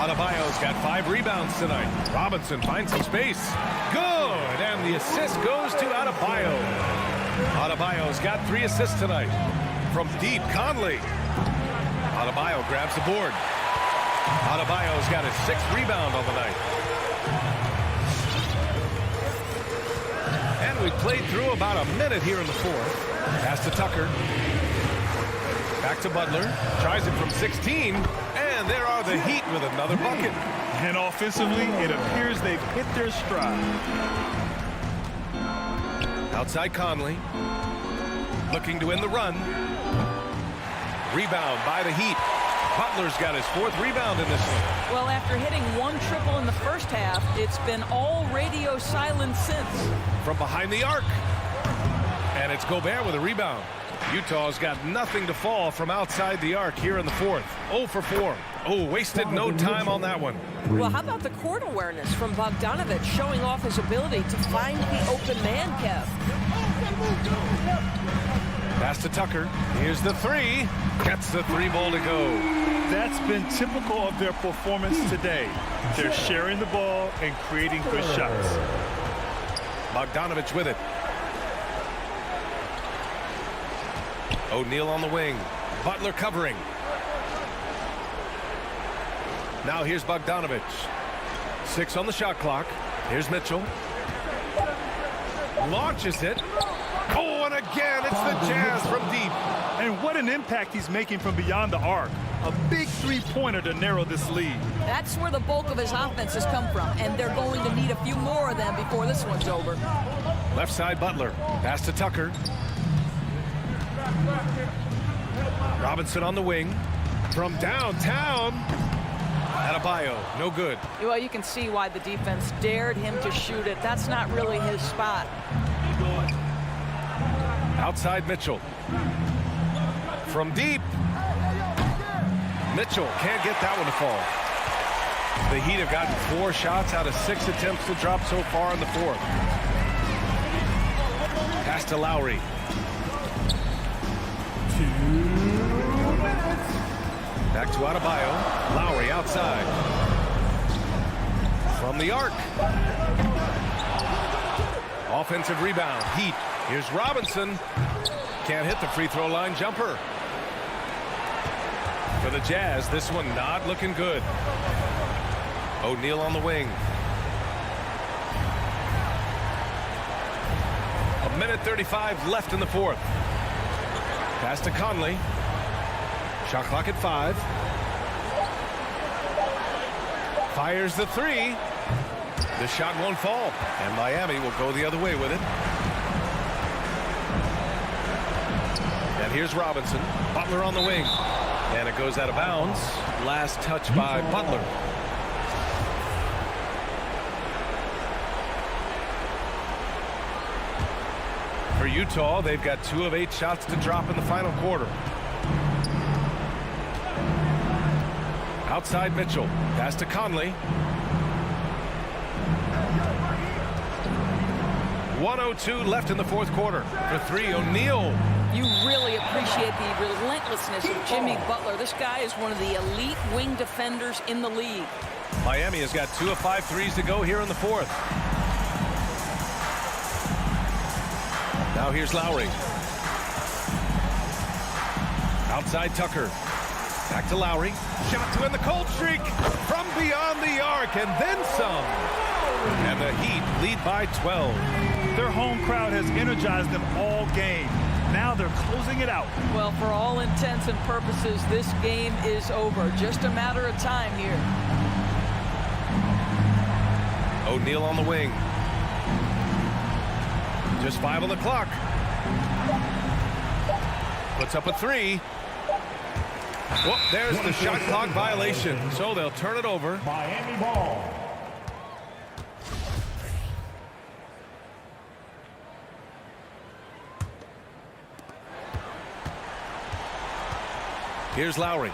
Adebayo's got 5 rebounds tonight. Robinson finds some space. Good! And the assist goes to Adebayo. Adebayo's got 3 assists tonight. From deep, Conley. Adebayo grabs the board. Adebayo's got his 6th rebound on the night. And we played through about a minute here in the fourth. Pass to Tucker. Back to Butler. Tries it from 16. And there are the Heat with another bucket. And offensively, it appears they've hit their stride. Outside Conley. Looking to win the run. Rebound by the Heat. Butler's got his 4th rebound in this one. Well, after hitting 1 triple in the first half, it's been all radio silence since. From behind the arc. And it's Gobert with a rebound. Utah's got nothing to fall from outside the arc here in the fourth. 0 for 4. Oh, wasted no time on that one. Well, how about the court awareness from Bogdanovic showing off his ability to find the open man, Kev? Pass to Tucker. Here's the 3. Gets the 3-ball to go. That's been typical of their performance today. They're sharing the ball and creating good shots. Bogdanovic with it. O'Neal on the wing. Butler covering. Now here's Bogdanovic. 6 on the shot clock. Here's Mitchell. Launches it. Oh, and again, it's the Jazz from deep. And what an impact he's making from beyond the arc. A big 3-pointer to narrow this lead. That's where the bulk of his offense has come from, and they're going to need a few more of them before this one's over. Left side Butler. Pass to Tucker. Robinson on the wing. From downtown. Adebayo, no good. Well, you can see why the defense dared him to shoot it. That's not really his spot. Outside Mitchell. From deep. Mitchell can't get that one to fall. The Heat have gotten 4 shots out of 6 attempts to drop so far in the fourth. Pass to Lowry. 2 minutes. Back to Adebayo. Lowry outside. From the arc. Offensive rebound. Heat. Here's Robinson. Can't hit the free throw line jumper. For the Jazz, this one not looking good. O'Neal on the wing. 1:35 left in the fourth. Pass to Conley. Shot clock at 5. Fires the three. The shot won't fall, and Miami will go the other way with it. And here's Robinson. Butler on the wing. And it goes out of bounds. Last touch by Butler. For Utah, they've got 2 of 8 shots to drop in the final quarter. Outside Mitchell. Pass to Conley. 1:02 left in the fourth quarter. For 3, O'Neal. You really appreciate the relentlessness of Jimmy Butler. This guy is one of the elite wing defenders in the league. Miami has got 2 of 5 threes to go here in the fourth. Now here's Lowry. Outside Tucker. Back to Lowry. Shot to end the cold streak from beyond the arc, and then some. And the Heat lead by 12. Their home crowd has energized them all game. Now they're closing it out. Well, for all intents and purposes, this game is over. Just a matter of time here. O'Neal on the wing. Just 5 on the clock. Puts up a 3. Whoop, there's the shot clock violation. So they'll turn it over. Miami ball. Here's Lowry.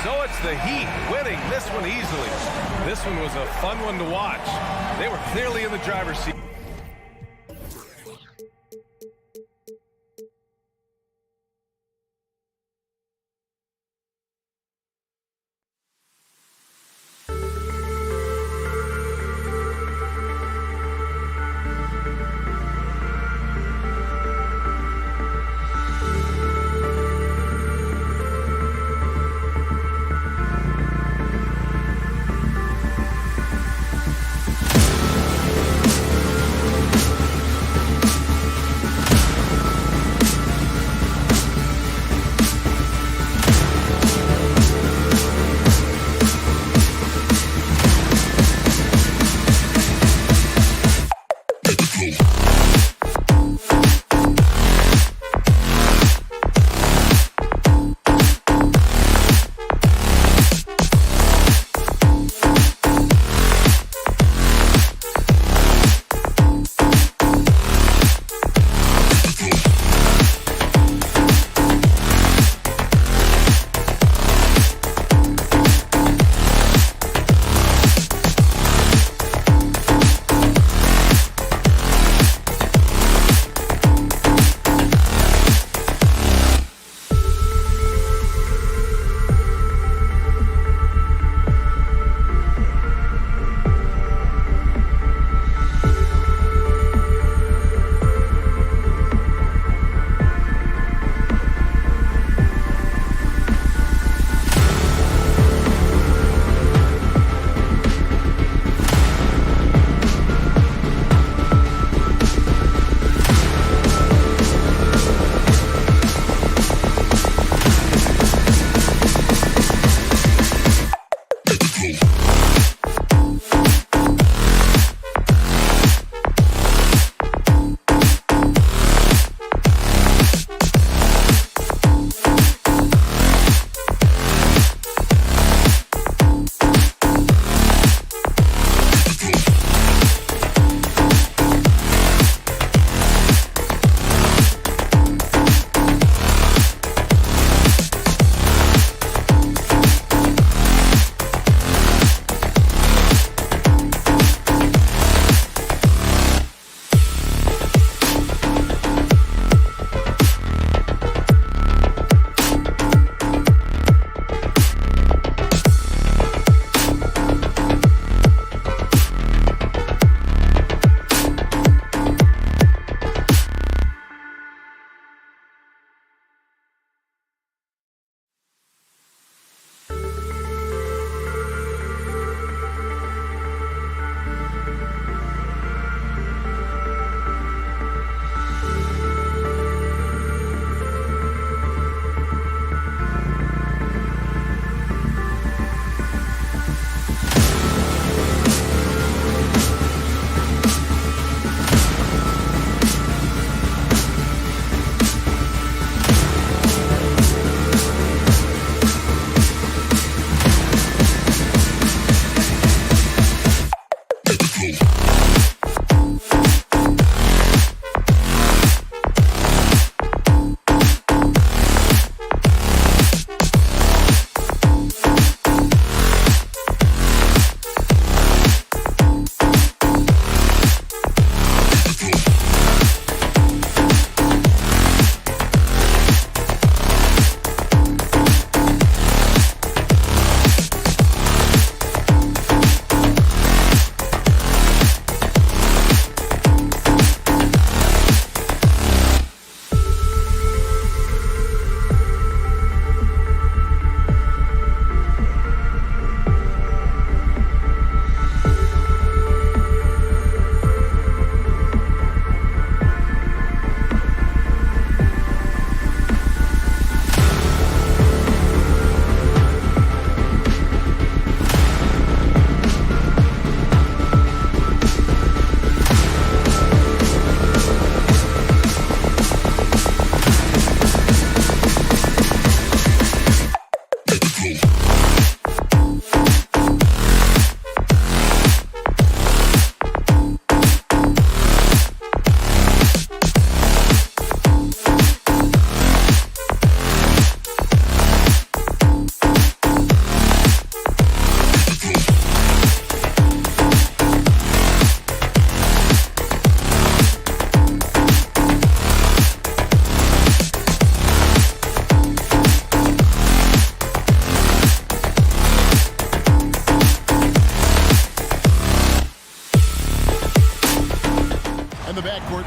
So it's the Heat winning this one easily. This one was a fun one to watch. They were clearly in the driver's seat.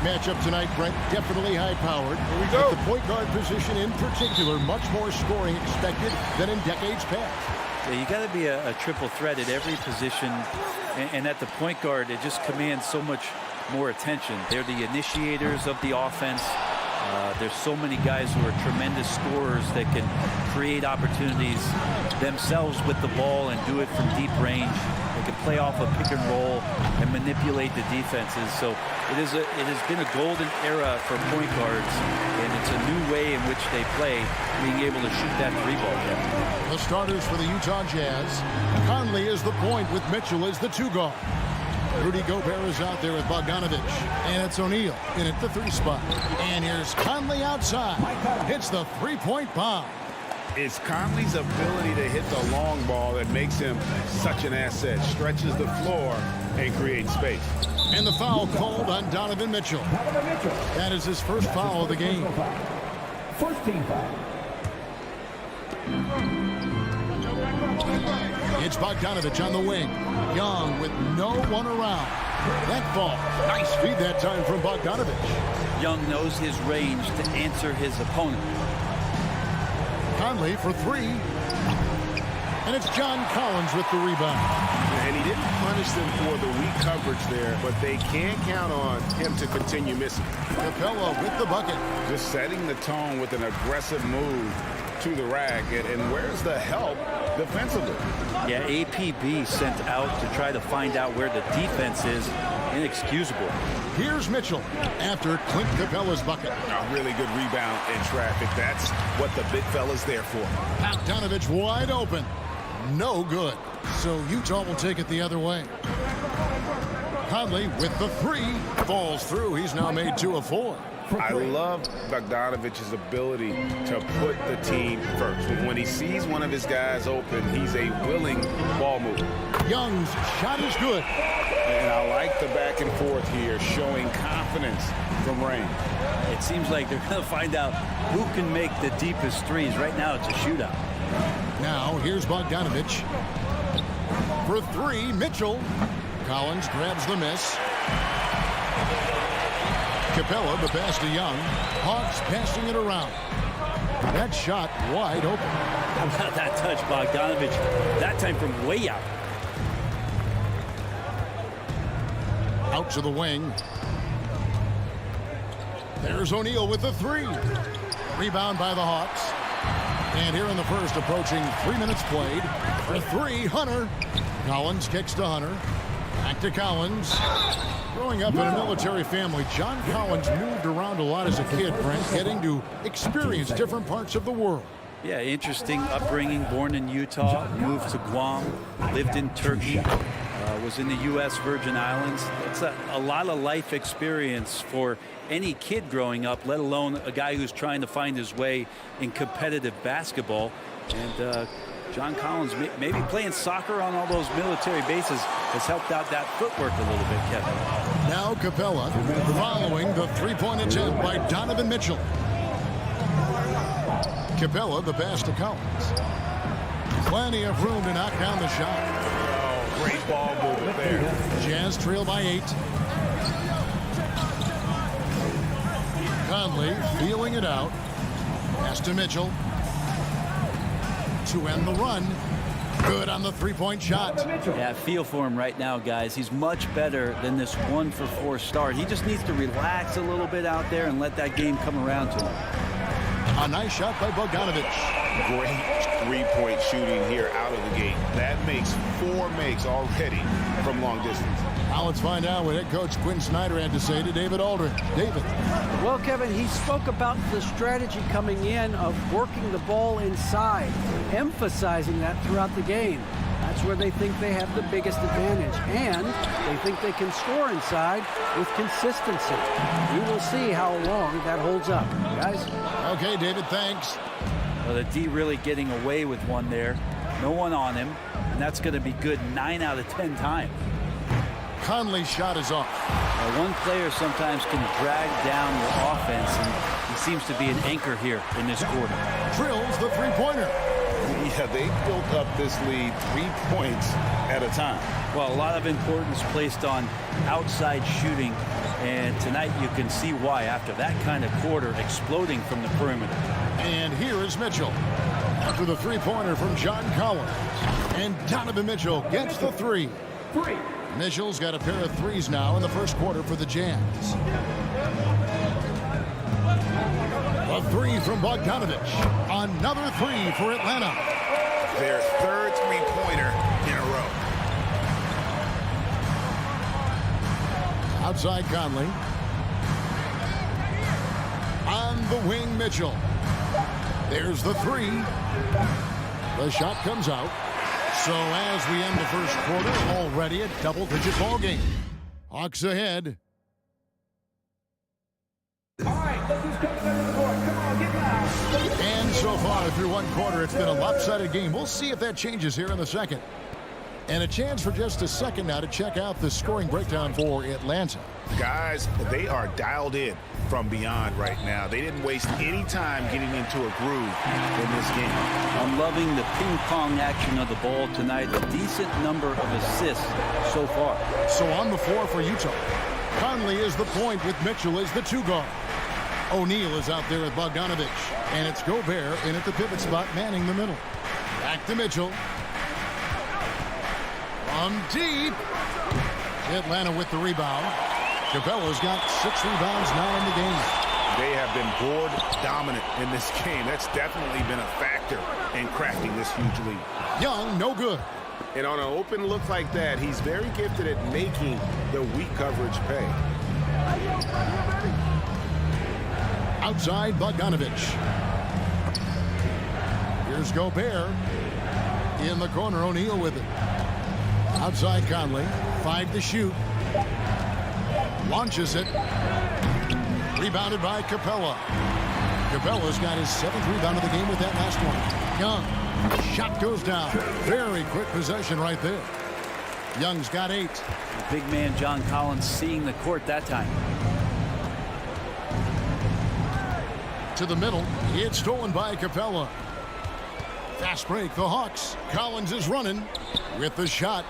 Matchup tonight, Brent, definitely high-powered. Here we go. With the point guard position in particular, much more scoring expected than in decades past. Yeah, you got to be a triple threat at every position, and at the point guard, it just commands so much more attention. They're the initiators of the offense. There's so many guys who are tremendous scorers that can create opportunities themselves with the ball and do it from deep range. They can play off a pick and roll and manipulate the defenses. So it has been a golden era for point guards, and it's a new way in which they play, being able to shoot that three ball. The starters for the Utah Jazz. Conley is the point with Mitchell as the two guard. Rudy Gobert is out there with Bogdanovich. And it's O'Neal in at the 3 spot. And here's Conley outside. Hits the three-point bomb. It's Conley's ability to hit the long ball that makes him such an asset. Stretches the floor and creates space. And the foul called on Donovan Mitchell. That is his first foul of the game. First team foul. It's Bogdanovich on the wing. Young with no one around. That ball. Nice feed that time from Bogdanovich. Young knows his range to answer his opponent. Conley for 3. And it's John Collins with the rebound. And he didn't punish them for the weak coverage there, but they can't count on him to continue missing. Capella with the bucket. Just setting the tone with an aggressive move to the rack. And where's the help defensively? Yeah, APB sent out to try to find out where the defense is. Inexcusable. Here's Mitchell after Clint Capella's bucket. A really good rebound in traffic. That's what the big fella's there for. Bogdanovich wide open. No good. So Utah will take it the other way. Conley with the 3. Falls through. He's now made 2 of 4. I love Bogdanovich's ability to put the team first. When he sees one of his guys open, he's a willing ball mover. Young's shot is good. And I like the back and forth here, showing confidence from range. It seems like they're going to find out who can make the deepest threes. Right now, it's a shootout. Now, here's Bogdanovich. For 3, Mitchell. Collins grabs the miss. Capella, the pass to Young. Hawks passing it around. That shot wide open. How about that touch, Bogdanovich? That time from way out. Out to the wing. There's O'Neal with the 3. Rebound by the Hawks. And here in the first, approaching 3 minutes played. For 3, Hunter. Collins kicks to Hunter. Back to Collins. Growing up in a military family, John Collins moved around a lot as a kid, Brent, getting to experience different parts of the world. Yeah, interesting upbringing. Born in Utah, moved to Guam, lived in Turkey, was in the U.S. Virgin Islands. It's a lot of life experience for any kid growing up, let alone a guy who's trying to find his way in competitive basketball. And John Collins, maybe playing soccer on all those military bases has helped out that footwork a little bit, Kevin. Now Capella following the three-point attempt by Donovan Mitchell. Capella, the pass to Collins. Plenty of room to knock down the shot. Oh, great ball movement there. Jazz trail by 8. Conley feeling it out. Pass to Mitchell. To end the run. Good on the three-point shot. Yeah, I feel for him right now, guys. He's much better than this 1-for-4 start. He just needs to relax a little bit out there and let that game come around to him. A nice shot by Bogdanovich. Great three-point shooting here out of the gate. That makes 4 makes already from long distance. Now let's find out what head coach Quinn Snyder had to say to David Aldridge. David. Well, Kevin, he spoke about the strategy coming in of working the ball inside, emphasizing that throughout the game. That's where they think they have the biggest advantage, and they think they can score inside with consistency. We will see how long that holds up, guys. Okay, David, thanks. Well, the D really getting away with one there. No one on him, and that's going to be good 9 out of 10 times. Conley's shot is off. One player sometimes can drag down your offense, and he seems to be an anchor here in this quarter. Drills the three-pointer. Yeah, they built up this lead 3 points at a time. Well, a lot of importance placed on outside shooting, and tonight you can see why after that kind of quarter exploding from the perimeter. And here is Mitchell after the three-pointer from John Collins. And Donovan Mitchell gets the three. Mitchell's got a pair of threes now in the first quarter for the Jazz. A three from Bogdanovich. Another three for Atlanta. Their third three-pointer in a row. Outside Conley. On the wing, Mitchell. There's the three. The shot comes out. So as we end the first quarter, already a double-digit ball game. Hawks ahead. And so far through one quarter, it's been a lopsided game. We'll see if that changes here in the second. And a chance for just a second now to check out the scoring breakdown for Atlanta. Guys, they are dialed in from beyond right now. They didn't waste any time getting into a groove in this game. I'm loving the ping-pong action of the ball tonight. A decent number of assists so far. So on the floor for Utah, Conley is the point with Mitchell as the two guard. O'Neal is out there with Bogdanovich. And it's Gobert in at the pivot spot, manning the middle. Back to Mitchell. From deep. Atlanta with the rebound. Capella's got 6 rebounds now in the game. They have been board dominant in this game. That's definitely been a factor in crafting this huge lead. Young, no good. And on an open look like that, he's very gifted at making the weak coverage pay. Outside Bogdanovich. Here's Gobert. In the corner, O'Neal with it. Outside Conley. 5 to shoot. Launches it. Rebounded by Capella. Capella's got his 7th rebound of the game with that last one. Young. Shot goes down. Very quick possession right there. Young's got 8. The big man John Collins seeing the court that time. To the middle. It's stolen by Capella. Fast break, the Hawks. Collins is running with the shot.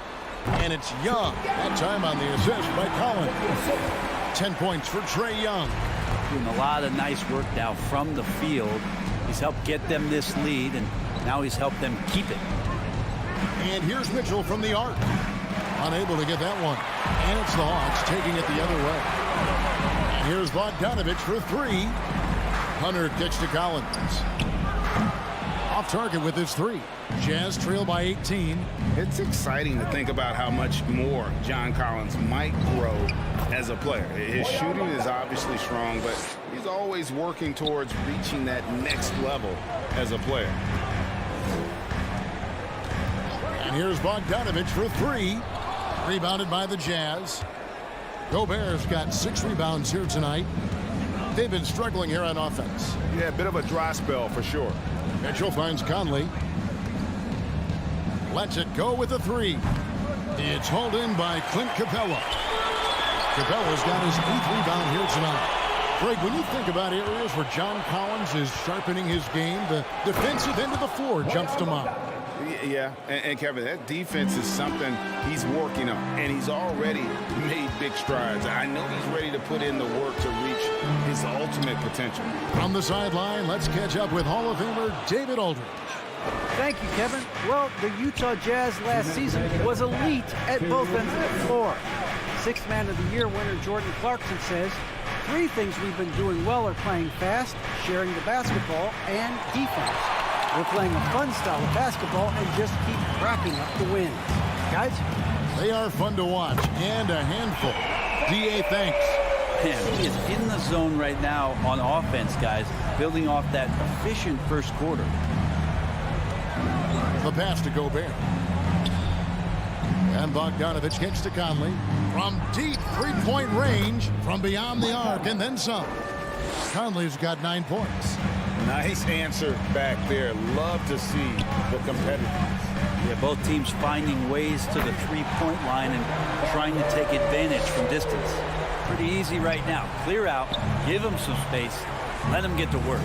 And it's Young. That time on the assist by Collins. 10 points for Trae Young. Doing a lot of nice work now from the field. He's helped get them this lead, and now he's helped them keep it. And here's Mitchell from the arc. Unable to get that one. And it's the Hawks taking it the other way. And here's Bogdanovich for 3. Hunter kicks to Collins. Off target with his 3. Jazz trail by 18. It's exciting to think about how much more John Collins might grow as a player. His shooting is obviously strong, but he's always working towards reaching that next level as a player. And here's Bogdanovich for 3. Rebounded by the Jazz. Gobert's got 6 rebounds here tonight. They've been struggling here on offense. Yeah, a bit of a dry spell for sure. Mitchell finds Conley. Lets it go with a 3. It's hauled in by Clint Capella. Capella's got his 8th rebound here tonight. Greg, when you think about areas where John Collins is sharpening his game, the defensive end of the floor jumps to mind. Yeah, and Kevin, that defense is something he's working on, and he's already made big strides. I know he's ready to put in the work to reach his ultimate potential. On the sideline, let's catch up with Hall of Famer David Aldridge. Thank you, Kevin. Well, the Utah Jazz last season was elite at both ends of the floor. 6th Man of the Year winner Jordan Clarkson says, 3 things we've been doing well are playing fast, sharing the basketball, and defense. We're playing a fun style of basketball and just keep racking up the wins. Guys? They are fun to watch and a handful. D.A., thanks. Man, he is in the zone right now on offense, guys, building off that efficient first quarter. The pass to Gobert. And Bogdanovich kicks to Conley. From deep 3-point range, from beyond the arc, and then some. Conley's got 9 points. Nice answer back there. Love to see the competitiveness. Yeah, both teams finding ways to the 3-point line and trying to take advantage from distance. Pretty easy right now. Clear out, give them some space, let them get to work.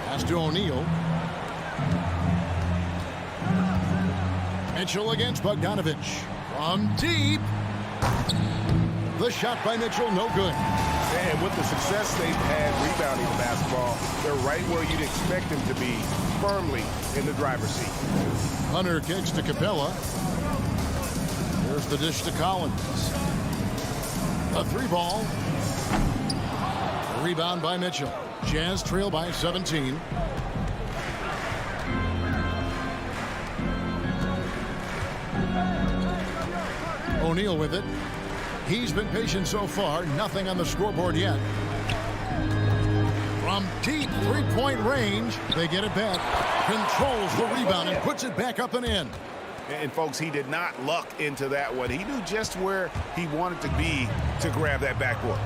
Pass to O'Neal. Mitchell against Bogdanovich. From deep. The shot by Mitchell, no good. And with the success they've had rebounding the basketball, they're right where you'd expect them to be, firmly in the driver's seat. Hunter kicks to Capella. Here's the dish to Collins. A 3-ball. Rebound by Mitchell. Jazz trail by 17. O'Neal with it. He's been patient so far. Nothing on the scoreboard yet. From deep three-point range, they get it back. Controls the rebound and puts it back up and in. And folks, he did not luck into that one. He knew just where he wanted to be to grab that backboard.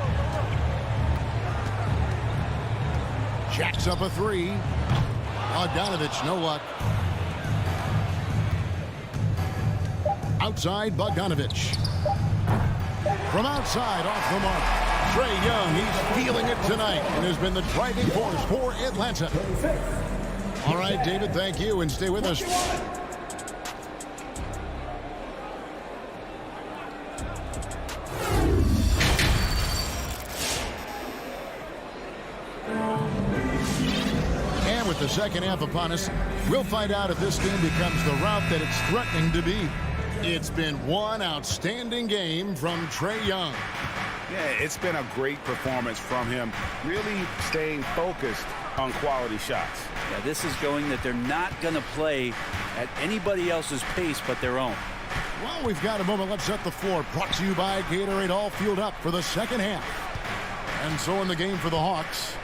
Jacks up a 3. Bogdanovich, no luck. Outside, Bogdanovich. From outside, off the mark. Trae Young, he's feeling it tonight and has been the driving force for Atlanta. All right, David, thank you, and stay with us. And with the second half upon us, we'll find out if this game becomes the route that it's threatening to be. It's been one outstanding game from Trae Young. Yeah, it's been a great performance from him, really staying focused on quality shots. Yeah, this is showing that they're not going to play at anybody else's pace but their own. Well, we've got a moment. Let's set the floor. Brought to you by Gatorade, all fueled up for the second half. And so in the game for the Hawks,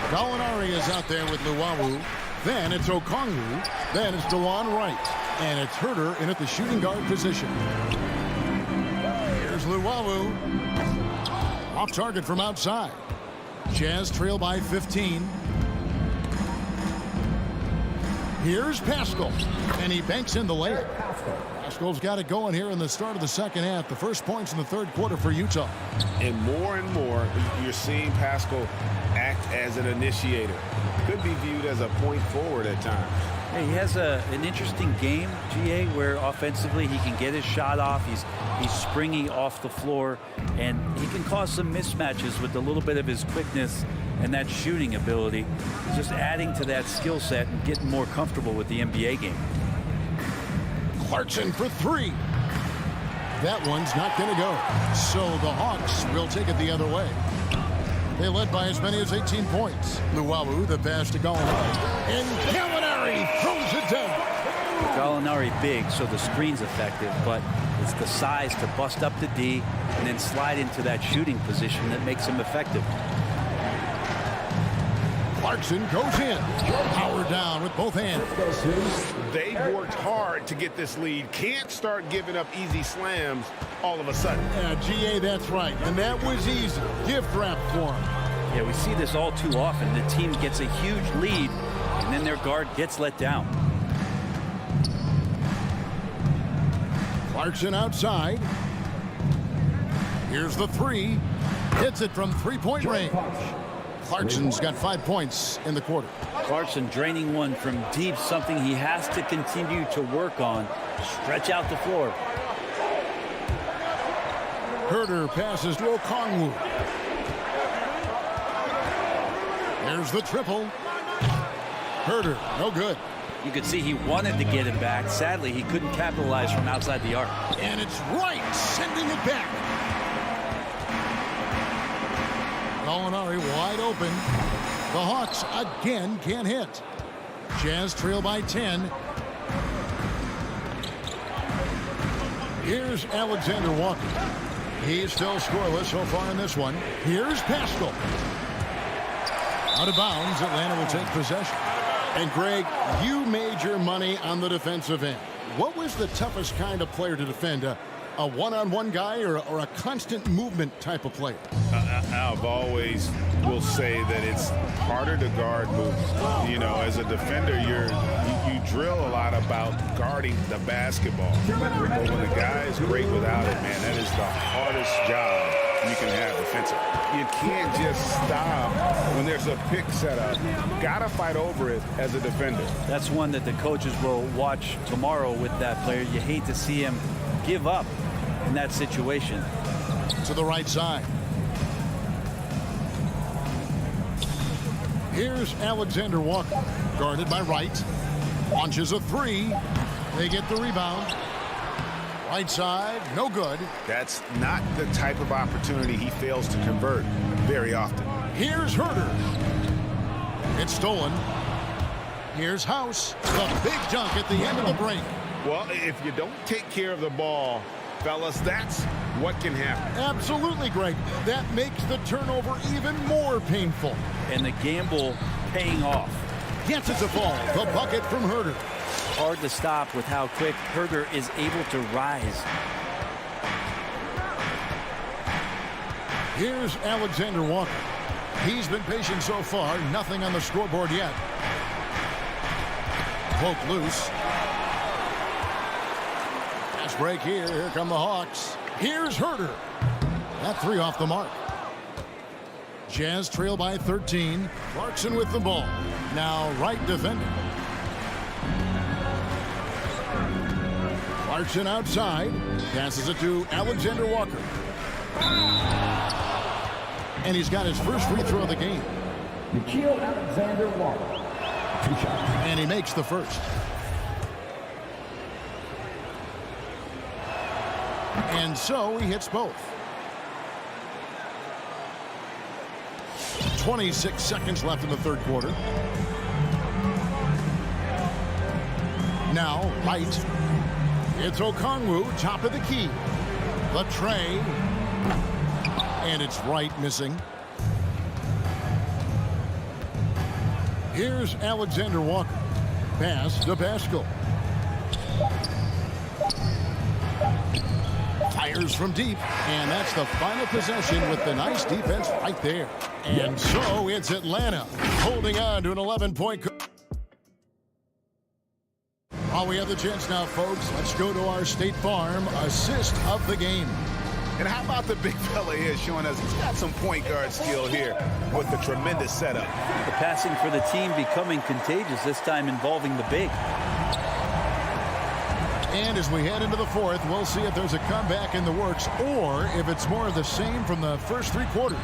Gallinari is out there with Luwawu. Then it's Okongwu. Then it's DeLon Wright. And it's Herter in at the shooting guard position. Here's Luwawu. Off target from outside. Jazz trail by 15. Here's Pascal. And he banks in the layup. Pascal's got it going here in the start of the second half. The first points in the third quarter for Utah. And more, you're seeing Pascal act as an initiator. Could be viewed as a point forward at times. Yeah, he has an interesting game, GA, where offensively he can get his shot off. He's springy off the floor, and he can cause some mismatches with a little bit of his quickness and that shooting ability. He's just adding to that skill set and getting more comfortable with the NBA game. Clarkson for 3. That one's not going to go. So the Hawks will take it the other way. They led by as many as 18 points. Luwawu, the pass to Gallinari. And Gallinari throws it down. Gallinari big, so the screen's effective, but it's the size to bust up the D and then slide into that shooting position that makes him effective. Clarkson goes in. Power down with both hands. They've worked hard to get this lead. Can't start giving up easy slams all of a sudden. Yeah, GA, that's right. And that was easy. Gift wrap for him. Yeah, we see this all too often. The team gets a huge lead, and then their guard gets let down. Clarkson outside. Here's the 3. Hits it from three-point range. Clarkson's got 5 points in the quarter. Clarkson draining one from deep, something he has to continue to work on. Stretch out the floor. Herter passes to Okongwu. There's the triple. Herter, no good. You could see he wanted to get it back. Sadly, he couldn't capitalize from outside the arc. And it's Wright sending it back. Gallinari wide open. The Hawks again can't hit. Jazz trail by 10. Here's Alexander Walker. He's still scoreless so far in this one. Here's Pascal. Out of bounds, Atlanta will take possession. And Greg, you made your money on the defensive end. What was the toughest kind of player to defend? A one-on-one guy or a constant movement type of player? I've always will say that it's harder to guard movement. You know, as a defender, you drill a lot about guarding the basketball. But when the guy is great without it, man, that is the hardest job you can have defensively. You can't just stop when there's a pick set up. Got to fight over it as a defender. That's one that the coaches will watch tomorrow with that player. You hate to see him give up in that situation. To the right side. Here's Alexander Walker, guarded by Wright. Launches a three. They get the rebound. Right side, no good. That's not the type of opportunity he fails to convert very often. Here's Herter. It's stolen. Here's House. The big dunk at the end of the break. Well, if you don't take care of the ball, fellas, that's what can happen. Absolutely, Greg. That makes the turnover even more painful. And the gamble paying off. Gets it to fall. The bucket from Herter. Hard to stop with how quick Herter is able to rise. Here's Alexander Walker. He's been patient so far. Nothing on the scoreboard yet. Poke loose. Fast break here. Here come the Hawks. Here's Herter. That three off the mark. Jazz trail by 13. Clarkson with the ball. Now Wright defending. Clarkson outside. Passes it to Alexander Walker. And he's got his first free throw of the game. Alexander Walker. 2 shots. And he makes the first. And so he hits both. 26 seconds left in the third quarter. Now, Wright. It's Okongwu, top of the key. The tray. And it's Wright missing. Here's Alexander Walker. Pass to Pascal. Fires from deep. And that's the final possession with the nice defense right there. And so it's Atlanta holding on to an 11-point. While we have the chance now, folks, let's go to our State Farm assist of the game. And how about the big fella here showing us he's got some point guard skill here with the tremendous setup. The passing for the team becoming contagious, this time involving the big. And as we head into the fourth, we'll see if there's a comeback in the works or if it's more of the same from the first three quarters.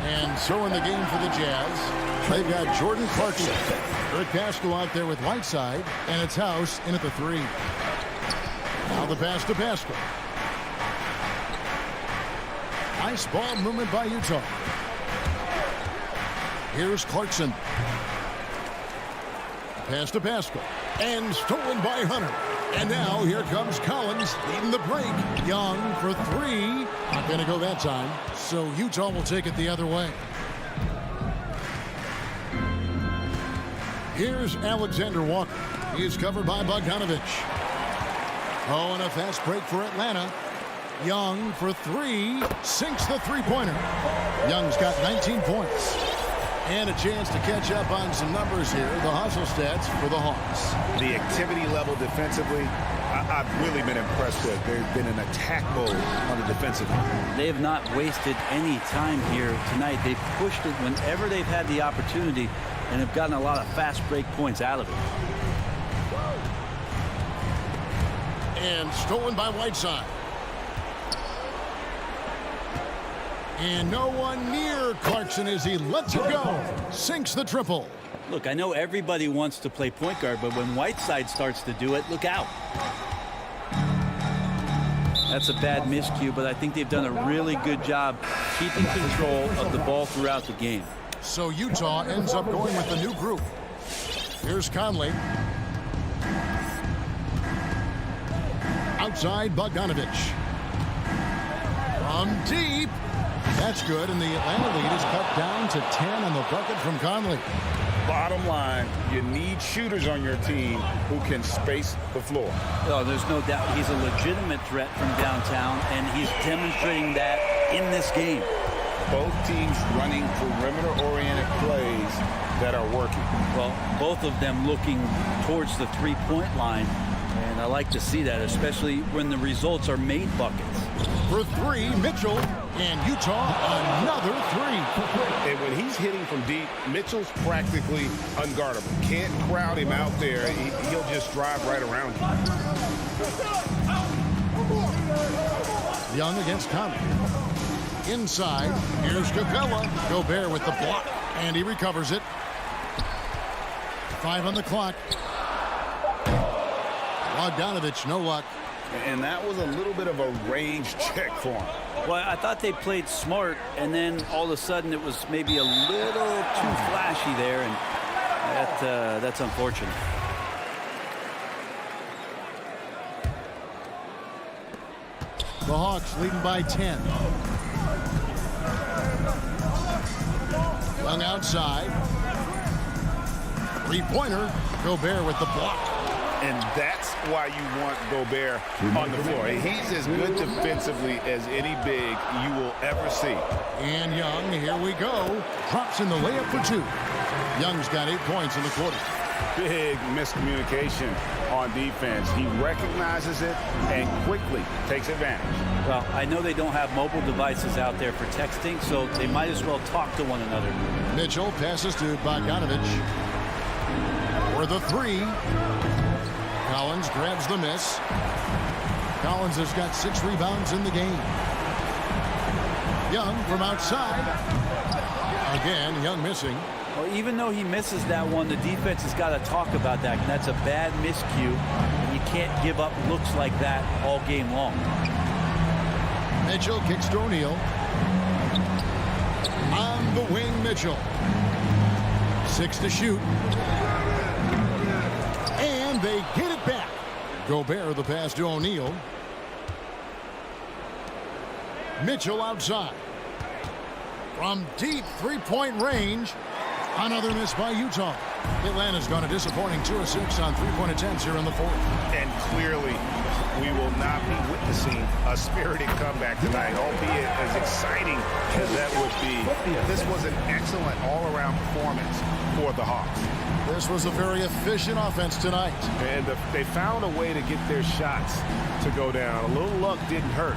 And so in the game for the Jazz, they've got Jordan Clarkson. Rick Pascal out there with Whiteside, and it's House in at the three. Now the pass to Pascal. Nice ball movement by Utah. Here's Clarkson. Pass to Pascal. And stolen by Hunter. And now here comes Collins leading the break. Young for three. Not going to go that time. So Utah will take it the other way. Here's Alexander Walker. He's covered by Bogdanovich. Oh, and a fast break for Atlanta. Young for three. Sinks the three-pointer. Young's got 19 points. And a chance to catch up on some numbers here. The hustle stats for the Hawks. The activity level defensively, I've really been impressed with. They've been in attack mode on the defensive end. They have not wasted any time here tonight. They've pushed it whenever they've had the opportunity and have gotten a lot of fast break points out of it. And stolen by Whiteside. And no one near Clarkson as he lets it go. Sinks the triple. Look, I know everybody wants to play point guard, but when Whiteside starts to do it, look out. That's a bad miscue, but I think they've done a really good job keeping control of the ball throughout the game. So Utah ends up going with the new group. Here's Conley. Outside, Bogdanovich. From deep. That's good, and the Atlanta lead is cut down to 10 on the bucket from Conley. Bottom line, you need shooters on your team who can space the floor. Oh, there's no doubt he's a legitimate threat from downtown, and he's demonstrating that in this game. Both teams running perimeter-oriented plays that are working. Well, both of them looking towards the three-point line, and I like to see that, especially when the results are made buckets. For three, Mitchell. And Utah, another three. And when he's hitting from deep, Mitchell's practically unguardable. Can't crowd him out there. He'll just drive right around you. Young against Conley. Inside, here's Capella. Gobert with the block, and he recovers it. 5 on the clock. Bogdanovich, no luck. And that was a little bit of a range check for him. Well, I thought they played smart, and then all of a sudden it was maybe a little too flashy there, and that's unfortunate. The Hawks leading by 10. Young outside. Three-pointer. Gobert with the block. And that's why you want Gobert on the floor. He's as good defensively as any big you will ever see. And Young, here we go. Drops in the layup for 2. Young's got 8 points in the quarter. Big miscommunication on defense. He recognizes it and quickly takes advantage. Well, I know they don't have mobile devices out there for texting, so they might as well talk to one another. Mitchell passes to Bogdanovich. For the 3. Collins grabs the miss. Collins has got 6 rebounds in the game. Young from outside. Again, Young missing. Well, even though he misses that one, the defense has got to talk about that. And that's a bad miscue. And you can't give up looks like that all game long. Mitchell kicks to O'Neal. On the wing, Mitchell. 6 to shoot. And they get it back. Gobert the pass to O'Neal. Mitchell outside. From deep three-point range. Another miss by Utah. Atlanta's gone a disappointing 2 of 6 on three-point attempts here in the fourth. And clearly, we will not be witnessing a spirited comeback tonight, albeit as exciting as that would be. This was an excellent all-around performance for the Hawks. This was a very efficient offense tonight. And they found a way to get their shots to go down. A little luck didn't hurt.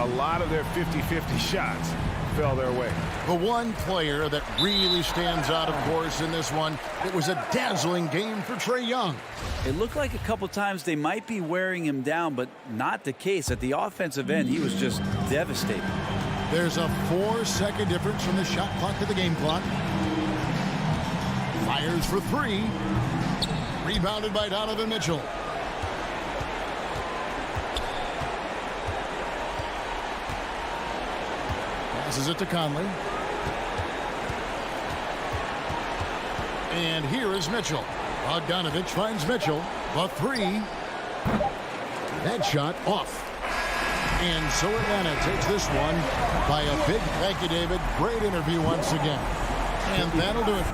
A lot of their 50-50 shots fell their way. The one player that really stands out, of course, in this one, it was a dazzling game for Trae Young. It looked like a couple times they might be wearing him down, but not the case. At the offensive end, he was just devastating. There's a 4-second difference from the shot clock to the game clock. Fires for 3. Rebounded by Donovan Mitchell. Passes it to Conley. And here is Mitchell. Bogdanovich finds Mitchell. The 3. That shot off. And so Atlanta takes this one by a big thank you, David. Great interview once again. And that'll do it.